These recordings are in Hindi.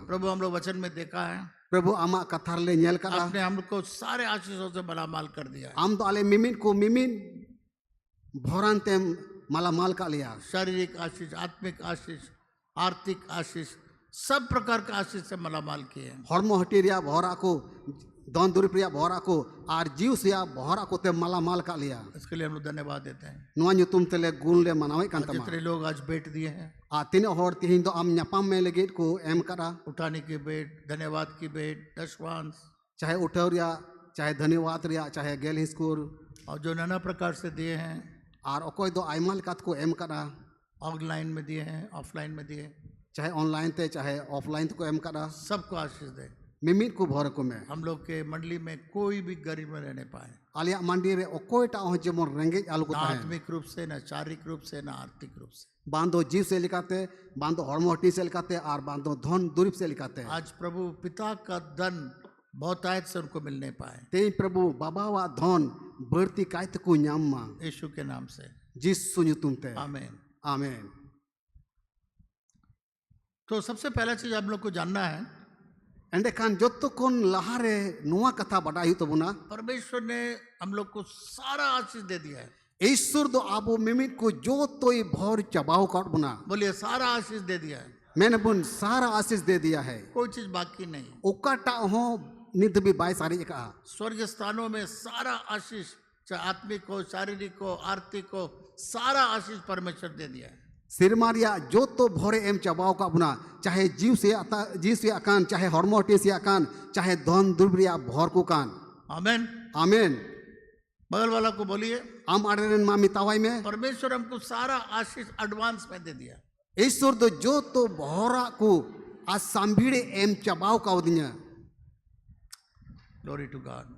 प्रभु हम लोग वचन में देखा है, प्रभु आमा कथार ले नेल करा आपने हम लोग को सारे आशीषों से मालामाल कर दिया है। आम तो आले मिमिन को मिमिन भोरान तेम मालामाल का लिया शारीरिक आशीष, आत्मिक आशीष, आर्थिक आशीष, सब प्रकार का आशीष से मालामाल किए हैं। हॉर्मो हटीरिया भोरा को दौन दुरुप्रिया भोरा को आर जीव सिया भोरा को ते मालामाल का लिया। इसके लिए हम लोग धन्यवाद देते हैं। नुआ तुम तेले गुण ले मनावे और कांतमा जितने लोग आज भेंट दिए हैं, तीन हॉर तिहिन तो आम न्यापाम में लगे को एम करा उठाने की भेंट, धन्यवाद की भेंट, दशवांश, चाहे उठौर रिया चाहे धन्यवाद रिया चाहे गेल हिस्कोर और जो नाना प्रकार से दिए हैं, आर अकोय दो आइमाल कात को एम करा ऑनलाइन में दिए हैं, ऑफलाइन में दिए, चाहे ऑनलाइन ते चाहे ऑफलाइन को एम करा सबको आशीष दे। मिमित को भोर को में हम लोग के मंडली में कोई भी गरीब न रहने पाए, आलिया मंडी रे अकोय टा हो जेमन रेंगे आलू को ना ताहे आत्मिक रूप से, ना शारीरिक रूप से, ना आर्थिक रूप से। बांधो जीव से लिखाते बांधो हॉर्मो हटी से लिखाते और बांधो धन दुरीप से लिखाते आज प्रभु पिता का धन बहुतायत से उनको मिलने पाए, ते प्रभु बाबा वा धन बढ़ती कायत को न्यामा यीशु के नाम से, जिसु नुतुमते आमीन। आमीन। तो सबसे पहला चीज आप लोग को जानना है, एंडे खान जोतो कोन लहारे नुआ कथा बड़ाई तो बुना परमेश्वर ने हम लोग को सारा आशीष दे दिया है। ईश्वर दो आबो मिमित को जो तो ही भौर चबाव काट बुना बोलिए सारा आशीष दे दिया है, मैंने बुन सारा आशीष दे दिया है कोई चीज बाकी नहीं। उकाटा हो निध भी बाई सारी का स्वर्ग स्थानों में सारा आशीष, चाहे आत्मिक हो, शारीरिक हो, आर्थिक हो, सारा आशीष परमेश्वर दे दिया है। सिरमारिया जो तो भोरे एम चबाव का बुना चाहे जीव से अकान चाहे हॉर्मोटी से अकान चाहे धन दुर्ब्रिया भोर को कान आमीन। आमीन। बगल वाला को बोलिए आम आडरन मा मितावाई में परमेश्वर हमको सारा आशीष एडवांस में दे दिया। ईश्वर दो जो तो भोरा को आज सांभीड़े एम चबाव का उदिया। Glory to God.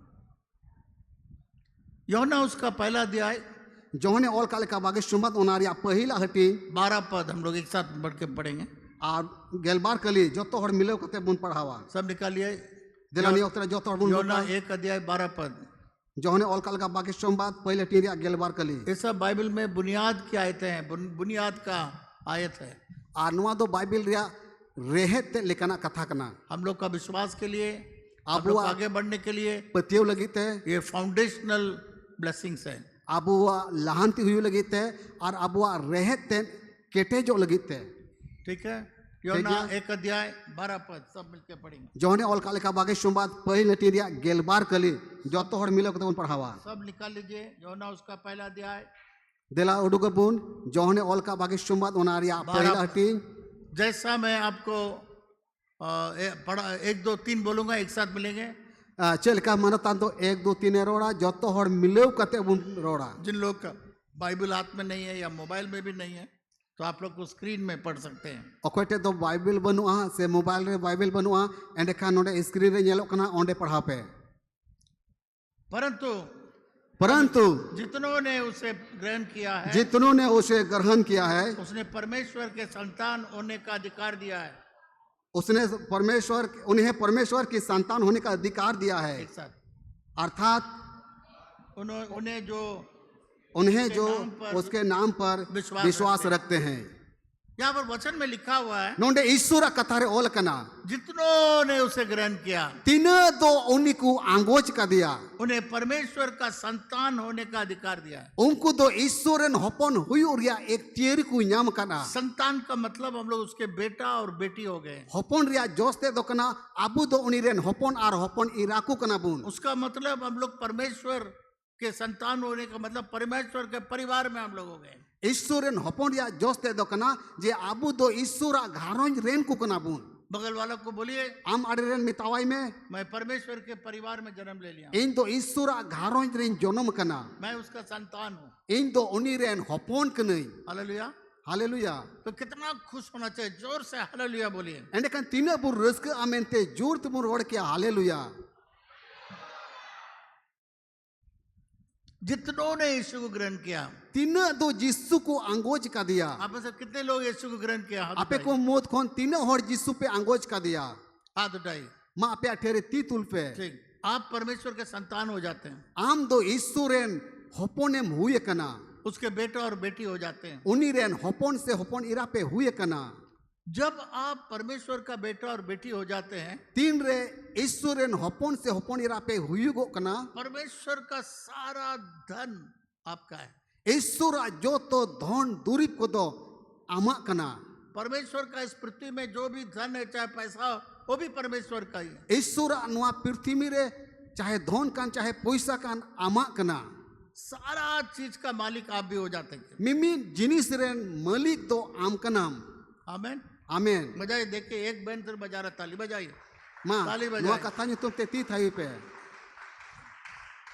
यूहन्ना उसका पहला अध्याय जोहने ऑल काले का बागे शुमत ओनारिया पहिला हटी 12 पद हम लोग एक साथ बढ़ के पढ़ेंगे। और गेलबार कली जो तो हर मिले कते बुन पढ़ावा सब निकालिए। दिलानी उतरा जो तो हर बुन यूहन्ना 1 अध्याय 12 पद। जोहने ऑल काले का बागे शुमत पहले टीरिया गेलबार कली ये सब बाइबल में बुनियाद की आयतें हैं, बुनियाद का आयत है। और नुआ दो बाइबल रिया रेहत लेकना कथा कना हम लोग का विश्वास के लिए, आप अब लोग आगे बढ़ने के लिए पतियों लगी थे ये फाउंडेशनल ब्लेसिंग्स है। अबुआ लहानती हुई लगी थे और अबुआ रेहत केटे जो लगी थे। ठीक है। यूहन्ना 1 अध्याय 12 पद सब मिलके पढ़ेंगे। जोहने ऑल काले का बागे शुमत पहले टीरिया गेलबार कली जो तो हर मिले कते बुन पढ़ावा सब निकाल लीजिए। यूहन्ना उसका पहला अध्याय दिला उडुगबुन जोहने ऑल का बागे शुमत ओनारिया पहला हटी। जैसा मैं आपको पढ़ा 1 2 3 बोलूंगा, एक साथ मिलेंगे। चल का मनता तो 1 2 3 रोड़ा जो तो हर मिले कते बुन रोड़ा। जिन लोग का बाइबल हाथ में नहीं है या मोबाइल में भी नहीं है तो आप लोग को स्क्रीन में पढ़ सकते हैं। अकोटे तो बाइबल बनुआ से मोबाइल रे बाइबल बनुआ एंडे खान नोडे स्क्रीन रे नेलो कना ओंडे पढ़ा पे। परंतु जितनों ने उसे ग्रहण किया है, जितनों ने उसे ग्रहण किया है उसने परमेश्वर के संतान होने का अधिकार दिया है। उसने उन्हें परमेश्वर की संतान होने का अधिकार दिया है। एक साथ अर्थात उन्हें जो उसके नाम पर विश्वास रखते हैं। यहाँ पर वचन में लिखा हुआ है नोंडे ईश्वर कथारे ओल कना जितनों ने उसे ग्रहण किया तीन दो उन्हीं को आंगोज का दिया, उन्हें परमेश्वर का संतान होने का अधिकार दिया है। उनको दो ईश्वरन हपन हुई और या एक तियरी को नाम कना। संतान का मतलब हम लोग उसके बेटा और बेटी हो गए। हपन रिया जोस्ते दो कना आबू दो उनिरेन हपन और हपन इराकू कना बुन। उसका मतलब हम लोग परमेश्वर के संतान होने का मतलब परमेश्वर के परिवार में हम लोग हो गए। ईश्वरन हपन रिया जोस्ते दो कना जे आबू दो ईश्वरा घारोंज रेन को कना बुन। बगल वालों को बोलिए आम आडरेन मितावाई में मैं परमेश्वर के परिवार में जन्म ले लिया, इन दो ईश्वरा घारोंज रेन जन्म कना, मैं उसका संतान हूँ। इन दो उनिरेन हपन कनई। हालेलुया। हालेलुया। तो कितना खुश होना चाहिए, जोर से हालेलुया बोलिए। एंडे कन तीन बुर रस्क आमेनते जोर तुम रोड के हालेलुया। जितनों ने यीशु को ग्रहण किया, तीन दो यीशु को अंगोज का दिया। आप में से कितने लोग यीशु को ग्रहण किया? आपे को मोद खोन तीन और यीशु पे अंगोज का दिया। हाथ उठाइए। माँ पे अठेरे तीतुल पे ठीक, आप परमेश्वर के संतान हो जाते हैं। आम दो ईश्वरेन हपोनेम हुए कना, उसके बेटा और बेटी हो जाते हैं। उनिरेन हपोन से हपोन इरा पे हुए कना। जब आप परमेश्वर का बेटा और बेटी हो जाते हैं, तीन रे ईश्वर रेन हॉपन से हॉपन इरा पे हुयुगो कना परमेश्वर का सारा धन आपका है। ईश्वर जो तो धन दुरीब को दो आमा कना परमेश्वर का इस पृथ्वी में जो भी धन है, चाहे पैसा हो, वो भी परमेश्वर का ही है। ईश्वर नुआ पृथ्वी रे चाहे धन कान चाहे पैसा कान आमा कना सारा चीज का मालिक आप भी हो जाते हैं। मिमी जिनिस रेन मालिक दो आम कनाम आमेन। आमेन बजाइए, देखिए एक बैंड से बजा रहा, ताली बजाइए। माँ ताली बजाइए। नुआ कथा ने तुम ते ती थाई पे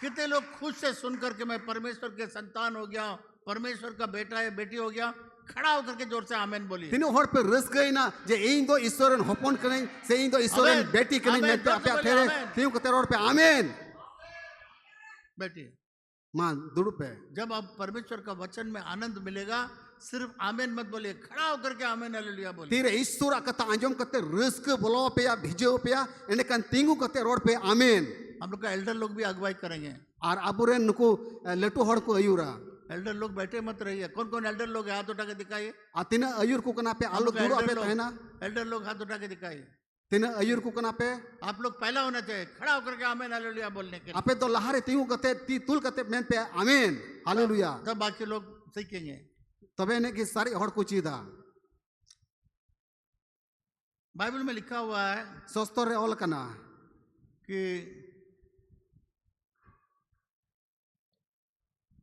कितने लोग खुश से सुन करके मैं परमेश्वर के संतान हो गया, परमेश्वर का बेटा है, बेटी हो गया, खड़ा होकर के जोर से आमेन बोलिए। तीनों हर पे रस गई ना जे इन दो ईश्वर रेन हॉपन कने से इन दो ईश्वर रेन आमेन। बेटी कने आमेन। मैं पे जोर से आपे बोलिए, तेरे आमेन। तीनों को तेरे और पे आमेन बैठिए। माँ दुरुप पे जब आप परमेश्वर का वचन में आनंद मिलेगा, सिर्फ आमेन मत बोलिए, खड़ा होकर के आमेन हालेलुया बोलिए। तीरे ईश्वर कथा अंजम कते रस्क बोलो पे या भिजो पे या एने कान तिंगु कते रोड पे आमेन हम लोग का एल्डर लोग भी अगुवाई करेंगे। और अबुरे नुको लेटू हड़ को अयुरा एल्डर लोग बैठे मत रहिए। कौन कौन एल्डर लोग है, हाथ उठा के दिखाइए। आतिना अयुर को कना पे आलो दुरो पे तहना एल्डर लोग हाथ उठा के दिखाइए। तिना अयुर को कना पे आप लोग पहला होना चाहिए खड़ा होकर के आमेन हालेलुया बोलने के लिए। आपे तो लहारे तिंगु कते ती तुल कते मेन पे आमेन हालेलुया तब बाकी लोग सीखेंगे। तबे ने कि सारी हड़ को चीदा बाइबल में लिखा हुआ है सस्तोर रे ऑल कना कि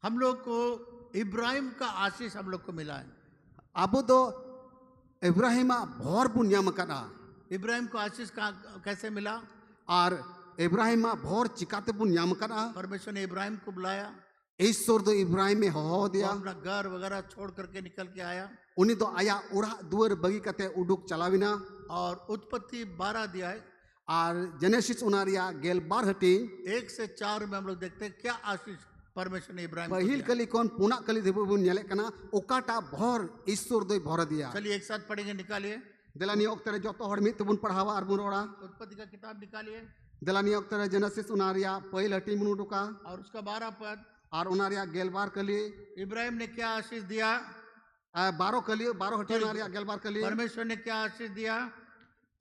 हम लोग को इब्राहिम का आशीष हम लोग को मिला है। अब तो इब्राहिमा भोर बुनियाम कना इब्राहिम को आशीष कैसे मिला? और इब्राहिमा भोर चिकाते बुनियाम कना परमेश्वर ने इब्राहिम को बुलाया, ईश्वर तो इब्राहिम में हो दिया वो अपना घर वगैरह छोड़ करके निकल के आया उन्हीं तो आया उड़ा दुअर बगी कते उडुक चलाविना और उत्पत्ति 12 दिया है और जेनेसिस उनारिया गेल बार हटी 1 से 4 में हम लोग देखते हैं क्या आशीष परमेश्वर ने इब्राहिम को पहिल दिया। कली कौन पुना कली देबो बुन नेले कना ओकाटा भोर ईश्वर दो भर दिया चलिए एक साथ पढ़ेंगे, निकालिए देलानी ओक्तरे जो हर मित बुन पढ़ावा और बुन ओड़ा उत्पत्ति का किताब निकालिए देलानी ओक्तरे जेनेसिस उनारिया पहिल हटी मुनु डुका और उसका 12 पद। और उनारिया गेल बार कली इब्राहिम ने क्या आशीष दिया? 12 कली 12 हटी उनारिया गेल बार कली परमेश्वर ने क्या आशीष दिया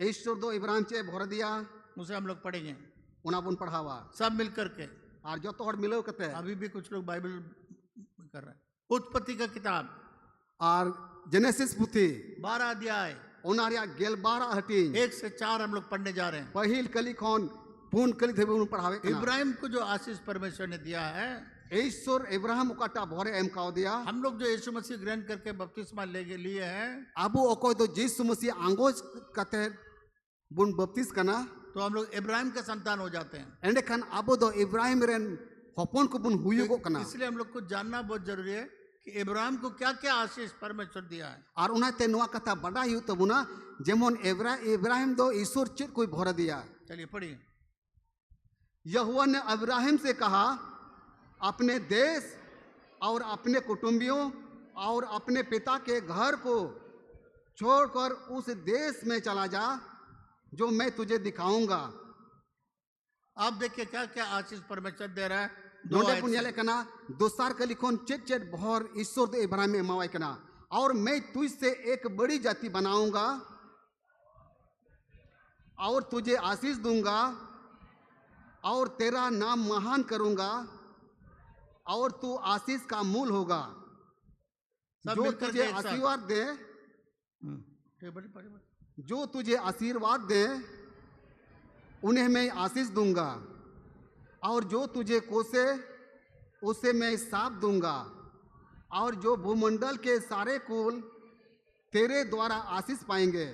ईश्वर दो इब्राहिम चे भर दिया उसे हम लोग पढ़ेंगे उना बुन पढ़ावा सब मिल करके। और जो हर मिलो कते अभी भी कुछ लोग बाइबल कर रहे हैं। उत्पत्ति का किताब और जेनेसिस पुथी 12 अध्याय उनारिया गेल बार हटी 1 से 4 हम लोग पढ़ने जा रहे हैं। पहिल कली कौन पून कली थे उन पढ़ावे कना इब्राहिम को जो आशीष परमेश्वर ने दिया है, ईश्वर इब्राहिम उकाटा भोरे एम काव दिया हम लोग जो यीशु मसीह ग्रहण करके बपतिस्मा लिए हैं, अबु ओकोय तो जीसु मसीह आंगोज कते बुन बपतिस कना तो हम लोग इब्राहिम के संतान हो जाते हैं। एंडे खान अबु दो इब्राहिम रेन हपन को बुन हुयुगो कना इसलिए हम लोग को जानना बहुत जरूरी है कि इब्राहिम को क्या क्या आशीष परमेश्वर दिया है। और उनाते नुआ कथा बड़ा यु तबुना जेमन इब्राहिम दो ईश्वर चित कोई भोर दिया। चलिए पढ़िए। यहोवा ने इब्राहिम से कहा अपने देश और अपने कुटुंबियों और अपने पिता के घर को छोड़कर उस देश में चला जा जो मैं तुझे दिखाऊंगा। आप देखिए क्या क्या आशीष परमेश्वर दे रहा है। दोंडे पुण्यले कना दोसार के लिखोन चेट चेट भोर ईश्वर दे इब्राहिम में मावाई कना और मैं तुझसे एक बड़ी जाति बनाऊंगा और तुझे आशीष दूंगा और तेरा नाम महान करूंगा और तू आशीष का मूल होगा। जो तुझे आशीर्वाद दे जो तुझे आशीर्वाद दे उन्हें मैं आशीष दूंगा और जो तुझे कोसे उसे मैं साप दूंगा और जो भूमंडल के सारे कुल तेरे द्वारा आशीष पाएंगे।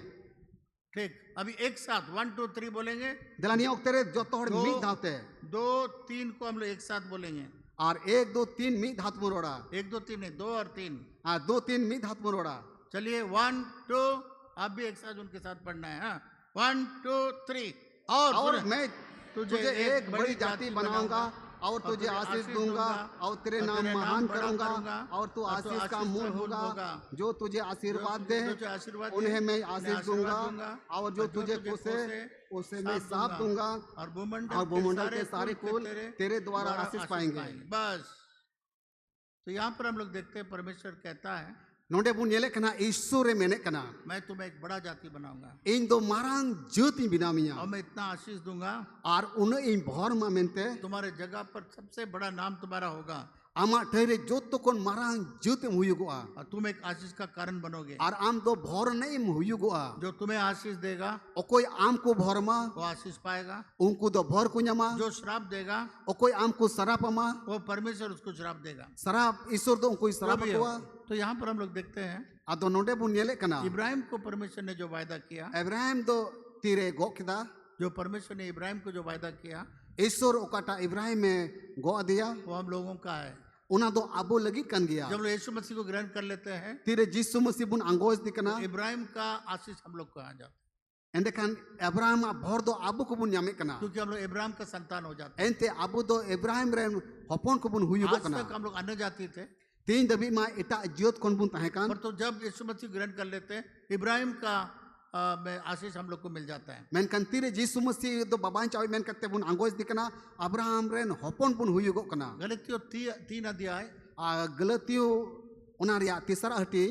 ठीक, अभी एक साथ 1 2 3 बोलेंगे। दलानिया तेरे जो तोड़ मीत धाते 2 3 को हम लोग एक साथ बोलेंगे और 1 2 3 मीत हाथ मुरोड़ा 1 2 3 है 2 और 3 हाँ 2 3 मीत हाथ मुरोड़ा। चलिए 1 2 आप भी एक साथ उनके साथ पढ़ना है। हाँ 1 2 3 और मैं तुझे एक बड़ी जाति बनाऊंगा और तुझे आशीष दूंगा और तेरे नाम महान करूंगा और तू आशीष का मूल होगा। जो तुझे आशीर्वाद दे उन्हें मैं आशीष दूंगा और जो तुझे कोसे उसे मैं साफ दूंगा और भूमंडल के सारे कुल तेरे द्वारा आशीष पाएंगे। बस। तो यहाँ पर हम लोग देखते हैं परमेश्वर कहता है नोंडे बुन नेले कना ईश्वरे मेने कना मैं तुम्हें एक बड़ा जाति बनाऊंगा इन दो मारांग ज्योति बिनामिया और मैं इतना आशीष दूंगा आर उन इन भर मा मेनते तुम्हारे जगह पर सबसे बड़ा नाम तुम्हारा होगा आमा ठहरे जोतो कोन मारांग ज्योति हुयुगोआ और तुम एक आशीष का कारण बनोगे। आर आम दो भर नहीं हुयुगोआ जो तुम्हें आशीष देगा ओकोई आम को भर मा वो आशीष पाएगा, उनको दो भर को न्यामा जो श्राप देगा ओकोई आम को सराप मा वो परमेश्वर उसको श्राप देगा। सराप ईश्वर दो उनको सराप तभी कोआ तो यहाँ पर हम लोग देखते हैं आदो नोंडे बुन नेले कना इब्राहिम को परमेश्वर ने जो वायदा किया, इब्राहिम दो तीरे गो किदा जो परमेश्वर ने इब्राहिम को जो वायदा किया ईश्वर ओकाटा इब्राहिम में गो दिया वो हम लोगों का है। उना दो आबो लगी कन गया जब लोग यीशु मसीह को ग्रहण कर लेते हैं तीरे जिसु मसीह बुन अंगोज दिकना इब्राहिम का आशीष हम लोग को आ जाता है, एंडे कान अब्राहम भर दो आबो को बुन यामे कना क्योंकि हम लोग इब्राहिम का संतान हो जाते हैं। एंते आबो दो इब्राहिम रेन हपन को बुन हुयुगो आज कना तक हम लोग अन्य जाति थे, तीन दबी मा एटा जियोत कोन बुन ताहे कान पर तो जब यीशु मसीह ग्रहण कर लेते हैं इब्राहिम का में आशीष हम लोग को मिल जाता है। मेन कान तीरे जिसु मसीह दो बाबान चावे मेन कते बुन अंगोज दिकना अब्राहम रेन हपन बुन हुयुगो कना गलतियों 3 अध्याय गलतियो उना रिया तीसरा हटी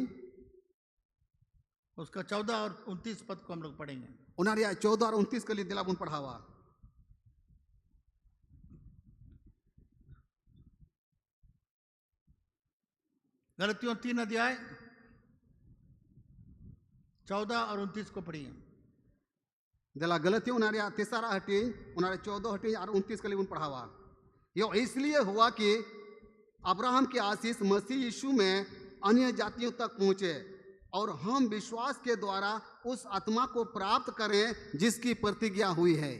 उसका 14 और 29 पद को हम लोग पढ़ेंगे। उना रिया 14 और 29 के लिए दिला बुन पढ़ावा गलतियों 3 अध्याय 14 और 29 को पढ़िए। दिला गलतियों उना रिया तीसरा हटी उना रिया 14 हटी और 29 के लिए बुन पढ़ावा। यो इसलिए हुआ कि अब्राहम के आशीष मसीह यीशु में अन्य जातियों तक पहुंचे और हम विश्वास के द्वारा उस आत्मा को प्राप्त करें जिसकी प्रतिज्ञा हुई है।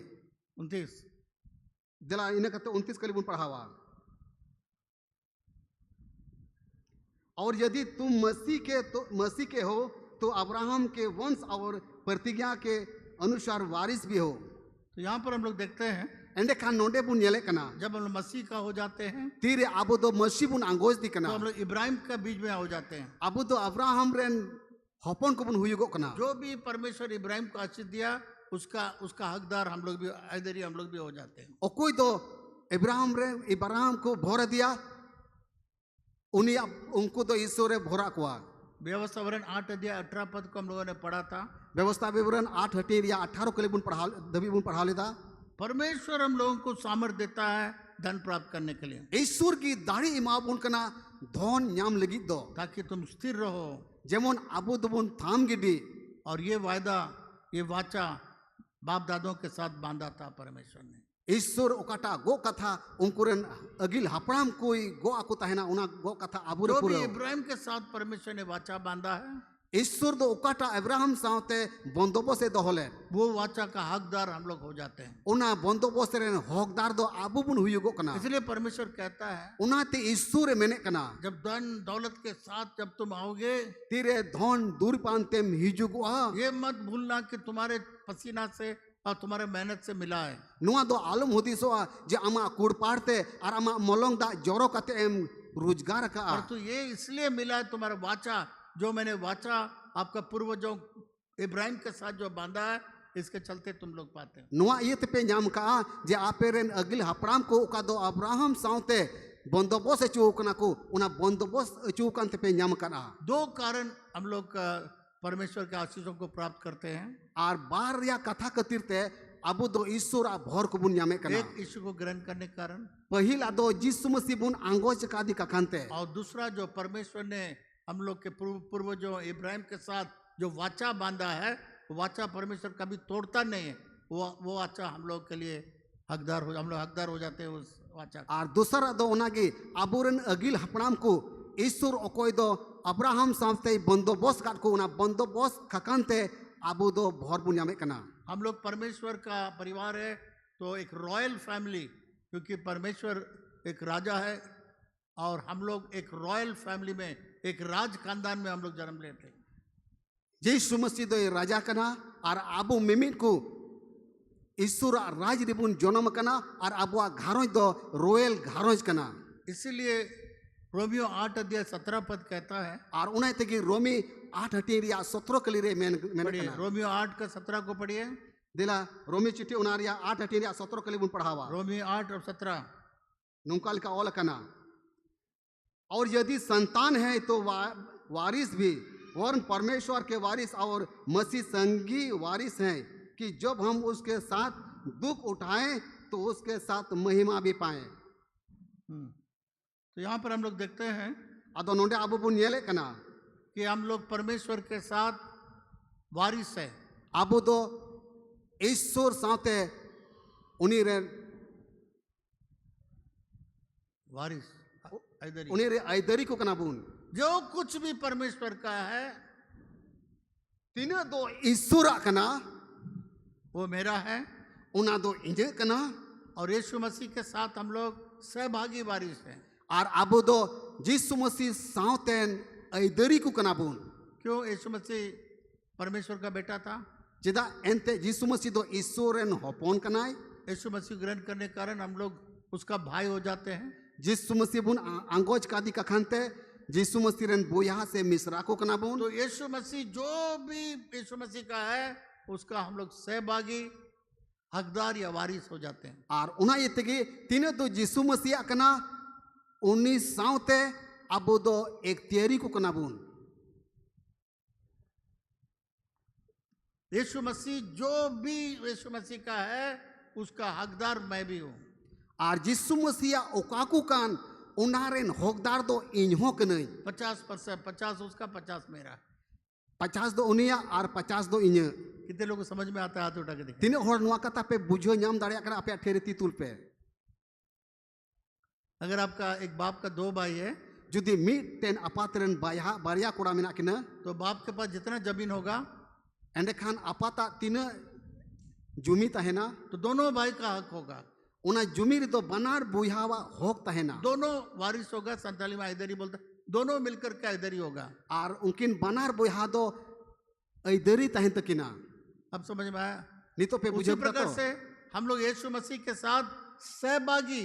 29 दिला इन्हें कहते 29 कलीबुन पढ़ावा। और यदि तुम मसीह के हो तो अब्राहम के वंश और प्रतिज्ञा के अनुसार वारिस भी हो। तो यहाँ पर हम लोग देखते हैं एंडे खान नोंडे बुन येले कना जब हम लोग मसीह का हो जाते हैं तीरे आबो दो मसीह बुन अंगोज दी कना तो हम लोग इब्राहिम का बीच में हो जाते हैं। आबो दो अब्राहम रेन हपन को बुन हुयुगो कना जो भी परमेश्वर इब्राहिम को आशीष दिया उसका हकदार हम लोग भी आदरी हम लोग भी हो जाते हैं। और कोई तो इब्राहिम को भोर दिया उनको तो ईश्वर भोरा कुआ। व्यवस्था विवरण 8 अध्याय 18 पद को हम लोगों ने पढ़ा था। व्यवस्था विवरण 8 हटी या 18 के लिए बुन पढ़ा दबी बुन पढ़ा लेता। परमेश्वर हम लोगों को सामर्थ्य देता है धन प्राप्त करने के लिए। ईश्वर की दाढ़ी इमा बुन कना धन न्याम लगी दो ताकि तुम स्थिर रहो जेमन आबू दुबुन थाम गिडी। और ये वायदा ये वाचा बाप दादों के साथ बांधा था परमेश्वर ने। ईश्वर ओकाटा गो कथा उनकुरन अगिल हपराम कोई गो आकु ताहेना उना गो कथा आबू जो भी इब्राहिम के साथ परमेश्वर ने वाचा बांधा है ईश्वर दो ओकाटा अब्राहम साथे बंदोबस्ते दोहले वो वाचा का हकदार हम लोग हो जाते हैं। उना बंदोबस्ते रेन हकदार दो आबू बुन हुयुगो कना। इसलिए परमेश्वर कहता है उनाते ईश्वर मेने कना जब धन दौलत के साथ जब तुम आओगे तीरे धन दूर पानते हिजुगो ये मत भूलना कि तुम्हारे पसीना से और तुम्हारे मेहनत से मिला है। नुआ दो आलम हुदिसो जे आमा कुड़ पाड़ते और आमा मलंग दा जोरो कते एम रोजगार का और तो ये इसलिए मिला है तुम्हारा वाचा जो मैंने वाचा आपका पूर्वजों इब्राहिम के साथ जो बांधा है इसके चलते तुम लोग पाते हैं। नुआ ये पे नाम का जे आपे रेन अगिल हपराम को का दो अब्राहम साथे बंदोबस्त अचुकना को उना बंदोबस्त अचुकन पे नाम करा। 2 कारण हम लोग परमेश्वर के आशीषों को प्राप्त करते हैं। और बार या कथा कतिरते अबु दो ईश्वर भर को बुन यामे कना। एक ईश्वर को ग्रहण करने के कारण पहिला दो जिसु मसीह बुन आंगोज का दी कखानते और दूसरा जो परमेश्वर ने हम लोग के पूर्वजों इब्राहिम के साथ जो वाचा बांधा है वाचा परमेश्वर कभी तोड़ता नहीं है। वो वाचा हम लोग के लिए हम लोग हकदार हो जाते हैं उस वाचा। और दूसरा दो उनागी अबुरन अगिल हपनाम को ईश्वर ओकोय दो अब्राहम साथे बंदोबस्त काट को उना बंदोबस्त खकानते आबू दो भर बुन यामे कना। हम लोग परमेश्वर का परिवार है तो एक रॉयल फैमिली, क्योंकि परमेश्वर एक राजा है और हम लोग एक रॉयल फैमिली में एक राज खानदान में हम लोग जन्म लेते हैं। यीशु मसीह दो राजा कना और आबू मिमित को ईश्वर राज रिबुन जन्म कना और आबुआ घारोज दो रॉयल घारोज कना। इसीलिए रोमियो 8 अध्याय 17 पद कहता है और उन्हें तक रोमी 8 हटिया 17 के लिए पढ़िए। रोमियो 8 का 17 को पढ़िए। दिला रोमी चिट्ठी उनारिया 8 हटिया 17 के लिए पढ़ावा। रोमियो 8 और 17 नुकाल का ओल कना। और यदि संतान है तो वारिस भी वरन परमेश्वर के वारिस और मसीह संगी वारिस हैं कि जब हम उसके साथ दुख उठाएं तो उसके साथ महिमा भी पाएं। तो यहाँ पर हम लोग देखते हैं अदो नोंडे आबो बुन येले कना कि हम लोग परमेश्वर के साथ वारिस है। आबो दो ईश्वर साथे उनी रे वारिस इधर उनी रे आइदरी को कना बुन जो कुछ भी परमेश्वर का है तीना दो ईश्वर कना वो मेरा है उना दो इंजे कना और यीशु मसीह के साथ हम लोग सहभागी वारिस हैं। और आबो दो यीशु मसीह साथेन आइदरी को कना बुन क्यों? यीशु मसीह परमेश्वर का बेटा था। चेदा एंते यीशु मसीह दो ईश्वरन होपोन कनाय यीशु मसीह ग्रहण करने के कारण हम लोग उसका भाई हो जाते हैं। यीशु मसीह बुन अंगोज कादी का खानते यीशु मसीह रन बोया से मिस्रा को कना बुन तो यीशु मसीह जो भी यीशु मसीह का है उसका हम लोग सहभागी हकदार या वारिस हो जाते हैं। और उना ये तेगे तीने दो यीशु मसीह कना उन्नीस साउते अबो दो एक तियरी को कना बुन यीशु मसीह जो भी यीशु मसीह का है उसका हकदार मैं भी हूँ। और यीशु मसीह ओकाकू कान उनारेन हकदार दो इन्हों कनई 50% 50 उसका 50 मेरा। 50 दो उनिया और 50 दो इन्ह कितने लोगों को समझ में आता है? हाथ उठा के देखिए। तीने होर नुआ कता पे बुझो नाम दाड़िया कना आपे ठेरे तीतुल पे अगर आपका एक बाप का 2 भाई है जुदी मीट टेन अपातरन बाया बारिया कोड़ा मिना किना तो बाप के पास जितना जमीन होगा एंडे खान अपाता तीने जुमी तहेना तो दोनों भाई का हक होगा। उना जुमी रे तो बनार बुहावा होक तहेना दोनों वारिस होगा। संताली में इधर ही बोलता दोनों मिलकर के इधर ही होगा। और उनकिन बनार बुहा दो इधरी तहेन तकिना। अब समझ में आया? नहीं तो पे उसी बुझे प्रकार से हम लोग यीशु मसीह के साथ सहभागी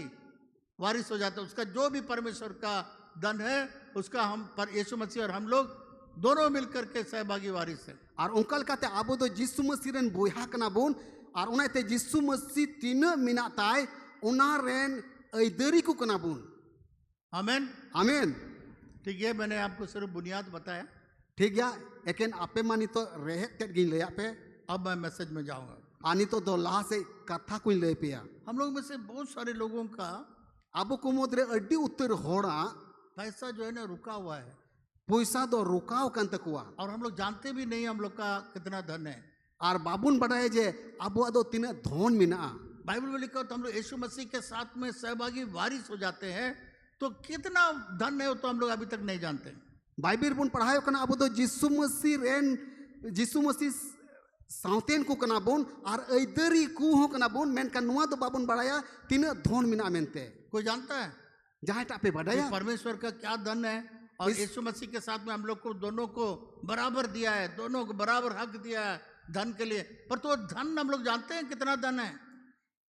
वारिस हो जाते हैं। उसका जो भी परमेश्वर का धन है उसका हम पर यीशु मसीह और हम लोग दोनों मिलकर के सहभागी वारिस है। और उनकल कहते आबो दो यीशु मसीह रन बुहा कना बुन और उनाते यीशु मसीह तीन मिना ताय उना रेन इधरी को कना बुन। आमीन आमीन। ठीक है, मैंने आपको सिर्फ बुनियाद बताया। ठीक है, लेकिन आपे मानी तो रहे तेट गिन ले आपे। अब मैं मैसेज में जाऊंगा। आनी तो दो ला से कथा कोई ले पिया हम लोग में से बहुत सारे लोगों का आबो को मोदरे अड्डी उत्तर होड़ा पैसा जो है ना रुका हुआ है पैसा दो रुकाव कन तकुआ और हम लोग जानते भी नहीं हम लोग का कितना धन है। और बाबुन बढ़ाए जे आबो दो तीन धन मिना बाइबल में लिखा तो हम लोग यीशु मसीह के साथ में सहभागी वारिस हो जाते हैं तो कितना धन है वो तो हम लोग अभी तक नहीं जानते। बाइबिल बुन पढ़ायो कना आबो दो यीशु मसीह रेन यीशु मसीह साउतेन को कना बुन और इधरी को हो कना बुन मेन का नुआ दो बाबुन बढ़ाया तीन धन मिना मेनते कोई जानता है जहाँ टापे बढ़ाया परमेश्वर का क्या धन है और यीशु मसीह के साथ में हम लोग को दोनों को बराबर दिया है, दोनों को बराबर हक दिया है धन के लिए। पर तो धन हम लोग जानते हैं कितना धन है।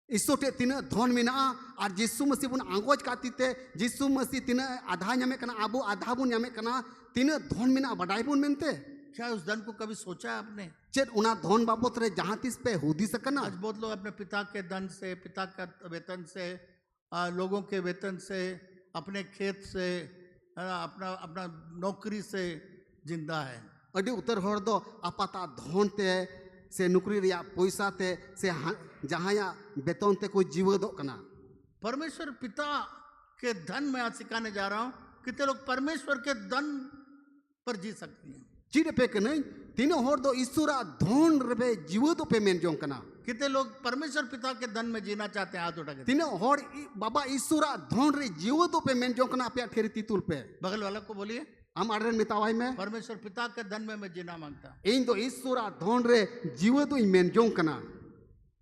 इसोटे तीन धन मिना और यीशु मसीह बुन आंगोज कातीते यीशु मसीह तीन आधा न्यामे कना आबो आधा बुन न्यामे कना तीन धन मिना बढ़ाई बुन मेनते। क्या उस धन को कभी सोचा है आपने? चेत उना धन बाबत रे जहाँ तीस पे हुदी सकना। आज बहुत लोग अपने पिता के धन से, पिता का वेतन से, लोगों के वेतन से, अपने खेत से, अपना अपना नौकरी से जिंदा है। अडी उत्तर हर दो आपाता धन ते से नौकरी रिया पैसा ते से जहाँ या वेतन ते कोई जीव दो कना। परमेश्वर पिता के धन में आज सिखाने जा रहा हूँ। कितने लोग परमेश्वर के धन पर जी सकते हैं? चिड़े पे के नहीं तीनों हर दो ईश्वरा धन रबे जीव दो पे मेन जों कना। कितने लोग परमेश्वर पिता के धन में जीना चाहते हैं? हाथ उठा के तीनों हर बाबा ईश्वरा धन रे जीव दो पे मेन जों कना पे ठेरी तीतुल पे। बगल वाला को बोलिए हम आडरन मितावाई में परमेश्वर पिता के धन में मैं जीना मांगता। इन दो ईश्वरा धन रे जीव दो मेन जों कना।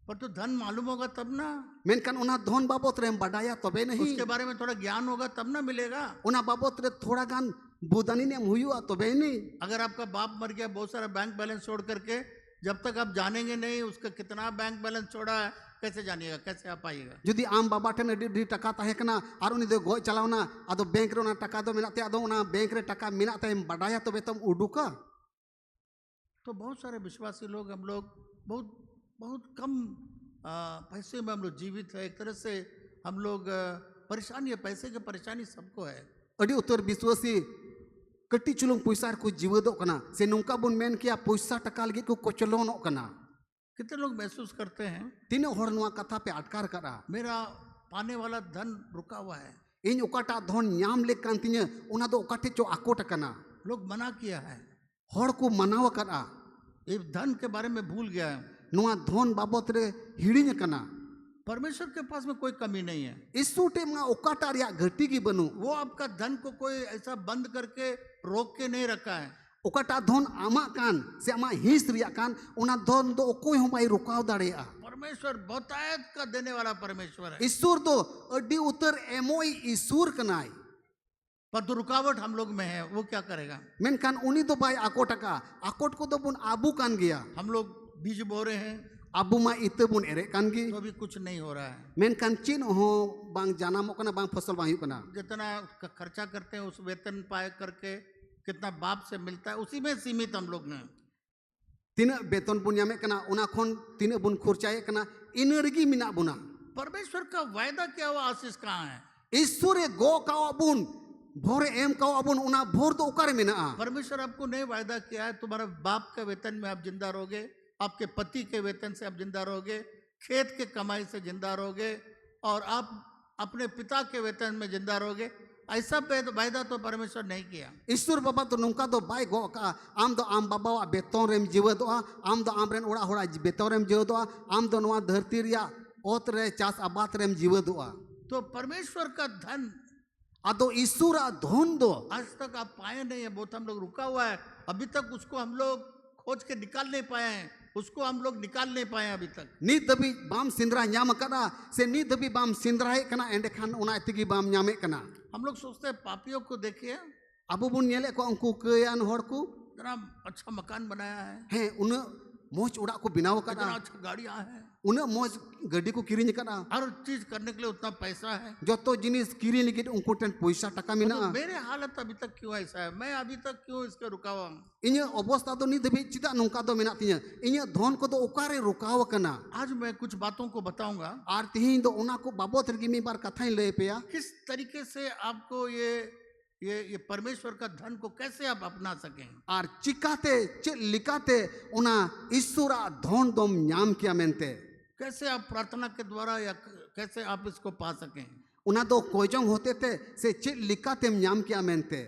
पर तो धन मालूम होगा तब ना। मेन कन उना धन बाबत रे बढ़ाया तबे नहीं। उसके बारे में थोड़ा ज्ञान होगा तब ना मिलेगा। उना बाबत रे थोड़ा गान बुदानी ने हुआ तबे नहीं। अगर आपका बाप मर गया बहुत सारा बैंक बैलेंस छोड़ करके, जब तक आप जानेंगे नहीं उसका कितना बैंक बैलेंस छोड़ा है कैसे जानिएगा, कैसे आप आइएगा? जुदी आम बाबा ठन डी टका ताहे कना और उनी दो गोय चलावना आदो बैंक रे उना टका दो मिनाते आदो उना बैंक रे टका मिनाते बढ़ाया तबे तुम उडुका। तो बहुत सारे विश्वासी लोग हम लोग बहुत बहुत कम पैसे में हम लोग जीवित है। एक तरह से हम लोग परेशानी है, पैसे की परेशानी सबको है। अडी उत्तर विश्वासी कटी चुलुंग पैसा को जीवदो कना से नुंका बुन मेन किया पैसा टका लगी को कोचलोनो कना कितने लोग महसूस करते हैं तीनों हर नुआ कथा पे अटकार करा मेरा पाने वाला धन रुका हुआ है, इन ओकाटा धन न्याम लेकान तिने उना दो ओकाटे चो आकोट कना लोग मना किया है, हर को मनाव करा ये धन के बारे में भूल गया है। नुआ धन बाबत रे हिड़िन कना परमेश्वर के पास में कोई कमी नहीं है, इसुटे मा ओकाटा रिया घटी की बनू वो आपका धन को कोई ऐसा बंद करके रोक के नहीं रखा है। ओकाटा धन आमा कान से आमा हिस रिया कान उना धन दो कोई हम बाई रुकाव दाड़ेया। परमेश्वर बहुतायत का देने वाला परमेश्वर है, ईश्वर दो अड्डी उतर एमोई ईश्वर कनाई पर तो रुकावट हम लोग में है, वो क्या करेगा। मेनकान उनी दो बाई आकोटका आकोट को दो बुन आबू कान गया हम लोग बीज बो रहे हैं आबू मा इते बुन एरे कान गी तो अभी कुछ नहीं हो रहा है, मेनकान चिन हो बांग जानामो कना बांग फसल बांग हुई कना जितना खर्चा करते हैं उस वेतन पाए करके कितना बाप से मिलता है उसी में सीमित हम लोग हैं। तीना बेतन बुन यामे कना उना खोन तीना बुन खुरचाए कना इन रगी मिना बुना। परमेश्वर का वायदा क्या हुआ, आशीष कहाँ है। ईश्वर गो का बुन भोरे एम का बुन उना भोर तो उकार मिना परमेश्वर आपको नहीं वायदा किया है तुम्हारा बाप के वेतन में आप जिंदा रहोगे, आपके पति के वेतन से आप जिंदा रहोगे, खेत के कमाई से जिंदा रहोगे और आप अपने पिता के वेतन में जिंदा रहोगे, ऐसा वायदा तो परमेश्वर नहीं किया। ईश्वर बाबा तो नुका दो बाय गो का आम दो आम बाबा बेतन रेम जीवदोआ आम दो आम रेन ओड़ा होड़ा बेतन रेम जीवदोआ आम दो नवा धरती रिया ओत रे चास आबाद रेम जीवदोआ। तो परमेश्वर का धन आदो ईश्वर धन दो आज तक आप पाए नहीं है, बहुत हम लोग रुका हुआ है, अभी तक उसको हम लोग खोज के निकाल नहीं पाए हैं, उसको हम लोग निकाल नहीं पाए अभी तक। नी दबी बाम सिंद्रा न्याम कना से नी दबी बाम सिंद्राए कना एंडे खान उना तिगी बाम न्यामे कना। हम लोग सोचते हैं पापियों को देखिए अबू बुन नेले को उनको कयान होड़ को इतना अच्छा मकान बनाया है, हैं उन मोज उड़ा को बिनाव इतना कना अच्छा गाड़ियां हैं, उन मोज गड्डी को किरिन कना हर चीज करने के लिए उतना पैसा है, जो तो जिनिस किरिन लिगे उनको टेन पैसा टका मिना तो मेरे हालत अभी तक क्यों ऐसा है, मैं अभी तक क्यों इसके रुका हुआ हूं। इन अवस्था तो नी दबी चिता नुका दो मिना तिया इन धन को तो ओकारे रुकाव कना। आज मैं कुछ बातों को बताऊंगा आर तिहिन दो उना को बाबत रगी मी बार कथाई ले पेया किस तरीके से आपको ये परमेश्वर का धन को कैसे आप अपना सकें। आर चिकाते चे लिकाते उना ईश्वरा धन दम न्याम किया मेनते कैसे आप प्रार्थना के द्वारा या कैसे आप इसको पा सकें। उना दो कोयजोंग होते थे से चे लिकाते न्याम किया मेनते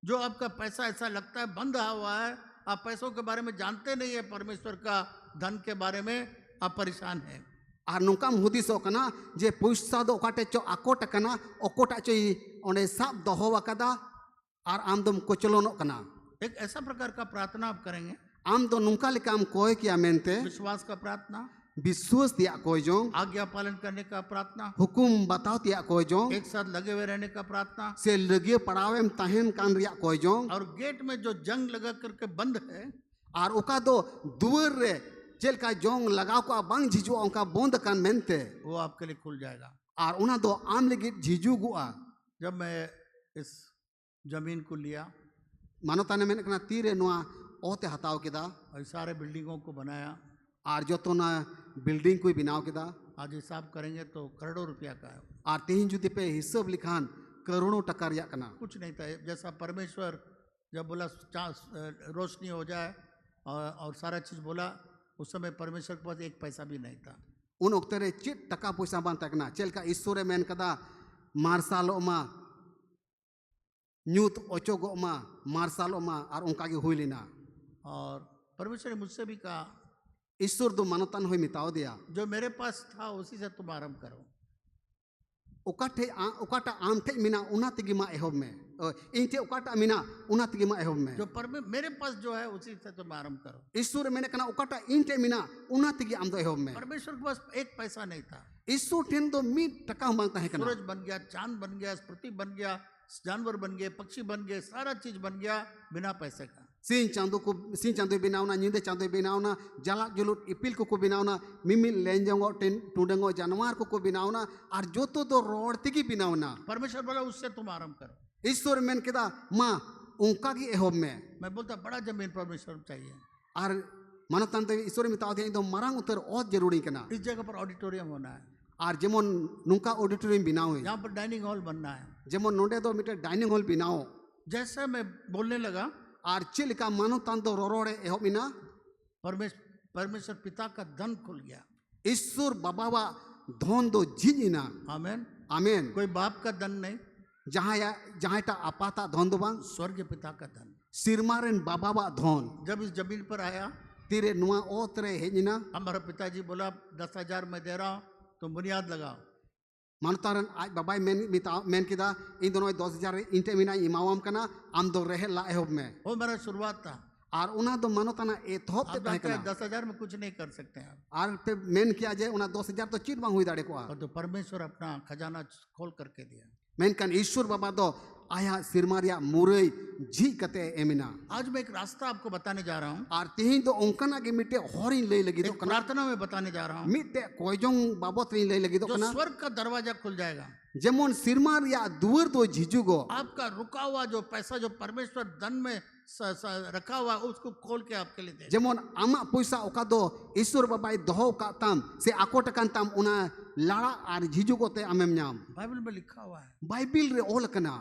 जो आपका पैसा ऐसा लगता है बंधा हुआ है, आप पैसों के बारे में जानते नहीं है, परमेश्वर का धन के बारे में आप परेशान हैं। आर नुकाम हुदिसो कना जे पैसा दो ओकाटे चो आकोट कना ओकोटा चो ओने साब दोहो वकदा आर आम दम कोचलोनो कना। एक ऐसा प्रकार का प्रार्थना आप करेंगे, आम दो नुका लिकाम कोय किया मेनते विश्वास का प्रार्थना, विश्वास दिया कोयजोंग आज्ञा पालन करने का प्रार्थना, हुकुम बताओ तिया कोयजोंग एक साथ लगे हुए रहने का प्रार्थना, से लगे पड़ावे में तहन कान रिया कोयजोंग और गेट में जो जंग लगा करके बंद है आर ओका दो दुवर रे चेल का जोंग लगाव को बांग झिजु उनका बोंद कान मेनते वो आपके लिए खुल जाएगा। आर उना दो आम लगे झिजु गुआ। जब मैं इस जमीन को लिया मानो ताने मैंने कना तीरे नुआ ओते हताव केदा और सारे बिल्डिंगों को बनाया, आर जो तो ना बिल्डिंग कोई बिनाव केदा आज हिसाब करेंगे तो करोड़ों रुपया का है। आर तेहिन जुदी पे हिसाब लिखान करोड़ों टका रिया कना कुछ नहीं था, जैसा परमेश्वर जब बोला रोशनी हो जाए और सारा चीज़ बोला, उस समय परमेश्वर के पास एक पैसा भी नहीं था। उन ओक्ते रे चिट टका पैसा बान तकना चेल का ईश्वरे मेन कदा मार्शाल ओमा न्यूत ओचोगो मा मार्शाल ओमा आर उनका के हुई लेना। और परमेश्वर ने मुझसे भी कहा ईश्वर दो मानतान होई मिताओ दिया जो मेरे पास था उसी से तुम आरंभ करो। ओकाटा आम थे मिना उना तिगी मा एहोब में इन थे ओकाटा मिना उना तिगी मा एहोब में जो मेरे पास जो है उसी से तुम आरंभ करो। ईश्वर मैंने कना ओकाटा इन थे मिना उना तिगी आम दो एहोब में। परमेश्वर के पास एक पैसा नहीं था, ईश्वर टेन दो मी टका मांगता है कना। सूरज बन गया, चांद बन गया, पृथ्वी बन गया, जानवर बन गए, पक्षी बन गए, सारा चीज बन गया बिना पैसे का। सिंह चांदो बिनावना निंदे चांदो बिनावना जला जुलुट इपिल को बिनावना मिमिल लेंजंगो टेन टूडंगो जानवर को बिनावना और जो तो रोड तिगी बिनावना। परमेश्वर बोला उससे तुम आरंभ करो। ईश्वर मेन केदा माँ उनका की एहोब में मैं बोलता बड़ा जमीन परमेश्वर चाहिए और मानतान तो ईश्वर मिताओ थे एकदम मारांग उतर और जरूरी कना। इस जगह पर ऑडिटोरियम होना है और जेमन नुका ऑडिटोरियम बिनाओ है, यहाँ पर डाइनिंग हॉल बनना है, जेमन नोडे दो मीटर डाइनिंग हॉल बिनाओ जैसा मैं बोलने लगा, आर चिलिका मानवतान दो रोरोड़े एहोबिना परमेश्वर पिता का धन खुल गया। ईश्वर बाबा धन दो जिना। आमेन। आमेन। कोई बाप का धन नहीं, जहाँ टा अपाता धन दो बांग स्वर्ग पिता का धन। सिरमारेन बाबा धन जब इस जमीन पर आया, तीरे नुआ ओतरे हेजिना, हमारा पिताजी बोला 10,000 मैं दे रहा हूँ, तुम बुनियाद लगाओ। मानतारन आज बाबाई मेन किदा इन दोनों 10,000 इंटे मिना इमावम कना आम दो रहे ला एहोब में। वो मेरा शुरुआत था। आर उना दो मानोताना एतहोब ते ताहे कना 10,000 में कुछ नहीं कर सकते हैं। आर पे मेन किया जाए उना 10,000 तो चीट बांग हुई दाड़े को और तो परमेश्वर अपना खजाना खोल करके दिया। मेन कन ईश्वर बाबा दो आया सिरमारिया मुरई जी कते एमिना। आज मैं एक रास्ता आपको बताने जा रहा हूँ। आर तिहिं दो ओंकना के मिटे होरिन ले लगी दो एक प्रार्थना में बताने जा रहा हूँ। मिटे कोयजोंग बाबत रिन ले लगी दो जो कना स्वर्ग का दरवाजा खुल जाएगा। जेमोन सिरमारिया दुवर दो झिजुगो आपका रुका हुआ जो पैसा जो परमेश्वर धन में रखा हुआ उसको खोल के आपके लिए दे। जेमोन आमा पैसा ओका दो ईश्वर बाबाई दोहो का ताम से आकोट कान ताम उना लाड़ा आर झिजुगो ते आमेम न्याम। बाइबल में लिखा हुआ है। बाइबिल रे ओल कना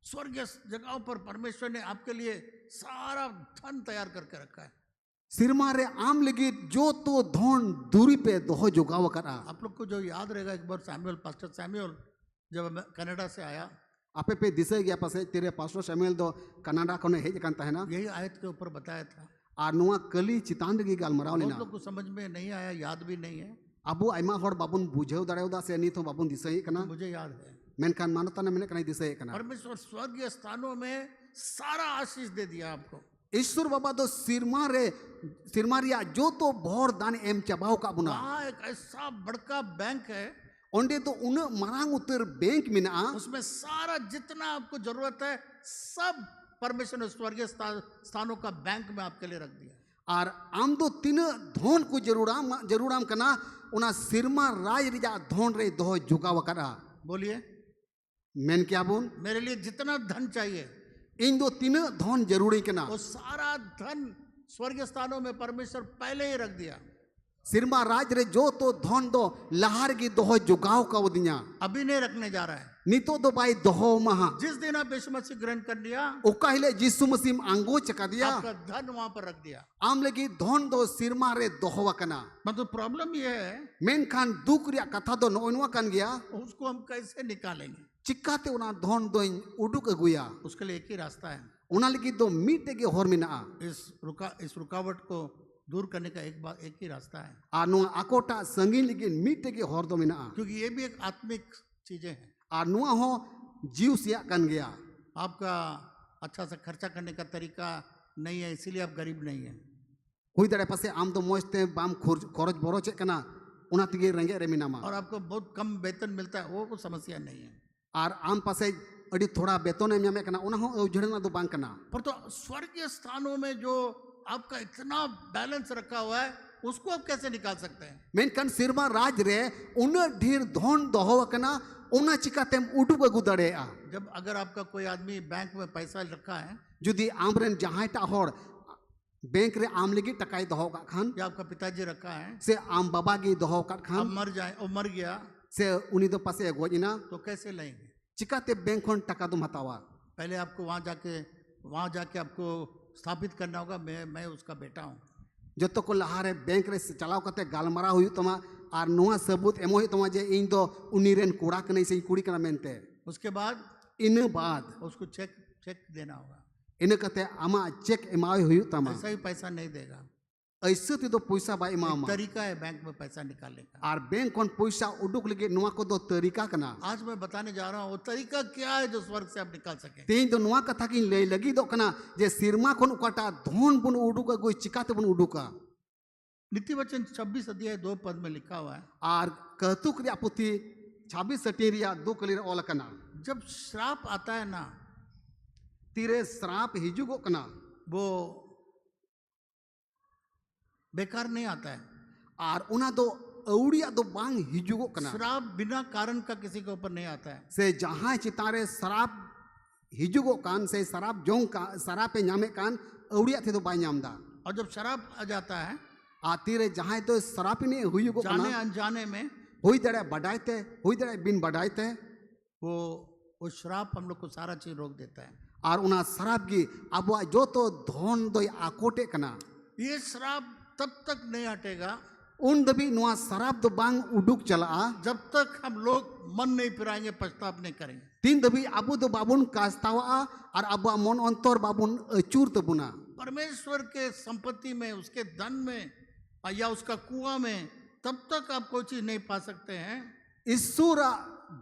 स्वर्गीय जगहों पर परमेश्वर ने आपके लिए सारा धन तैयार करके रखा है। सिरमा रे आम लगी जो तो धन दूरी पे दोहो जुगाव करा। आप लोग को जो याद रहेगा, एक बार पास्टर सैमुअल जब कनाडा से आया, आपे पे दिसे गया पासे तेरे पास्टर सैमुअल दो कनाडा कोने हेज कांता है ना, यही आयत के ऊपर बताया था। आर नुआ कली चितान गी गालमराव बहुत लेना लोग को समझ में नहीं आया, याद भी नहीं है। अबू आइमा होड़ बाबुन बुझेव दाड़ेवदा से नीतो बाबुन दिसे कना मुझे याद है। मेनखान मानता ने मैंने कना दिसे कना परमेश्वर स्वर्गीय स्थानों में सारा आशीष दे दिया आपको। ईश्वर बाबा दो सिरमारिया जो तो भोर दान एम चबाव का बुना। वहाँ एक ऐसा बड़का बैंक है, ओंडे तो उन मरांग उतर बैंक मिना, उसमें सारा जितना आपको जरूरत है सब परमेश्वर ने स्वर्गीय स्थानों का बैंक में आपके लिए रख दिया। और आम दो तीन धोन को जरूराम कना उना सिरमा राज रिजा धोन रे दो जुगाव करा। बोलिए मेन क्या बोन मेरे लिए जितना धन चाहिए इन दो तीन धन जरूरी कना वो सारा धन स्वर्गीय स्थानों में परमेश्वर पहले ही रख दिया। सिरमा राज रे जो तो धन दो लहार की दोहो जुगाव का उदिया अभी नहीं रखने जा रहा है। नीतो दो बाई दोहो महा जिस दिन आप यीशु मसीह ग्रहण कर लिया, ओका हिले जिसु मसीम आंगो चका दिया, आपका धन वहां पर रख दिया। आम लगी धन दो सिरमा रे दोहो कना। मतलब प्रॉब्लम ये है, मेन खान दुख रिया कथा दो नोइनवा कन गया, उसको हम कैसे निकालेंगे? चिक्काते उना धन दो उडुक अगुया। उसके लिए एक ही रास्ता है। उना लगी दो मीटे के होर मिना इस रुकावट को दूर करने का एक ही रास्ता है। आनु आकोटा संगीन लगी मीटे के होर दो मिना, क्योंकि ये भी एक आत्मिक चीजें हैं। आनु हो जीव सिया कन गया। आपका अच्छा सा खर्चा करने का तरीका नहीं है, इसीलिए आप गरीब नहीं है। हुई दड़े पासे आम तो मोजते बाम खरच बरो चेक कना उना तिगे रेंगे रे मिना मा। और आपको बहुत कम वेतन मिलता है, वो समस्या नहीं है। और आम पासे अड़ी थोड़ा बेतन एम ᱧᱟᱢᱮ कना उना हो उजड़ना दो बांग कना। पर तो स्वर्गीय स्थानों में जो आपका इतना बैलेंस रखा हुआ है उसको आप कैसे निकाल सकते हैं? मेनकन सिरमा राज रे उन ढेर धन दोहो कना उना चिकातेम उडुक अगु दड़ेआ। जब अगर आपका कोई आदमी बैंक में पैसा रखा है, जुदी आमरेन जहांटा होड़ बैंक रे आम लगी टकाई दोहो का खान, या आपका पिताजी रखा है से आम बाबा की दोहो का खान, अब मर गया से उनी दो पासे गोजिना तो कैसे लेंगे? चिकाते बैंक खन टका दो हतावा। पहले आपको वहां जाके आपको स्थापित करना होगा मैं उसका बेटा हूँ। जो तो को लहारे बैंक रे चलाव कते गालमारा हुई तमा और नुआ सबूत एमो हुई तमा जे इन दो उनीरेन कुड़ा कने से कुड़ी कना मेनते। उसके बाद उसको चेक देना होगा। इन कते आमा चेक एमावे हुई तमा ऐसा ही पैसा नहीं देगा। ऐसे तो पैसा बा इमामा तरीका है बैंक में पैसा निकालने का। और बैंक कौन पैसा उडुक लगे नुआ को दो तरीका कना। आज मैं बताने जा रहा हूँ वो तरीका क्या है जो स्वर्ग से आप निकाल सके। तीन तो नुआ कथा की ले लगी दो कना जे सिरमा कोन उकाटा धोन बुन उडुका कोई चिकाते बुन उडुका। नीति वचन 26 अध्याय 2 पद में लिखा हुआ है। और कहतुक रिया पुथी 26 अटीरिया 2 कलीर ओल कना। जब श्राप आता है ना, तीरे श्राप हिजुगो कना, वो बेकार नहीं आता है। और उना दो अउड़िया दो बांग हिजुगो कना। श्राप बिना कारण का किसी के ऊपर नहीं आता है। से जहां चितारे श्राप हिजुगो कान से शराब जोंग का शराब पे ञामे कान अउड़िया थे तो बाई ञामदा। और जब शराब आ जाता है आतीरे जहां तो शराब ने हुयुगो जाने अनजाने में हुई दड़े बढ़ाते हुई दड़े बिन बढ़ाते वो वो श्राप हम लोग को सारा चीज रोक देता है। और उना शराब की अब जो तो धन दो आकोटे कना ये श्राप तब तक नहीं हटेगा उन दबी नुआ शराब दो बांग उडुक चला जब तक हम लोग मन नहीं फिराएंगे, पछताप नहीं करेंगे। तीन दबी अबु दो बाबुन कास्तावा और अब मन अंतर बाबुन अचूर तबुना परमेश्वर के संपत्ति में, उसके धन में या उसका कुआं में तब तक आप कोई चीज नहीं पा सकते हैं। ईश्वर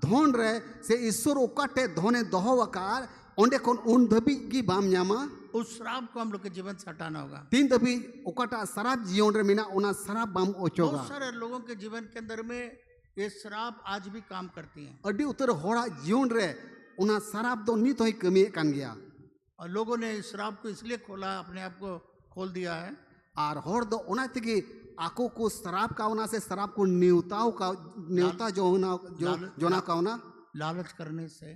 धन रे से ईश्वर ओकाटे धने दोहवकार ओंडे कोन उन दबी की बाम न्यामा उस श्राप को हम लोग के जीवन से हटाना होगा। तीन दबी ओकाटा शराब जीवन रे मिना उना शराब बाम ओचोगा। बहुत सारे लोगों के जीवन के अंदर में ये शराब आज भी काम करती है। अड्डी उतर होड़ा जीवन रे उना शराब दो नी तो ही कमी कान गया और लोगों ने इस शराब को इसलिए खोला, अपने आप को खोल दिया है। और होड़ दो उना तकी आको को शराब का उना से शराब को न्यूताओ का न्यूता जो होना जो ना का होना लालच करने से,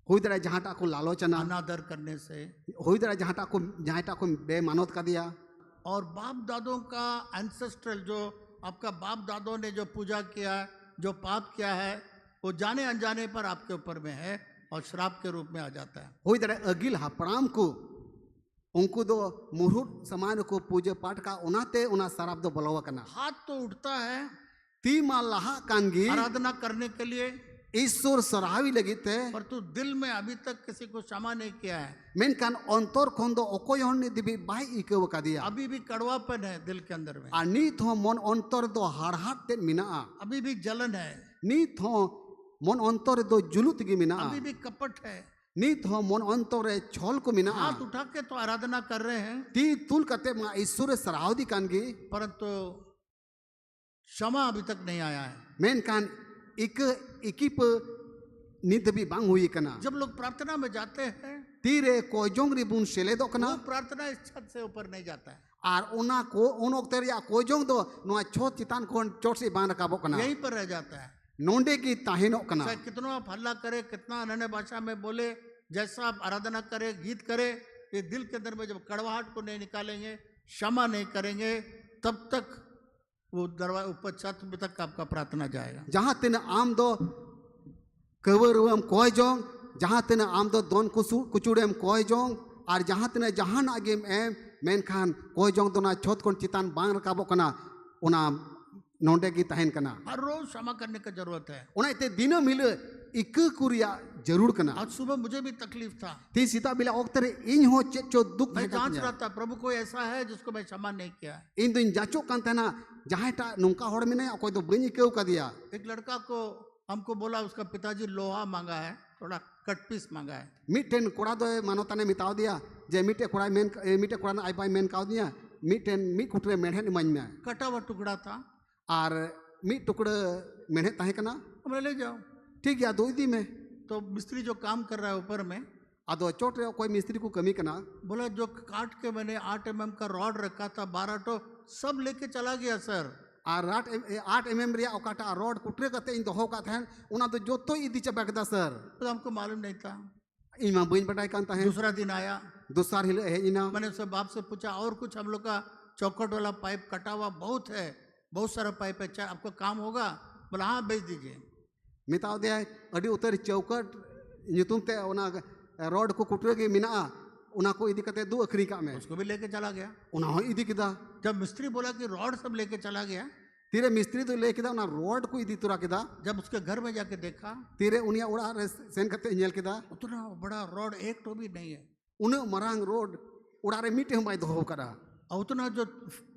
हुई तरह जहाँ को लालोचना अनादर करने से, हुई तरह जहाँ को बेमानत का दिया। और बाप दादों का एंसेस्ट्रल जो आपका बाप दादों ने जो पूजा किया है, जो पाप किया है, वो जाने अनजाने पर आपके ऊपर में है और श्राप के रूप में आ जाता है। हुई तरह अगिल हपराम को उनको दो मुहूर्त समान को पूजा पाठ का उनाते उना शराब दो बलवा करना हाथ तो उठता है ती माल लहा कानगी आराधना करने के लिए, ईश्वर सराहवी लगी थे, पर तू दिल में अभी तक किसी को क्षमा नहीं किया है। मेनकान अंतर खोंदो ओकोय होने दिबी बाई इकेव का दिया। अभी भी कड़वापन है दिल के अंदर में, आ नीत हो मन अंतर दो हाड़हाट ते मिना अभी भी जलन है, नीत हो मन अंतर दो जुलुत की मिना, अभी भी कपट है, नीत हो मन अंतर छल को मिना। हाथ उठा के तो आराधना कर रहे हैं, ती तुल कते मा ईश्वर सराहदी कानगी, परंतु क्षमा अभी तक नहीं आया है। मेनकान इकिप नित भी बांग हुई कना। जब लोग प्रार्थना में जाते हैं, तीरे कोजोंग रिबुन शेले दो कना, वो प्रार्थना इस छत से ऊपर नहीं जाता है, आर उना को उन ओक्तर या कोजोंग दो नुआ छोट चितान को चोट से बांध रखा कना, यहीं पर रह जाता है। नोंडे की ताहिनो कना, चाहे कितना आप हल्ला करे, कितना अन्य भाषा में बोले, जैसा आप आराधना करे, गीत करे, ये दिल के अंदर में जब कड़वाहट को नहीं निकालेंगे, क्षमा नहीं करेंगे, तब तक वो दरवाजा ऊपर छत में तक आपका प्रार्थना जाएगा। जहाँ तेन आम दो कवरुम कोय जोंग, जहाँ तेन आम दो दोन कुचुड़ेम कोय जोंग, और जहाँ तेन जहाँ आगेम एम मेनखान कोय जोंग दो ना छोट कोन चितान बांग रकाबो कना, उना नोंडे की तहन कना। हर रोज क्षमा करने की जरूरत है। उना इते दिनो मिले इक कुरिया जरूर कना। आज सुबह मुझे भी तकलीफ था, ती सीता बिला ओक्तरे इन हो चो दुख मैं जांच रहा था, प्रभु कोई ऐसा है जिसको मैं क्षमा नहीं किया। इन दिन जाचो कान तना जहाँ टा नुका होड़ में नहीं कोई तो बनी क्यों का दिया। एक लड़का को हमको बोला उसका पिताजी लोहा मांगा है, थोड़ा कट पीस मांगा है। मिटेन कोड़ा दो मानोता ने मिताव दिया, जे मिटे कोड़ा मेन मिटे कोड़ा ना आई पाई मेन काव दिया, मिटेन मी कुटरे मेढ़े निमाइन में कटा हुआ टुकड़ा था, और मी टुकड़े मेढ़े ताहे कना, हमने ले जाओ। ठीक है दो दी में तो मिस्त्री जो काम कर रहा है ऊपर में, अदो चोट रहे कोई मिस्त्री को कमी कना, बोला जो काट के मैंने 8 mm का रॉड रखा था 12 तो सब लेके चला गया सर। और 8 mm रिया ओकाटा रॉड कुटरे कते इन दोहो का था उना तो जो तो इदी चबा कदा सर, तो हमको मालूम नहीं था। इमा बइन बटाई कांता है। दूसरा दिन आया, दूसरा हिल है इना, मैंने उससे बाप से पूछा और कुछ हम लोग का चौकट वाला पाइप कटा हुआ बहुत है, बहुत सारा पाइप है, चाहे आपको काम होगा? बोला हाँ बेच दीजिए। मिताव दिया अड़ी उतर चौकट नुतुम ते उना रॉड को कुटरे के मिना उना को इदी कते दो अखरी का में, उसको भी लेके चला गया। उना हो इदी किदा, जब मिस्त्री बोला कि रॉड सब लेके चला गया, तीरे मिस्त्री तो ले किदा उना रॉड को इदी तुरा किदा, जब उसके घर में जाके देखा, तीरे उनिया उड़ा रे सेन कते नेल किदा, उतना बड़ा रॉड एक तो भी नहीं है, उन मरांग रोड उड़ा रे मिटे हम बाई दोहो करा, और उतना जो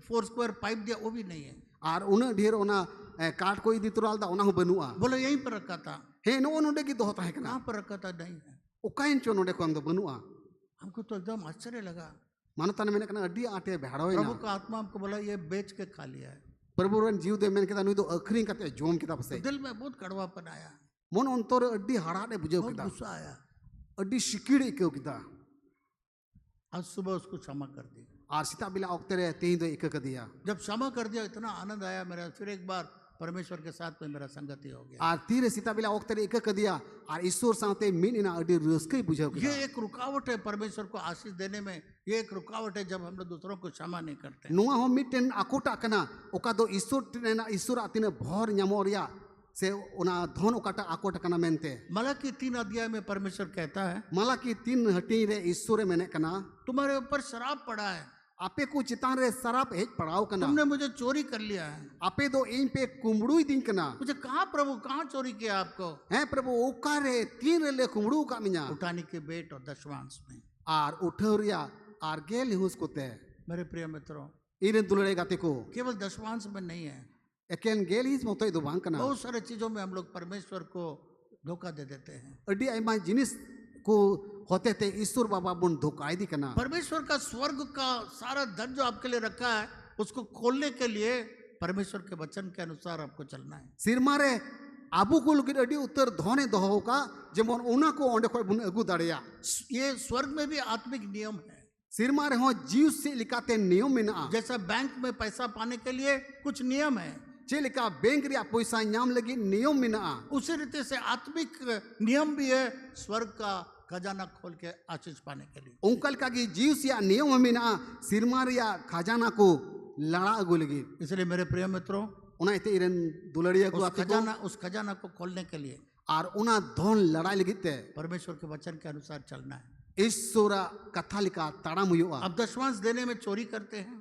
4 स्क्वायर पाइप दिया वो भी नहीं है, और उन ढेर उना काट को इदी तुराल दा उना हो बनुआ। बोला यहीं पर रखा था। हे नो नोडे की दोहो ताहे कना, कहाँ पर रखा था? नहीं है। ओकाइन चो नोडे को हम दो बनुआ। हमको तो एकदम आश्चर्य लगा। मानता ने मैंने कना अड्डी आटे भेड़ोय प्रभु ना, का आत्मा हमको बोला ये बेच के खा लिया है। प्रभु रन जीव दे मैंने कदा नुई तो अखरी कते जोम किदा पसे, दिल में बहुत कड़वापन आया, मन अंतर अड्डी हाड़ाटे बुझो बहुत किदा, गुस्सा आया। अड्डी शिकिड़ी क्यों किदा। आज सुबह उसको क्षमा कर दी। और सीता बिला ओक्तरे तीन दो एक दिया, जब क्षमा कर दिया इतना आनंद आया मेरा, फिर एक बार परमेश्वर के साथ में मेरा संगति हो गया। और तीर सीता बिला ओक्तरे एक दिया, और ईश्वर साथे मिन इना अड्डी रस्के बुझो किदा। ये एक रुकावट है परमेश्वर को आशीष देने में, ये एक रुकावट है जब हम लोग दूसरों को क्षमा नहीं करते। नुआ हो मिटेन आकोटा कना, ओका दो ईश्वर टेना ईश्वर आतिने भर न्यामो रिया से उना धन ओकाटा आकोट कना मेनते मलाकी 3 अध्याय में परमेश्वर कहता है मलाकी 3 हटी रे ईश्वर मेने कना तुम्हारे ऊपर शराब पड़ा है, आपे को चितान रे सराप हेज पड़ाव कना तुमने मुझे चोरी कर लिया है। आपे दो इन पे कुमड़ू दिन कना मुझे कहाँ प्रभु कहाँ चोरी किया आपको? है प्रभु ओकारे 3 ले कुमड़ू का मिया उठाने के बेट और दशवांश में। आर उठौरिया आर गेल हुस कोते मेरे प्रिय मित्रों, इरे दुलड़े गाते को केवल दशवांश में नहीं है, एकेन गेल हिस मोतोय दो बांग कना बहुत सारे चीजों में हम लोग परमेश्वर को धोखा दे देते हैं। अडी आइमा जिनिस को होते थे ईश्वर बाबा बुन धोखाई दी कना परमेश्वर का स्वर्ग का सारा धन जो आपके लिए रखा है उसको खोलने के लिए परमेश्वर के वचन के अनुसार आपको चलना है। सिरमारे आबू को लुकिन अडी उत्तर धोने दोहो का जेमन उना को ओंडे खोय बुन अगु दाड़िया ये स्वर्ग में भी आत्मिक नियम है। सिरमारे हो जीव से लिखाते नियम मेना जैसा बैंक में पैसा पाने के लिए कुछ नियम है, चेलिका बैंक रिया पैसा नाम लगी नियम मेना उसी रीति से आत्मिक नियम भी है स्वर्ग का खजाना खोल के आशीष पाने के लिए। उनकल का की जीव से नियम मेना सिरमारिया खजाना को लड़ा अगु लगी। इसलिए मेरे प्रिय मित्रों, उना इते इरन दुलड़िया को उस खजाना को खोलने के लिए और उना धन लड़ाई लगी ते परमेश्वर के वचन के अनुसार चलना है। ईश्वर कथा लिखा ताड़ा मुयुआ। अब दशवांश देने में चोरी करते हैं,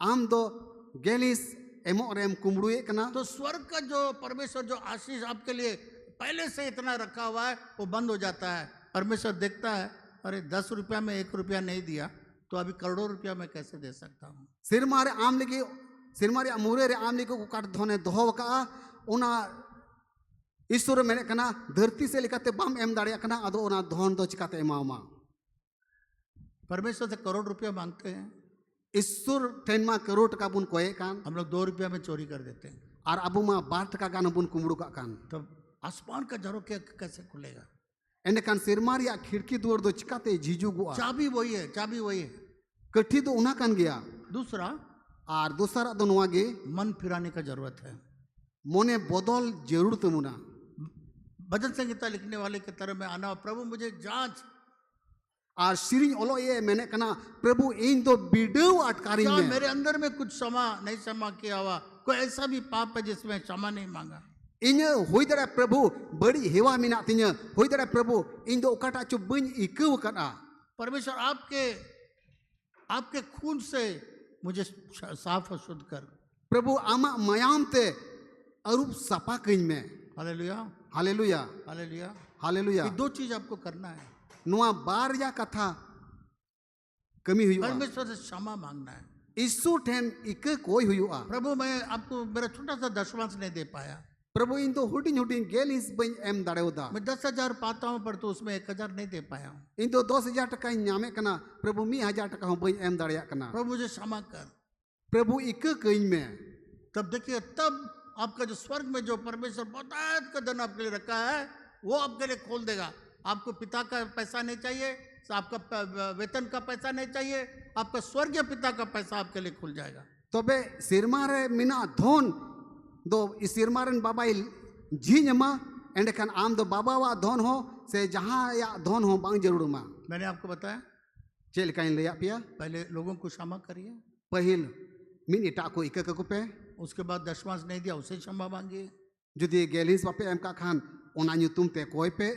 आम दो गेलिस एमो रेम कुमड़ुए कना तो स्वर्ग का जो परमेश्वर जो आशीष आपके लिए पहले से इतना रखा हुआ है वो बंद हो जाता है। परमेश्वर देखता है, अरे 10 रुपया में 1 रुपया नहीं दिया तो अभी करोड़ों रुपया मैं कैसे दे सकता हूँ। सिरमारे आम लगी सिरमारे अमूरे रे आम लगी को काट धोने दोहो का उना ईश्वर मेने कना धरती से लिखाते बाम एम दाड़िया कना अदो उना धन दो चिकाते एमामा। परमेश्वर से करोड़ रुपया मांगते हैं, ईश्वर ठेन मा करोड़ टका बुन कोए कान हम लोग 2 रुपया में चोरी कर देते हैं। और अबू मा 12 टका गान बुन कुमड़ू का कान तब आसमान का झरोखा कैसे खुलेगा? एंड कान सिरमारिया खिड़की दुआर दो चिकाते जीजू गुआ चाबी वही है, चाबी वही है। कठी तो उना कान गया। दूसरा और दूसरा तो नुआ गे मन फिराने का जरूरत है, मोने बदल जरूर तमुना। भजन संगीता लिखने वाले की तरह मैं आना, प्रभु मुझे जांच। और श्री ओलो ये मैंने कहा प्रभु इन तो बिडव अटकारी में मेरे अंदर में कुछ क्षमा नहीं क्षमा किया हुआ, कोई ऐसा भी पाप है जिसमें क्षमा नहीं मांगा। इन होई दरा प्रभु बड़ी हेवा मिना तिन होई दरा प्रभु इन दो ओकाटा चु बन इकव करा। परमेश्वर आपके खून से मुझे साफ और शुद्ध कर। प्रभु आमा मयाम ते अरूप सपा कइन में। Hallelujah hallelujah hallelujah hallelujah. ये 2 चीज आपको करना है। नुआ बार या कथा कमी हुई परमेश्वर से क्षमा मांगना है। ईसु ठेन इक कोई हुई प्रभु मैं आपको मेरा छोटा सा दशवांश नहीं दे पाया, प्रभु इन तो हुटिन हुटिन गेल इस बन एम दाड़ेउदा मैं 10,000 पाता हूँ पर तो उसमें 1,000 नहीं दे पाया हूँ। इन तो 10,000 टका नामे कना प्रभु 1,000 टका हूँ बन एम दाड़िया कना। प्रभु मुझे क्षमा कर। प्रभु इक कइन में तब देखिए, तब आपका जो स्वर्ग में जो परमेश्वर बहुत का धन आपके लिए रखा है वो आपके लिए खोल देगा। आपको पिता का पैसा नहीं चाहिए, आपका वेतन का पैसा नहीं चाहिए, आपका स्वर्गीय पिता का पैसा आपके लिए खुल जाएगा। तबे सिरमारे मिना धन दो सिरमारन बाबा झीमा एंडखान आम दो बाबा वा धन हो से जहाँ या धन हो बांग जरूर मा। मैंने आपको बताया चेल काइन लिया पिया पहले लोगों को क्षमा करिए, पहिल मिन इटा को इक को पे, उसके बाद दशवांश नहीं दिया उसे क्षमा मांगिए। जुदी गेलिस बापे एम का खान ओना तुम ते कोई पे।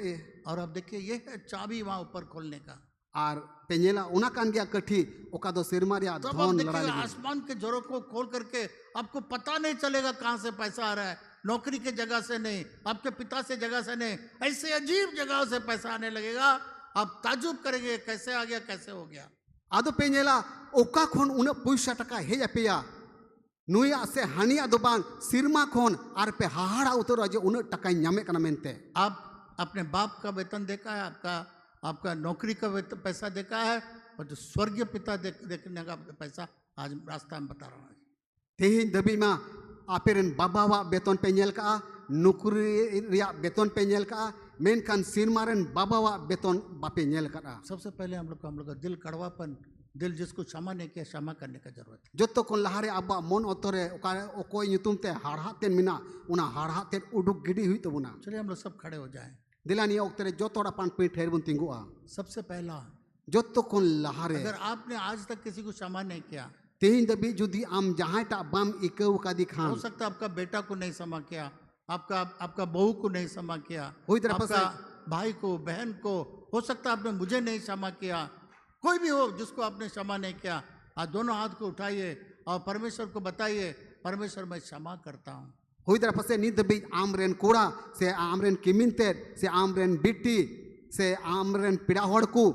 और अब देखिए ये है चाबी वहां ऊपर खोलने का। और पेंजेला उना कान गया कठी ओका दो सिरमारिया धन लड़ा लगी। आसमान के जोरों को खोल करके आपको पता नहीं चलेगा कहां से पैसा आ रहा है। नौकरी के जगह से नहीं, आपके पिता से जगह से नहीं, ऐसे अजीब जगहों से पैसा आने लगेगा। आप ताजुब करेंगे कैसे आ गया, कैसे हो गया। आदो पेंजेला ओका खोन उन पैसा टका हे पेया नुया से हानिया दो बांग सिरमा खोन आर पे हाहाड़ा उतर जो उन टका नामे कना मेनते। आप अपने बाप का वेतन देखा है, आपका नौकरी का पैसा देखा है, और जो स्वर्गीय पिता देखने का पैसा आज रास्ता में बता रहा हूँ। तेहिन दबी मा आपेरन बाबा वा बेतन पे नेल का नौकरी रिया बेतन पे नेल का मेनखान सिरमारन बाबा वा बेतन बापे नेल का। सबसे पहले हम लोग का दिल कड़वापन, दिल जिसको क्षमा नहीं किया क्षमा करने का जरूरत है। जो तो कोन लहारे अब्बा मन ओतरे ओकोय नुतुम ते हाड़हातेन मिना उना हाड़हातेन उडुक गिडी हुई तबुना। चलिए हम लोग सब खड़े हो जाएं। दिलानी ओक्तरे जो तोड़ा पान पे ठहर बुन तिंगुआ। सबसे पहला जो तो कोन लहारे, अगर आपने आज तक किसी को क्षमा नहीं किया तेहिन दबी जुदी आम जहाँ टा बाम इकव का दिखान, हो सकता है आपका बेटा को नहीं क्षमा किया, आपका आपका बहू को नहीं क्षमा किया, हुई तरह आपका भाई को, बहन को, हो सकता है आपने मुझे नहीं क्षमा किया, कोई भी हो जिसको आपने क्षमा नहीं किया, आज दोनों हाथ को उठाइए और परमेश्वर को बताइए, परमेश्वर मैं क्षमा करता हूँ। हुई तरह पसे नींद भी आमरेन कोड़ा से आमरेन किमिनते से आमरेन बिट्टी से आमरेन पिड़ा हड़कू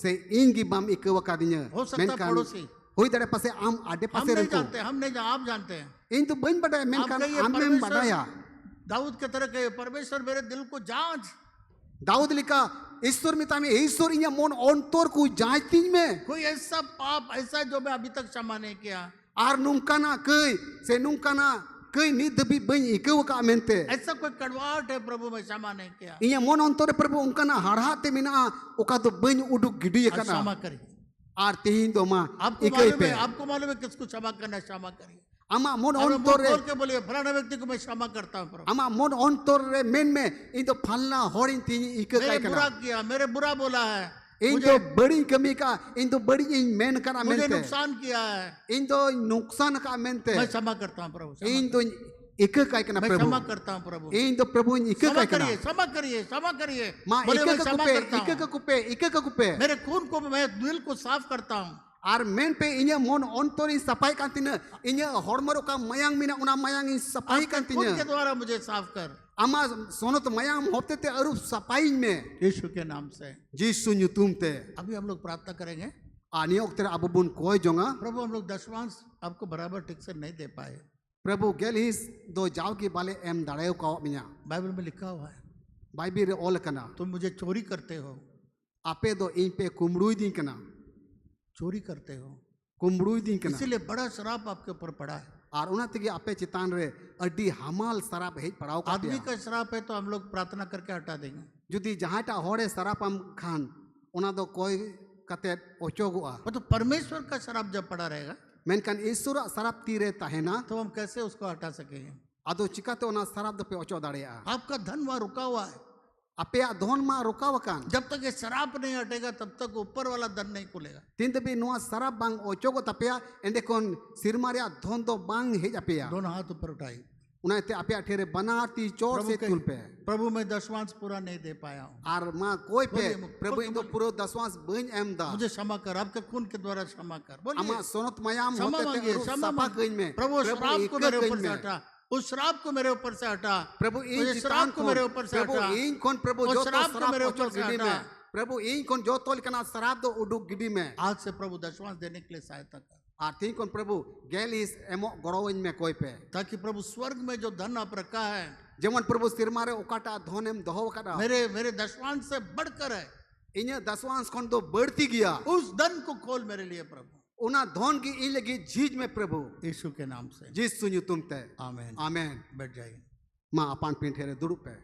से इंगी बम इकवा कादिन्या हो सकता है पड़ोसी, हुई तरह पसे आम आडे हम पसे नहीं रखो जानते, हम नहीं आप जानते हैं। इन तो बन बड़ा मेन आप कान कहिए आम में परमेश्वर, बढ़ाया दाऊद के तरह कहिए परमेश्वर मेरे दिल को जांच। दाऊद लिखा ईश्वर मिता में ईश्वर इन्हें मन अंतर को जांचती में कोई ऐसा पाप ऐसा जो मैं अभी तक क्षमा नहीं किया, आर नुमकाना कई से नुमकाना कई नींद भी बन इकवा का मेंते ऐसा कोई कड़वाहट है प्रभु मैं क्षमा नहीं किया, इन्हें मन अंतर प्रभु उनकाना हड़हाते मिना ओका तो बन उडुक गिडी आज कना क्षमा करिए। आर तीन तो माँ आपको मालूम है किसको क्षमा करना, क्षमा करिए। आमा मन और मुंह अंतर खोल के बोलिए फलाना व्यक्ति को मैं क्षमा करता हूँ प्रभु, आमा मन अंतर रे मेन में इन तो फलना होरिन तीन इक मैंने काय बुरा कना किया, मेरे बुरा बोला है, इन तो बड़ी कमी का इन तो बड़ी इन मेन कना मुझे मेनते नुकसान किया है, इन तो नुकसान का मेनते मैं क्षमा करता हूँ प्रभु, इन तो इक काय कना मैं प्रभु क्षमा करता हूँ प्रभु, इन तो प्रभु इक क्षमा काय कना करिए, क्षमा करिए, क्षमा करिए। माँ बोले मैं इक क्षमा करता हूँ, का कुपे मेरे खून को मैं दिल को साफ करता हूँ, आर मेन पे इन्हें मन अंतर इन सफाई कांतिने इन्हें हॉर्मोन का मयांग मिना उना मयांग इन सफाई आपके कांतिने खून के द्वारा मुझे साफ कर, आमा सोनत मयांग होते ते अरु सफाई में यीशु के नाम से। जीसु न्यूतुम ते अभी हम लोग प्रार्थना करेंगे। आनियो तेरे अब बुन कोई जोंगा प्रभु हम लोग दशवांश आपको बराबर ठीक से नहीं दे पाए, प्रभु गेलिस दो जाओ की बाले एम दाड़ेव का मिया बाइबल में लिखा हुआ है बाइबिल रे ओल कना तुम मुझे चोरी करते हो, आपे दो इन पे कुमड़ुई दी कना चोरी करते हो, कुमड़ुई दी कना इसीलिए बड़ा श्राप आपके ऊपर पड़ा है। और उना तगी आपे चितान रे अड्डी हमाल सराप हे पड़ाव का आदमी का श्राप है तो हम लोग प्रार्थना करके हटा देंगे, जुदी जहाटा होड़े सरापम खान उना दो कोई कते ओचोगुआ वो तो परमेश्वर का श्राप जब पड़ा रहेगा मेनकान ईश्वर सराप तीरे ताहेना तो हम कैसे उसको हटा सकेंगे। अदो चिकाते उना सराप दो पे ओचो दाड़ेया आपका धन वहां रुका हुआ है, आपे धन मा रुकावकान जब तक ये श्राप नहीं हटेगा तब तक ऊपर वाला धन नहीं खुलेगा। तीन तबी नुआ सराप बांग ओचोगो तपेया एंडे कोन सिरमारिया धन दो बांग हेज अपेया दोनों हाथ ऊपर उठाइए। उनाते आपे ठेरे बनाती चोर से तुल पे प्रभु मैं दशवांश पूरा नहीं दे पाया हूँ, आर मां कोई पे बोलिए, प्रभु इंदो पूरो दसवांस बन एम दा मुझे क्षमा कर, आपके खून के द्वारा क्षमा कर। बोलिए अमा सोनत मयाम क्षमा होते मांगिए, ते क्षमा सपा मांगिए। गइन में प्रभु उस श्राप को एक मेरे गइन ऊपर से में। हटा, उस श्राप को मेरे ऊपर से हटा, प्रभु इन उस श्राप को मेरे ऊपर से प्रभु हटा, इन कोन प्रभु उस जो तो श्राप को सराप मेरे ओचो ऊपर से गिडी हटा। में प्रभु इन कोन जो तो लिखना सराप दो उडुक गिडी में आज से प्रभु दशवांश देने के लिए सहायता कर, आर्थिक कोन प्रभु गेल इस एमो गड़ोइन में कोई पे ताकि प्रभु स्वर्ग में जो धन आप रखा है जेमन प्रभु सिरमारे ओकाटा धन एम दोहो कटा मेरे दशवांश से बढ़कर है, इन्हें दसवांस कोन दो बढ़ती गया उस धन को खोल मेरे लिए प्रभु, उना धन की इन लगी झीज में प्रभु यीशु के नाम से। जिस सुनियो तुम ते आमेन। आमेन बैठ जाइए। मां अपान पिंठेरे दुरुप पे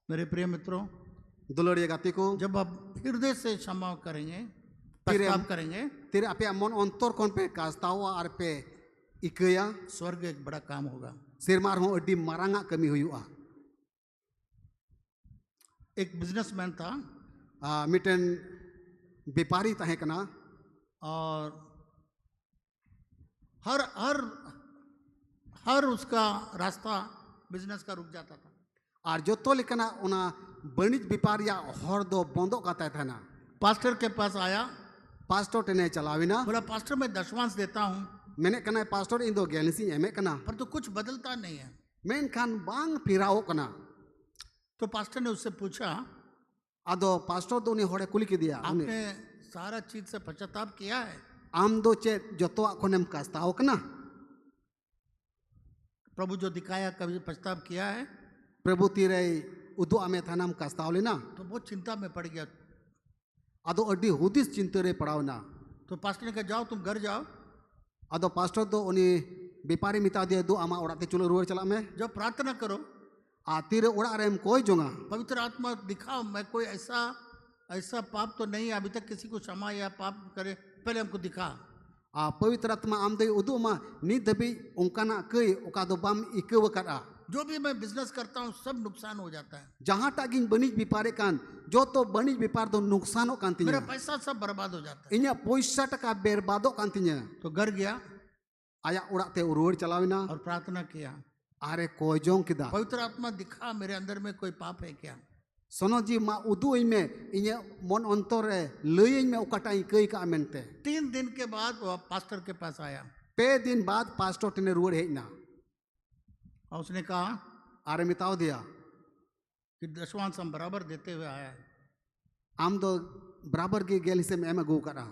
मेरे प्रिय मित्रों, दुलड़िए गाती को जब आप हृदय से क्षमा करेंगे, तेरे पश्चाताप करेंगे, तेरे आपे मन अंतर कोन पे कास्तावा आर पे इकया स्वर्ग एक बड़ा काम होगा। सिरमार हो अड्डी मारांगा कमी हुआ एक बिजनेसमैन था मिटन व्यापारी तहे कना और हर हर हर उसका रास्ता बिजनेस का रुक जाता था। और जो तो लिखना उना बणिज व्यापार या हर दो बंदो का था ना पास्टर के पास आया, पास्टर टेने चलाविना बोला पास्टर मैं दशवांश देता हूँ मैंने कना पास्टर इन दो गैलेंसी एमे कना पर तो कुछ बदलता नहीं है। मेन खान बांग फिराओ कना तो पास्टर ने उससे पूछा अदो पास्टर दो ने होड़े कुली के दिया आपने सारा चीज से पश्चाताप किया है? आम दो चे जतो कोनेम कास्ताओ कना प्रभु जो दिखाया कभी पश्चाताप किया है? प्रभु तीरे उदो आमे थानाम कास्ताओ लेना तो बहुत चिंता में पड़ गया। अदो अड्डी हुदिस चिंतरे पड़ाव ना तो पास्टर ने कहा जाओ तुम घर जाओ, अदो पास्टर दो उनी व्यापारी मिता दिया दो आमा उड़ाते चलो रुवर चला में जब प्रार्थना करो तीरे उड़ा रेम कोई जोंगा पवित्र आत्मा दिखाओ मैं कोई ऐसा पाप तो नहीं अभी तक किसी को क्षमा या पाप करे, पहले हमको दिखा। पवित्र आत्मा आम दे उदो मा नी दबी उनकाना कई ओका दो बाम इकव करा जो भी मैं बिजनेस करता हूँ सब नुकसान हो जाता है। जहाँ टागिन बनिज व्यापारे कान जो तो बनिज व्यापार दो नुकसानो कांती मेरा पैसा सब बर्बाद हो जाता है। इन्या पैसा टका बेरबादो कांती तो घर गया आया उड़ाते रुवर चलाविना और प्रार्थना किया are kojong kida पवित्र आत्मा दिखा मेरे अंदर में कोई पाप है क्या? sonoji ma udu ime inya mon ontore leuing me okata ikai ka mente 3 दिन के बाद वो पास्टर के पास आया pe din baad pastor tene ruad hejna और उसने कहा are mitao dia कि दशवांश हम बराबर देते हुए आया है। am do barabar ge gel hisem em agu kara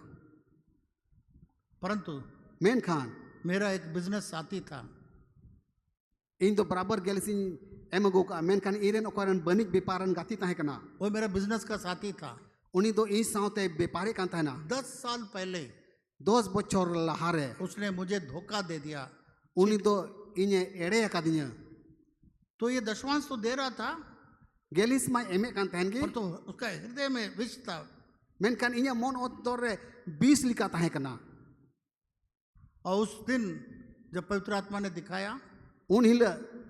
परंतु menkhan मेरा एक बिजनेस साथी था, इन दो बराबर गैल सिंह एम अगो का मेनखान इरेन ओकरन बनिक व्यापारन गाती ताहे कना वो मेरा बिजनेस का साथी था। उनी दो ई साउते व्यापारी कान ताहे ना 10 साल पहले 10 बछर लहारे उसने मुझे धोखा दे दिया। उनी दो इने एड़े कादिया तो ये दशवांश तो दे रहा था, गेलिस मा एमे कान ताहेन गे पर तो उसका हृदय में विष था। मेनखान इने मन ओतोर रे 20 लिका ताहे कना और उस दिन जब पवित्र आत्मा ने दिखाया, उन हिल